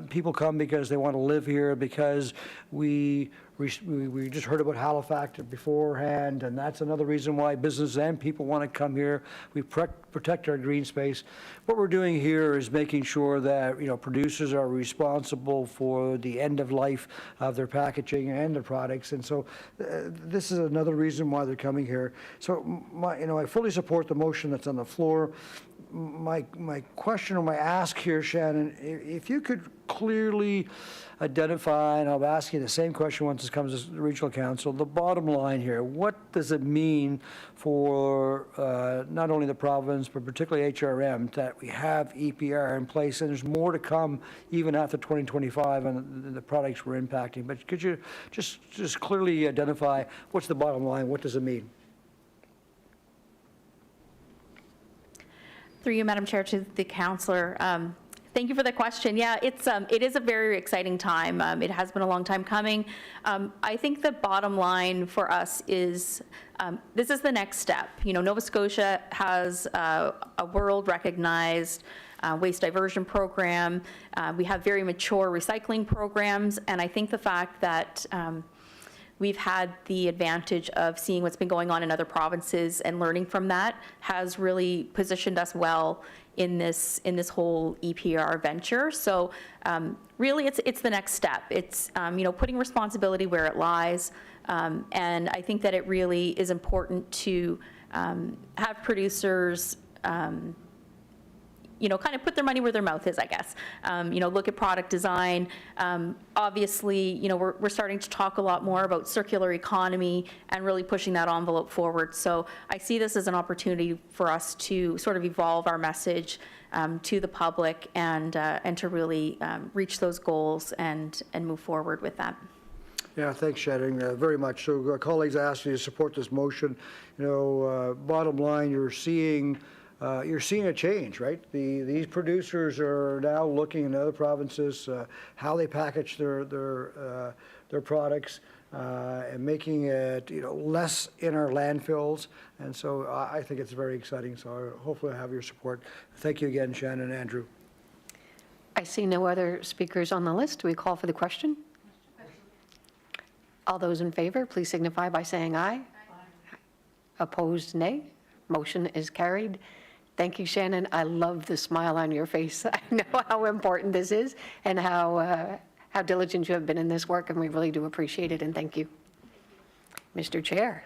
People come because they want to live here, because we just heard about Halifax beforehand, and that's another reason why business and people want to come here. We protect our green space. What we're doing here is making sure that producers are responsible for the end of life of their packaging and their products, and so this is another reason why they're coming here. So I fully support the motion that's on the floor. My question or my ask here, Shannon, if you could clearly identify, and I'll ask you the same question once it comes to the regional council, the bottom line here, what does it mean for not only the province, but particularly HRM, that we have EPR in place, and there's more to come even after 2025 and the products we're impacting. But could you just clearly identify what's the bottom line, what does it mean? Through you, Madam Chair, to the councillor. Thank you for the question. Yeah, it is a very exciting time. It has been a long time coming. I think the bottom line for us is this is the next step. Nova Scotia has a world-recognized waste diversion program. We have very mature recycling programs, and I think the fact that we've had the advantage of seeing what's been going on in other provinces, and learning from that has really positioned us well in this whole EPR venture. So really, it's the next step. It's putting responsibility where it lies, and I think that it really is important to have producers kind of put their money where their mouth is, I guess. Look at product design. Obviously, we're starting to talk a lot more about circular economy and really pushing that envelope forward. So I see this as an opportunity for us to sort of evolve our message to the public and to really reach those goals and move forward with that. Yeah, thanks, Shannon, very much. So colleagues, I ask you to support this motion. Bottom line, you're seeing a change, right? These producers are now looking in other provinces how they package their products and making it less in our landfills. And so I think it's very exciting. So hopefully I have your support. Thank you again, Shannon and Andrew. I see no other speakers on the list. Do we call for the question? All those in favor, please signify by saying aye. Opposed, nay. Motion is carried. Thank you, Shannon. I love the smile on your face. I know how important this is and how diligent you have been in this work, and we really do appreciate it, and thank you. Mr. Chair.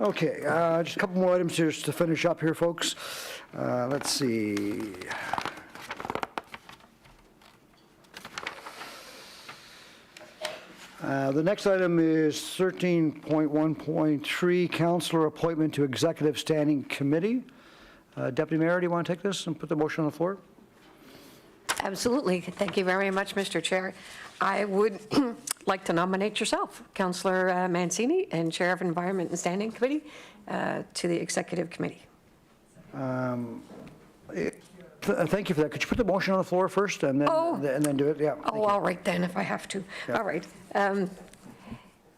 Okay, just a couple more items here to finish up here, folks. Let's see. The next item is 13.1.3, Councillor Appointment to Executive Standing Committee. Deputy Mayor, do you want to take this and put the motion on the floor? Absolutely. Thank you very much, Mr. Chair. I would like to nominate yourself, Councillor Mancini, and Chair of Environment and Standing Committee, to the Executive Committee. Thank you for that. Could you put the motion on the floor first and then do it? Yeah. Oh, all right then, if I have to. Yeah. All right.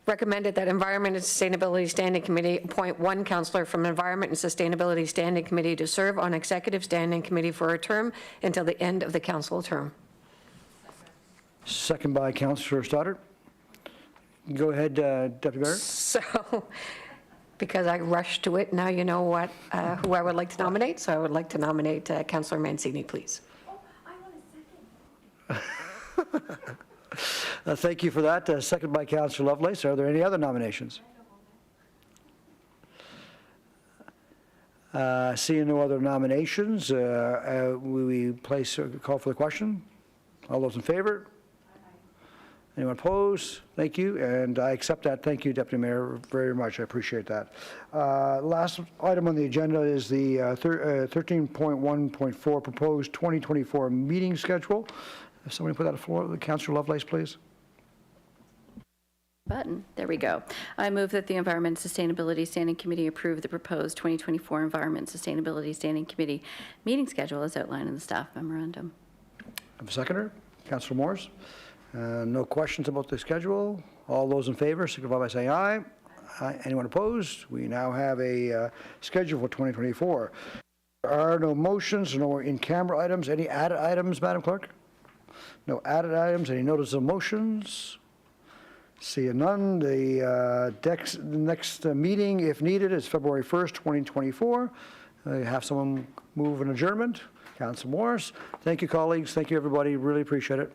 Recommended that Environment and Sustainability Standing Committee appoint one councillor from Environment and Sustainability Standing Committee to serve on Executive Standing Committee for a term until the end of the council term. Second by Councillor Stoddart. Go ahead, Deputy Mayor. So, because I rushed to it, now you know what, who I would like to nominate. So I would like to nominate Councillor Mancini, please. Thank you for that. Second by Councillor Lovelace. Are there any other nominations? Seeing no other nominations, we call for the question. All those in favor? Anyone opposed? Thank you, and I accept that. Thank you, Deputy Mayor, very much. I appreciate that. Last item on the agenda is the 13.1.4 proposed 2024 meeting schedule. If somebody put that on the floor, Councillor Lovelace, please. Button. There we go. I move that the Environment and Sustainability Standing Committee approve the proposed 2024 Environment and Sustainability Standing Committee meeting schedule as outlined in the staff memorandum. I'm a seconder. Councillor Morris. No questions about the schedule. All those in favor, signify by saying aye. Aye. Anyone opposed? We now have a schedule for 2024. There are no motions, no in-camera items. Any added items, Madam Clerk? No added items. Any notice of motions? Seeing none, the next meeting, if needed, is February 1st, 2024. Have someone move an adjournment. Councillor Morris. Thank you, colleagues. Thank you, everybody. Really appreciate it.